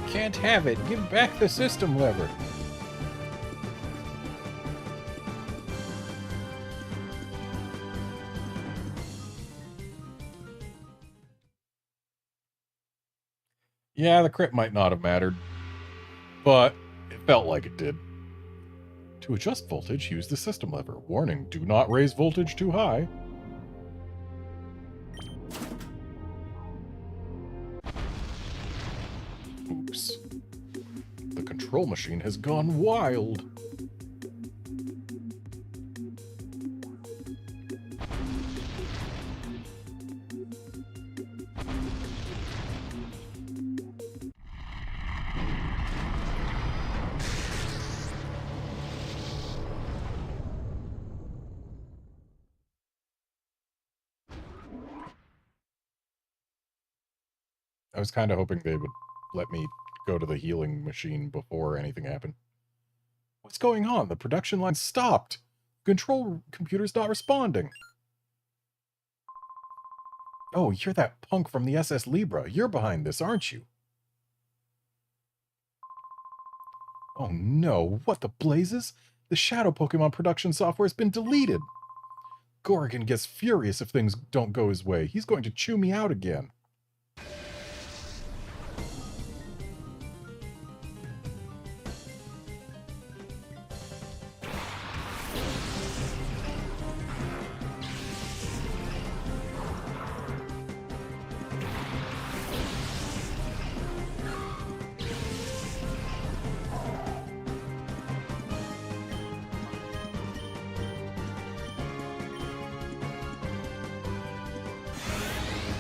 S1: Can't have it. Give back the system lever. Yeah, the crit might not have mattered, but it felt like it did. To adjust voltage, use the system lever. Warning, do not raise voltage too high. Oops. The control machine has gone wild. I was kind of hoping they would let me go to the healing machine before anything happened. What's going on? The production line stopped. Control computer's not responding. Oh, you're that punk from the SS Libra. You're behind this, aren't you? Oh no, what the blazes? The Shadow Pokemon production software has been deleted. Gorgon gets furious if things don't go his way. He's going to chew me out again.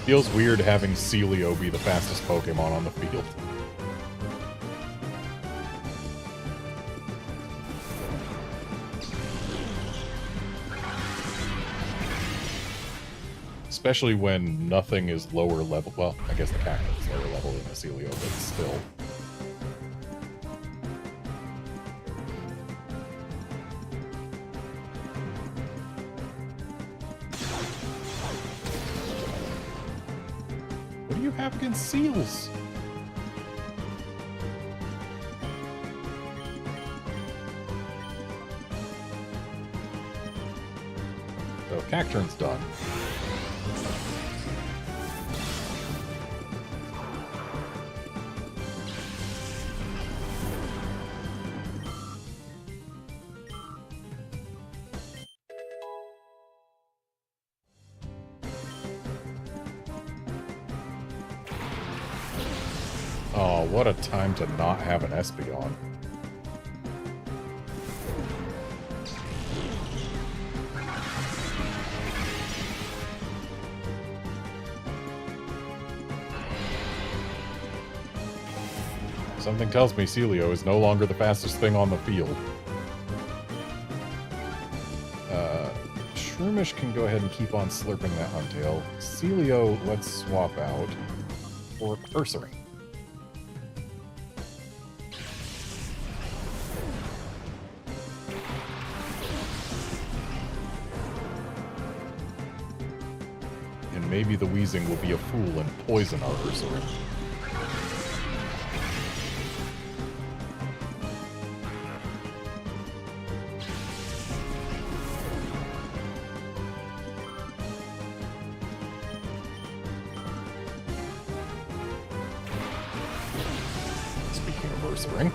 S1: Feels weird having Celio be the fastest Pokemon on the field. Especially when nothing is lower level. Well, I guess the cactus is lower level than the Celio, but still. What do you have against seals?
S2: So Cacturn's done. Oh, what a time to not have an Espeon. Something tells me Celio is no longer the fastest thing on the field. Shroomish can go ahead and keep on slurping that Huntail. Celio, let's swap out for Ursaring. And maybe the Weezing will be a fool and poison our Ursaring. Ring.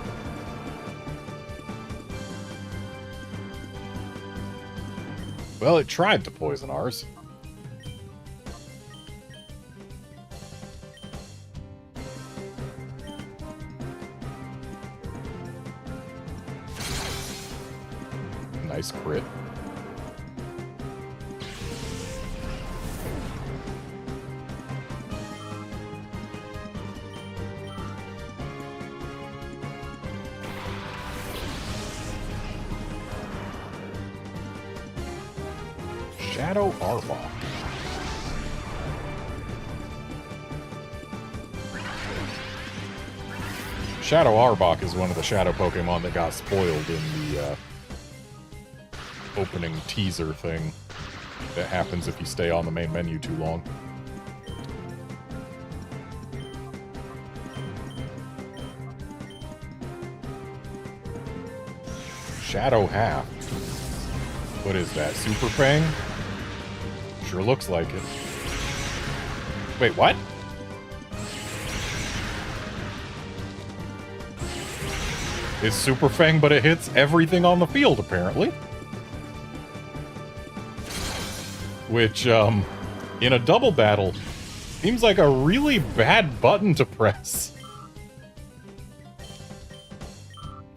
S2: Well, it tried to poison ours. Nice crit. Shadow Arbok. Shadow Arbok is one of the Shadow Pokemon that got spoiled in the opening teaser thing that happens if you stay on the main menu too long. Shadow Half. What is that, Super Fang? Sure looks like it. Wait, what? It's Super Fang, but it hits everything on the field, apparently. Which, in a double battle, seems like a really bad button to press.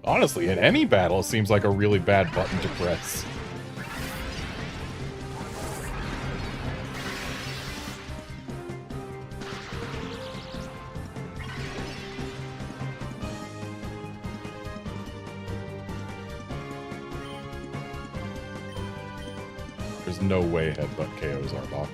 S2: Honestly, in any battle, it seems like a really bad button to press. There's no way Headbutt KOs Arbok.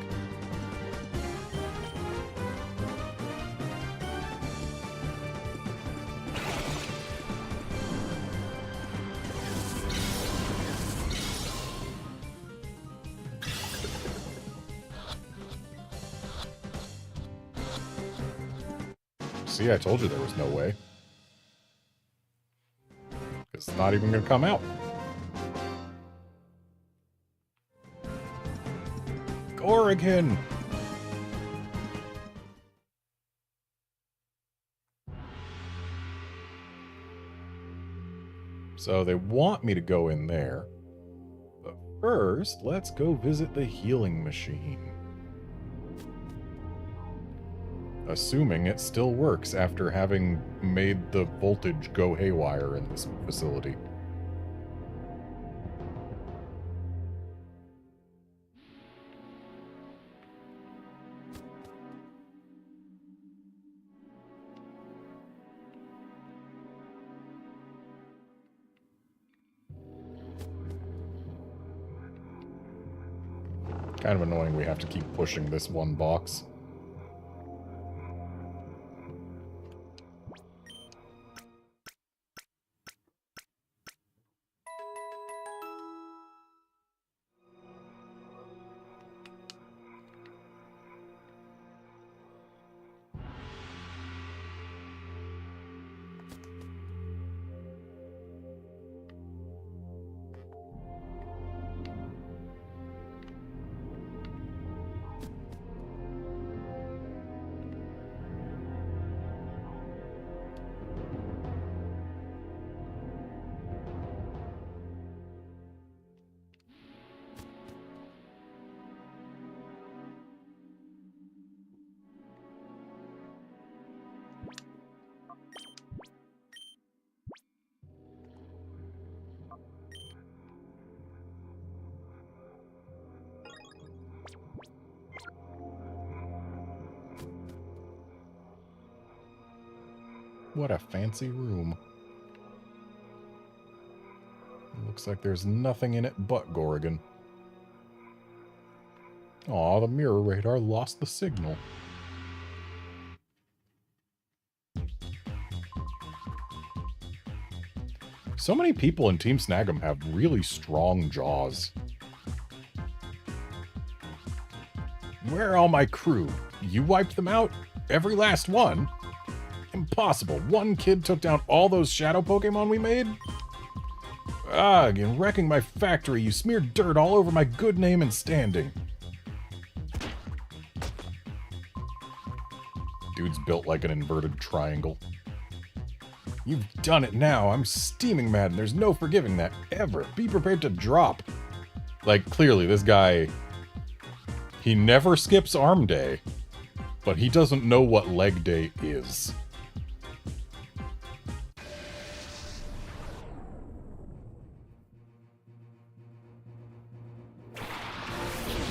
S2: See, I told you there was no way. It's not even gonna come out. Oregon. So they want me to go in there. But first, let's go visit the healing machine. Assuming it still works after having made the voltage go haywire in this facility. Kind of annoying we have to keep pushing this one box. What a fancy room. Looks like there's nothing in it but Gorgon. Aw, the mirror radar lost the signal. So many people in Team Snag'em have really strong jaws. Where are all my crew? You wiped them out? Every last one? Impossible. One kid took down all those shadow Pokemon we made? Ugh, in wrecking my factory, you smeared dirt all over my good name and standing. Dude's built like an inverted triangle. You've done it now. I'm steaming mad, and there's no forgiving that, ever. Be prepared to drop. Like, clearly, this guy... He never skips arm day, but he doesn't know what leg day is.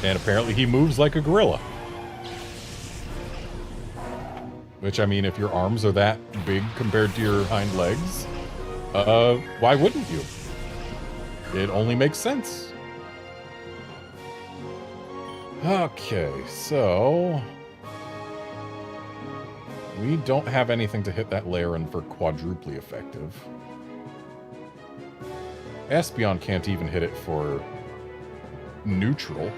S2: And apparently he moves like a gorilla. Which, I mean, if your arms are that big compared to your hind legs, why wouldn't you? It only makes sense. Okay, so... we don't have anything to hit that Laren for quadruply effective. Espeon can't even hit it for neutral.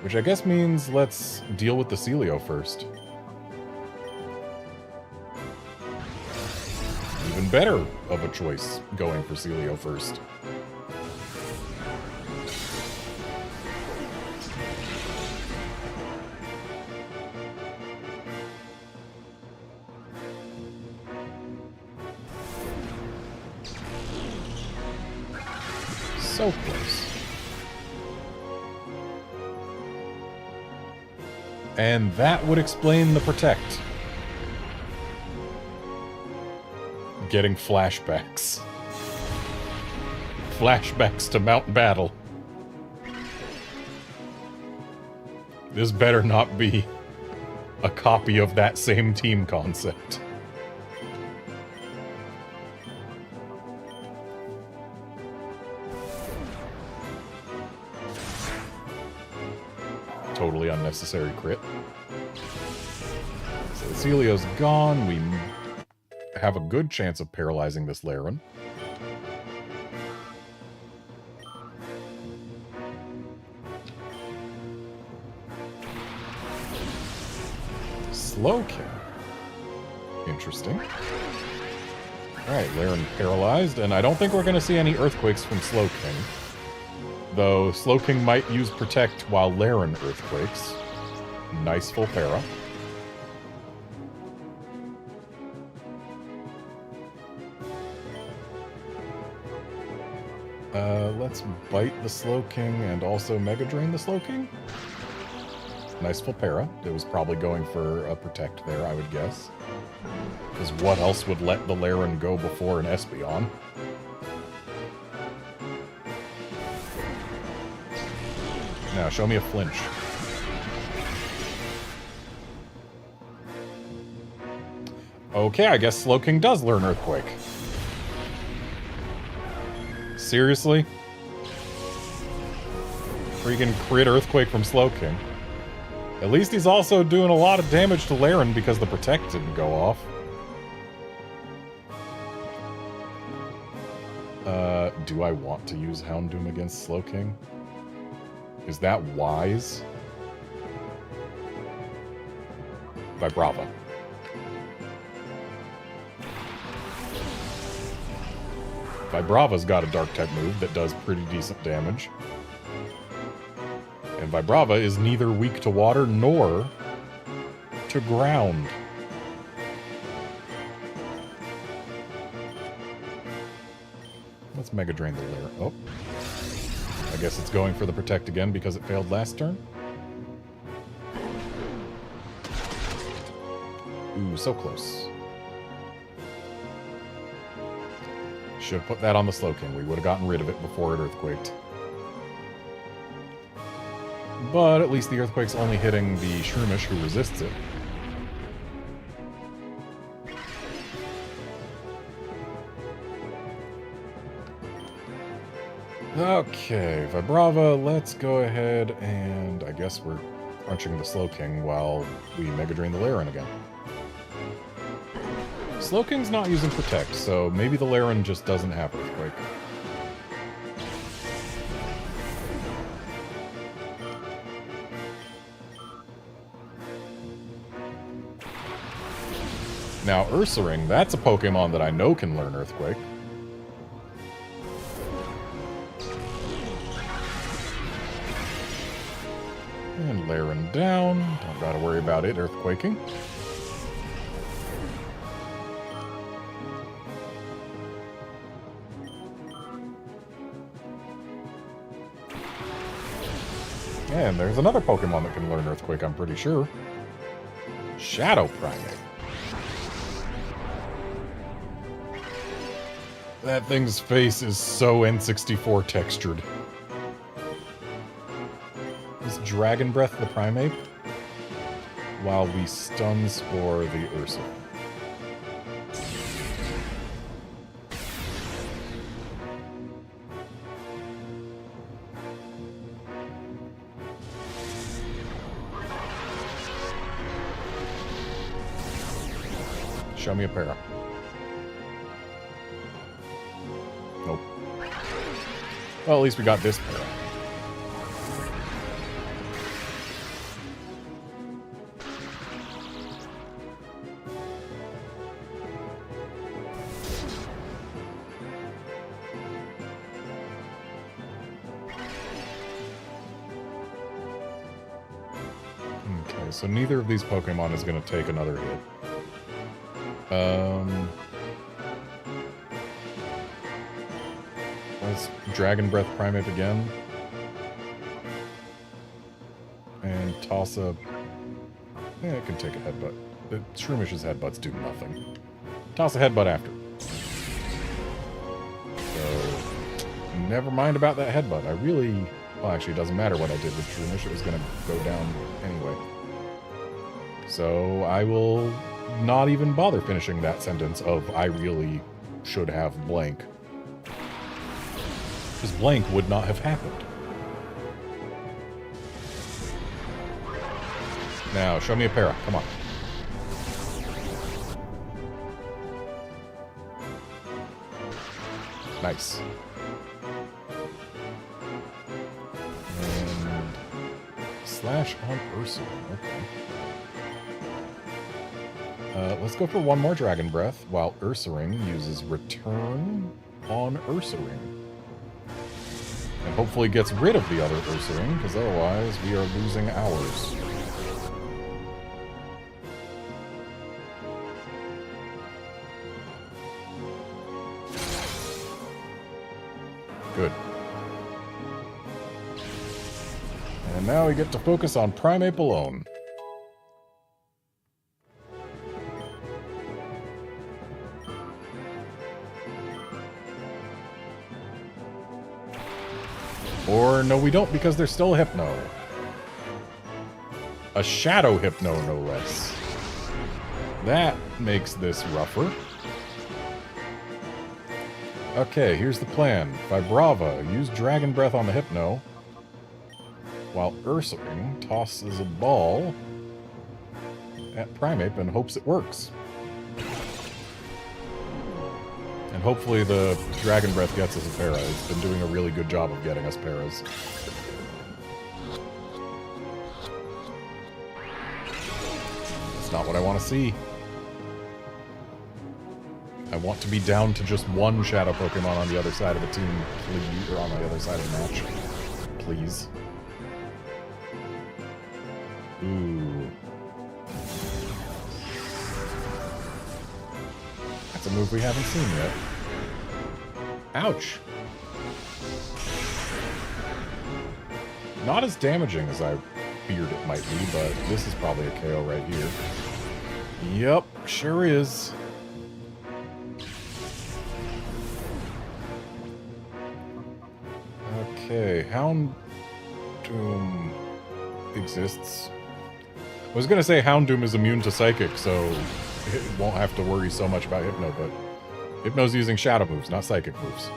S2: Which I guess means let's deal with the Celio first. Even better of a choice going for Celio first. So close. And that would explain the Protect. Getting flashbacks. Flashbacks to Mount Battle. This better not be a copy of that same team concept. Totally unnecessary crit. So Celio's gone. We have a good chance of paralyzing this Laren. Slowking. Interesting. Alright, Laren paralyzed, and I don't think we're going to see any Earthquakes from Slowking. Though Slowking might use Protect while Laren Earthquakes. Nice full para. Let's bite the Slowking and also Mega Drain the Slowking. Nice full para. It was probably going for a Protect there, I would guess. Because what else would let the Laren go before an Espeon? Now, show me a flinch. Okay, I guess Slowking does learn Earthquake. Seriously? Freaking crit Earthquake from Slowking. At least he's also doing a lot of damage to Laren because the Protect didn't go off. Do I want to use Houndoom against Slowking? Is that wise? Vibrava. Vibrava's got a Dark-type move that does pretty decent damage. And Vibrava is neither weak to water nor to ground. Let's Mega Drain the Laren. Oh. I guess it's going for the Protect again because it failed last turn. Ooh, so close. Should have put that on the Slowking. We would have gotten rid of it before it Earthquaked. But at least the Earthquake's only hitting the Shroomish who resists it. Okay, Vibrava, let's go ahead and I guess we're crunching the Slowking while we Mega Drain the Laren again. Slowking's not using Protect, so maybe the Laren just doesn't have Earthquake. Now, Ursaring, that's a Pokemon that I know can learn Earthquake. And Laren down. Don't gotta worry about it earthquaking. And there's another Pokemon that can learn Earthquake, I'm pretty sure. Shadow Primate. That thing's face is so N64 textured. Is Dragon Breath the Primate? While we Stun Spore the Ursa. Show me a para. Nope. Well, at least we got this para. Okay, so neither of these Pokemon is going to take another hit. Let's Dragon Breath Primate again. And toss a... Yeah, it can take a Headbutt. The Shroomishes Headbutts do nothing. Toss a Headbutt after. So, never mind about that Headbutt. I really... Well, actually, it doesn't matter what I did with Shroomish. It was going to go down anyway. So, I will not even bother finishing that sentence of I really should have blank. Because blank would not have happened. Now, show me a para. Come on. Nice. And slash on Ursa. Okay. Let's go for one more Dragon Breath, while Ursaring uses Return on Ursaring. And hopefully gets rid of the other Ursaring, because otherwise we are losing ours. Good. And now we get to focus on Primeape alone. Or, no, we don't, because there's still a Hypno. A Shadow Hypno, no less. That makes this rougher. Okay, here's the plan. Vibrava, use Dragon Breath on the Hypno, while Ursaring tosses a ball at Primeape and hopes it works. And hopefully the Dragon Breath gets us a para. It's been doing a really good job of getting us paras. That's not what I want to see. I want to be down to just one Shadow Pokemon on the other side of the team, please, or on the other side of the match. Please. Ooh. That's a move we haven't seen yet. Ouch! Not as damaging as I feared it might be, but this is probably a KO right here. Yep, sure is. Okay, Houndoom exists. I was gonna say Houndoom is immune to Psychic, so it won't have to worry so much about Hypno, but Hypno's using Shadow moves, not Psychic moves.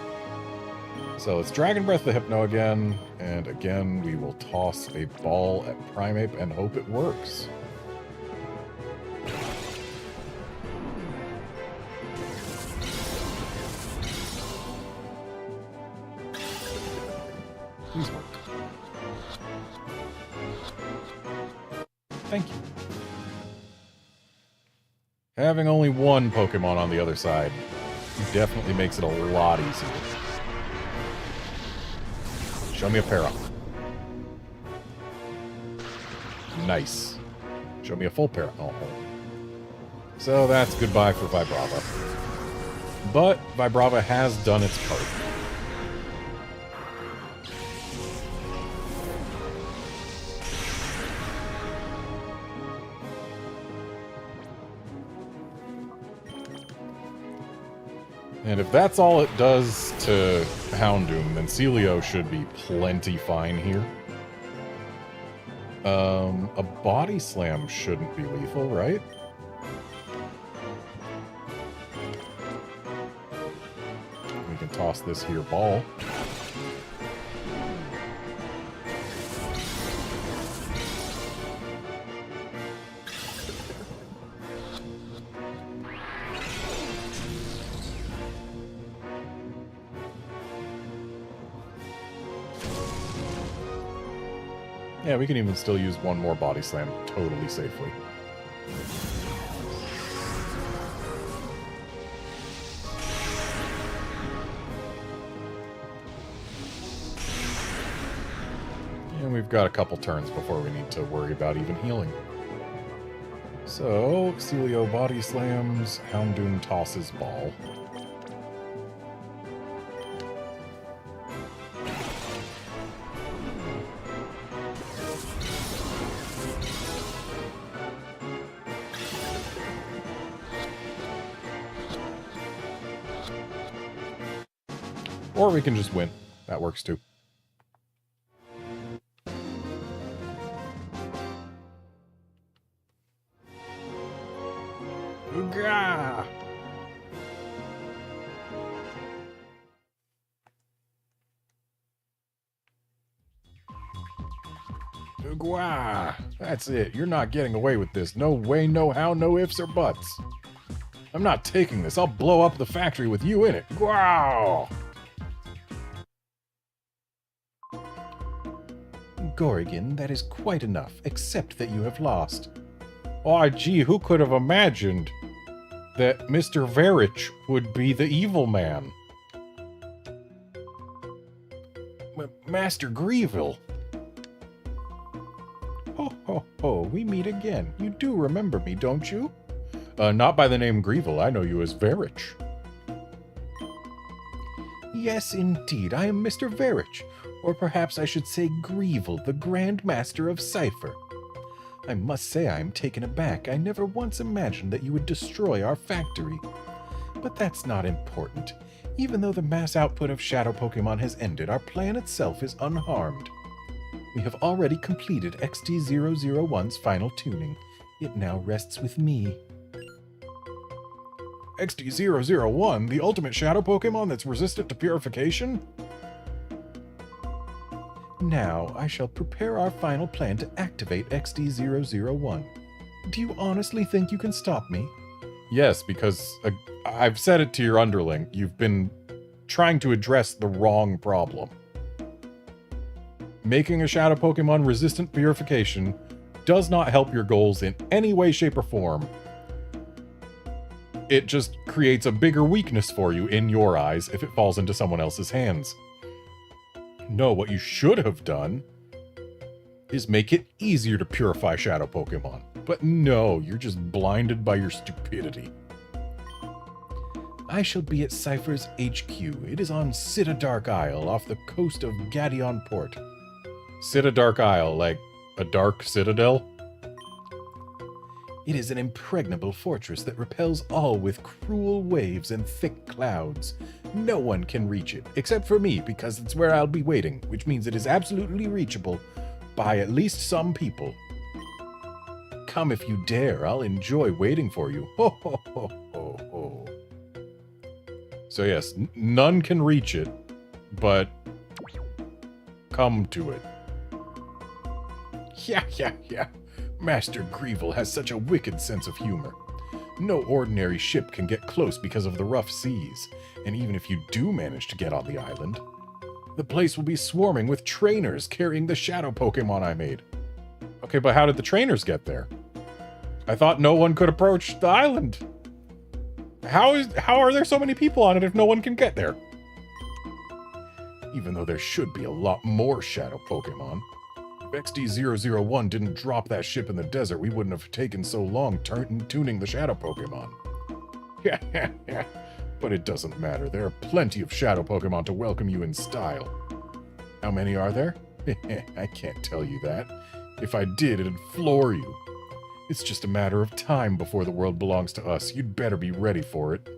S2: So let's Dragon Breath the Hypno again, and again we will toss a ball at Primeape and hope it works. Please work. Thank you. Having only one Pokemon on the other side definitely makes it a lot easier. Show me a para. Nice. Show me a full para. Oh. So that's goodbye for Vibrava. But Vibrava has done its part. And if that's all it does to Houndoom, then Celio should be plenty fine here. A Body Slam shouldn't be lethal, right? We can toss this here ball. Yeah, we can even still use one more Body Slam totally safely. And we've got a couple turns before we need to worry about even healing. So, Celio Body Slams, Houndoom tosses ball. Or we can just win. That works too. Ooga! Ooga! That's it. You're not getting away with this. No way, no how, no ifs or buts. I'm not taking this. I'll blow up the factory with you in it. Wow! Gorrigan, that is quite enough, except that you have lost. Aw, gee, who could have imagined that Mr. Verich would be the evil man? Master Grieville. Ho, ho, ho, we meet again. You do remember me, don't you? Not by the name Grieville. I know you as Verich. Yes, indeed, I am Mr. Verich. Or perhaps I should say Grieville, the Grand Master of Cipher. I must say I am taken aback. I never once imagined that you would destroy our factory. But that's not important. Even though the mass output of Shadow Pokemon has ended, our plan itself is unharmed. We have already completed XD001's final tuning. It now rests with me. XD001, the ultimate Shadow Pokemon that's resistant to purification? Now, I shall prepare our final plan to activate XD001. Do you honestly think you can stop me? Yes, because I've said it to your underling. You've been trying to address the wrong problem. Making a Shadow Pokemon resistant purification does not help your goals in any way, shape, or form. It just creates a bigger weakness for you in your eyes if it falls into someone else's hands. No, what you should have done is make it easier to purify Shadow Pokemon. But no, you're just blinded by your stupidity. I shall be at Cipher's HQ. It is on Cita Dark Isle, off the coast of Gadion Port. Cita Dark Isle, like a dark citadel? It is an impregnable fortress that repels all with cruel waves and thick clouds. No one can reach it, except for me, because it's where I'll be waiting, which means it is absolutely reachable by at least some people. Come if you dare, I'll enjoy waiting for you. Ho ho ho ho ho. So yes, none can reach it, but come to it. Yeah. Master Greevil has such a wicked sense of humor. No ordinary ship can get close because of the rough seas, and even if you do manage to get on the island, the place will be swarming with trainers carrying the shadow Pokemon I made. Okay, but how did the trainers get there? I thought no one could approach the island. How are there so many people on it if no one can get there? Even though there should be a lot more shadow Pokemon. If XD001 didn't drop that ship in the desert, we wouldn't have taken so long tuning the shadow Pokemon. Yeah. But it doesn't matter. There are plenty of shadow Pokemon to welcome you in style. How many are there? I can't tell you that. If I did, it'd floor you. It's just a matter of time before the world belongs to us. You'd better be ready for it.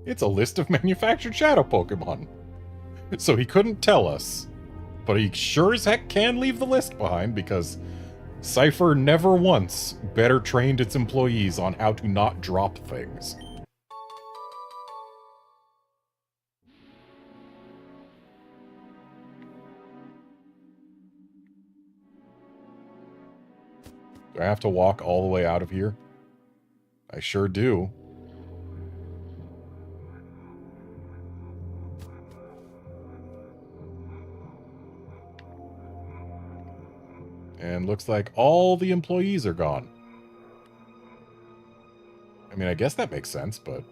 S2: It's a list of manufactured shadow Pokemon. So he couldn't tell us. But he sure as heck can leave the list behind, because Cypher never once better trained its employees on how to not drop things. Do I have to walk all the way out of here? I sure do. And looks like all the employees are gone. I mean, I guess that makes sense, but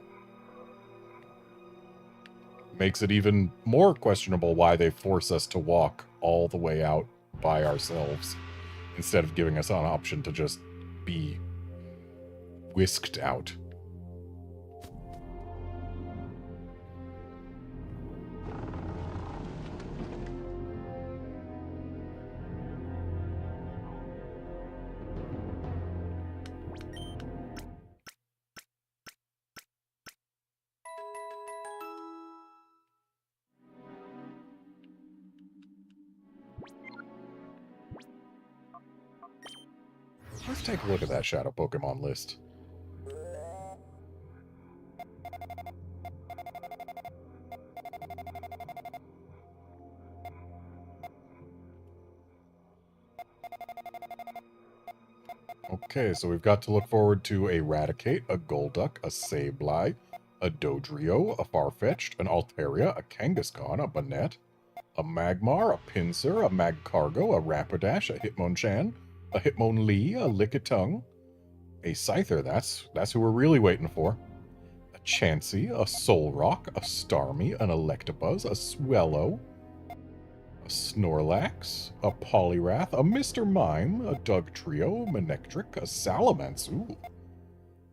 S2: makes it even more questionable why they force us to walk all the way out by ourselves instead of giving us an option to just be whisked out. Let's take a look at that shadow Pokemon list. Okay, so we've got to look forward to a Raticate, a Golduck, a Sableye, a Dodrio, a Farfetch'd, an Altaria, a Kangaskhan, a Banette, a Magmar, a Pinsir, a Magcargo, a Rapidash, a Hitmonchan, a Hitmonlee, a Lickitung, a Scyther, that's who we're really waiting for, a Chansey, a Solrock, a Starmie, an Electabuzz, a Swellow, a Snorlax, a Poliwrath, a Mr. Mime, a Dugtrio, a Manectric, a Salamence,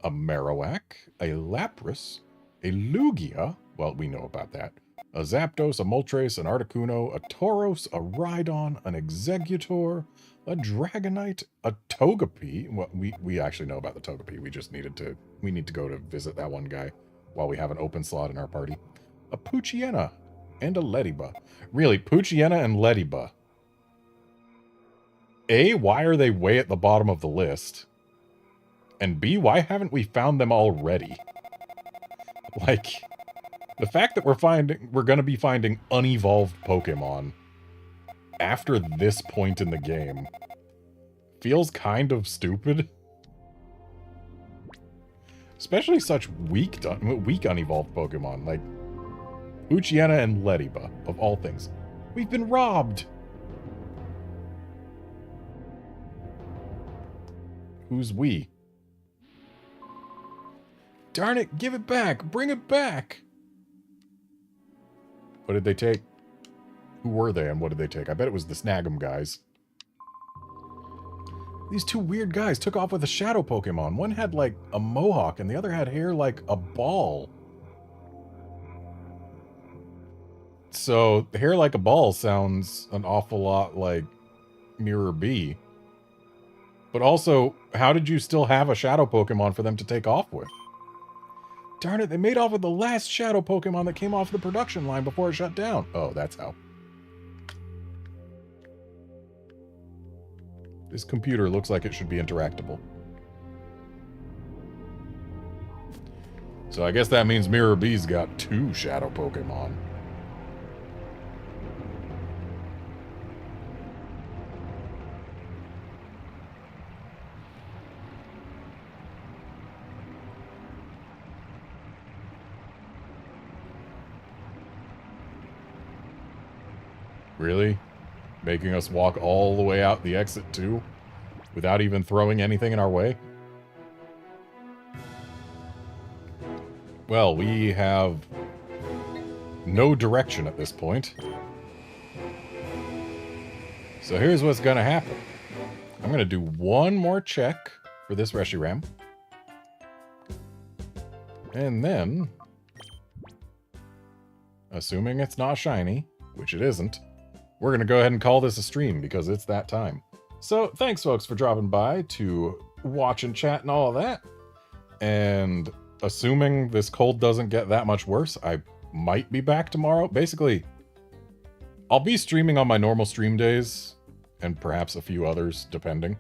S2: a Marowak, a Lapras, a Lugia, well, we know about that, a Zapdos, a Moltres, an Articuno, a Tauros, a Rhydon, an Exeggutor, a Dragonite, a Togepi. Well, we actually know about the Togepi. We need to go to visit that one guy while we have an open slot in our party. A Poochyena and a Lediba. Really, Poochyena and Lediba. A, why are they way at the bottom of the list? And B, why haven't we found them already? Like, the fact that we're gonna be finding unevolved Pokemon after this point in the game feels kind of stupid. Especially such weak unevolved Pokemon, like Poochyena and Lediba, of all things. We've been robbed! Who's we? Darn it, give it back! Bring it back! What did they take? Who were they and what did they take? I bet it was the Snag'em guys. These two weird guys took off with a shadow Pokemon. One had, like, a mohawk, and the other had hair like a ball. So, hair like a ball sounds an awful lot like Mirror B. But also, how did you still have a shadow Pokemon for them to take off with? Darn it, they made off with the last shadow Pokemon that came off the production line before it shut down. Oh, that's how. This computer looks like it should be interactable. So I guess that means Mirror B's got 2 shadow Pokemon. Really? Making us walk all the way out the exit too? Without even throwing anything in our way? Well, we have no direction at this point. So here's what's gonna happen. I'm gonna do one more check for this Reshiram. And then, assuming it's not shiny, which it isn't, we're going to go ahead and call this a stream because it's that time. So thanks, folks, for dropping by to watch and chat and all of that. And assuming this cold doesn't get that much worse, I might be back tomorrow. Basically, I'll be streaming on my normal stream days and perhaps a few others, depending,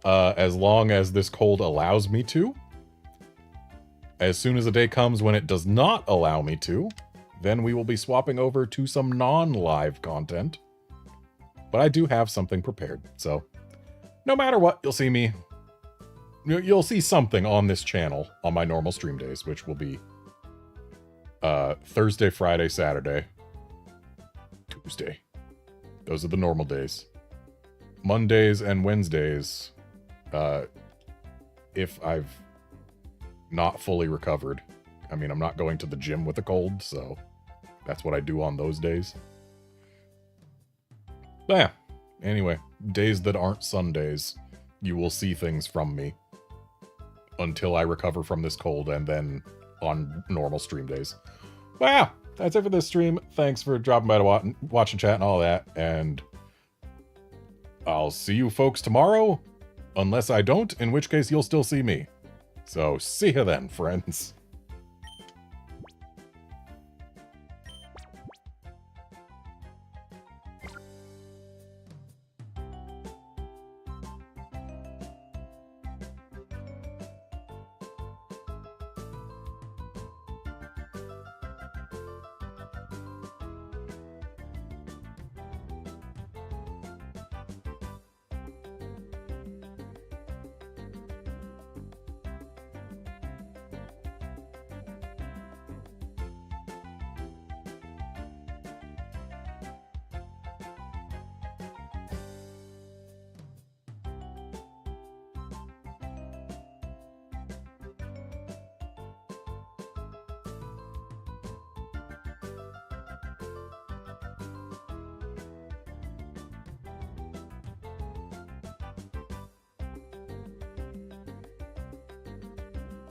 S2: as long as this cold allows me to. As soon as the day comes when it does not allow me to, then we will be swapping over to some non-live content. But I do have something prepared, so no matter what, you'll see me. You'll see something on this channel on my normal stream days, which will be Thursday, Friday, Saturday, Tuesday. Those are the normal days. Mondays and Wednesdays, if I've not fully recovered. I mean, I'm not going to the gym with a cold, so that's what I do on those days. But yeah, anyway, days that aren't Sundays, you will see things from me until I recover from this cold and then on normal stream days. But yeah, that's it for this stream. Thanks for dropping by to watch and chat and all that, and I'll see you folks tomorrow, unless I don't, in which case you'll still see me. So see you then, friends.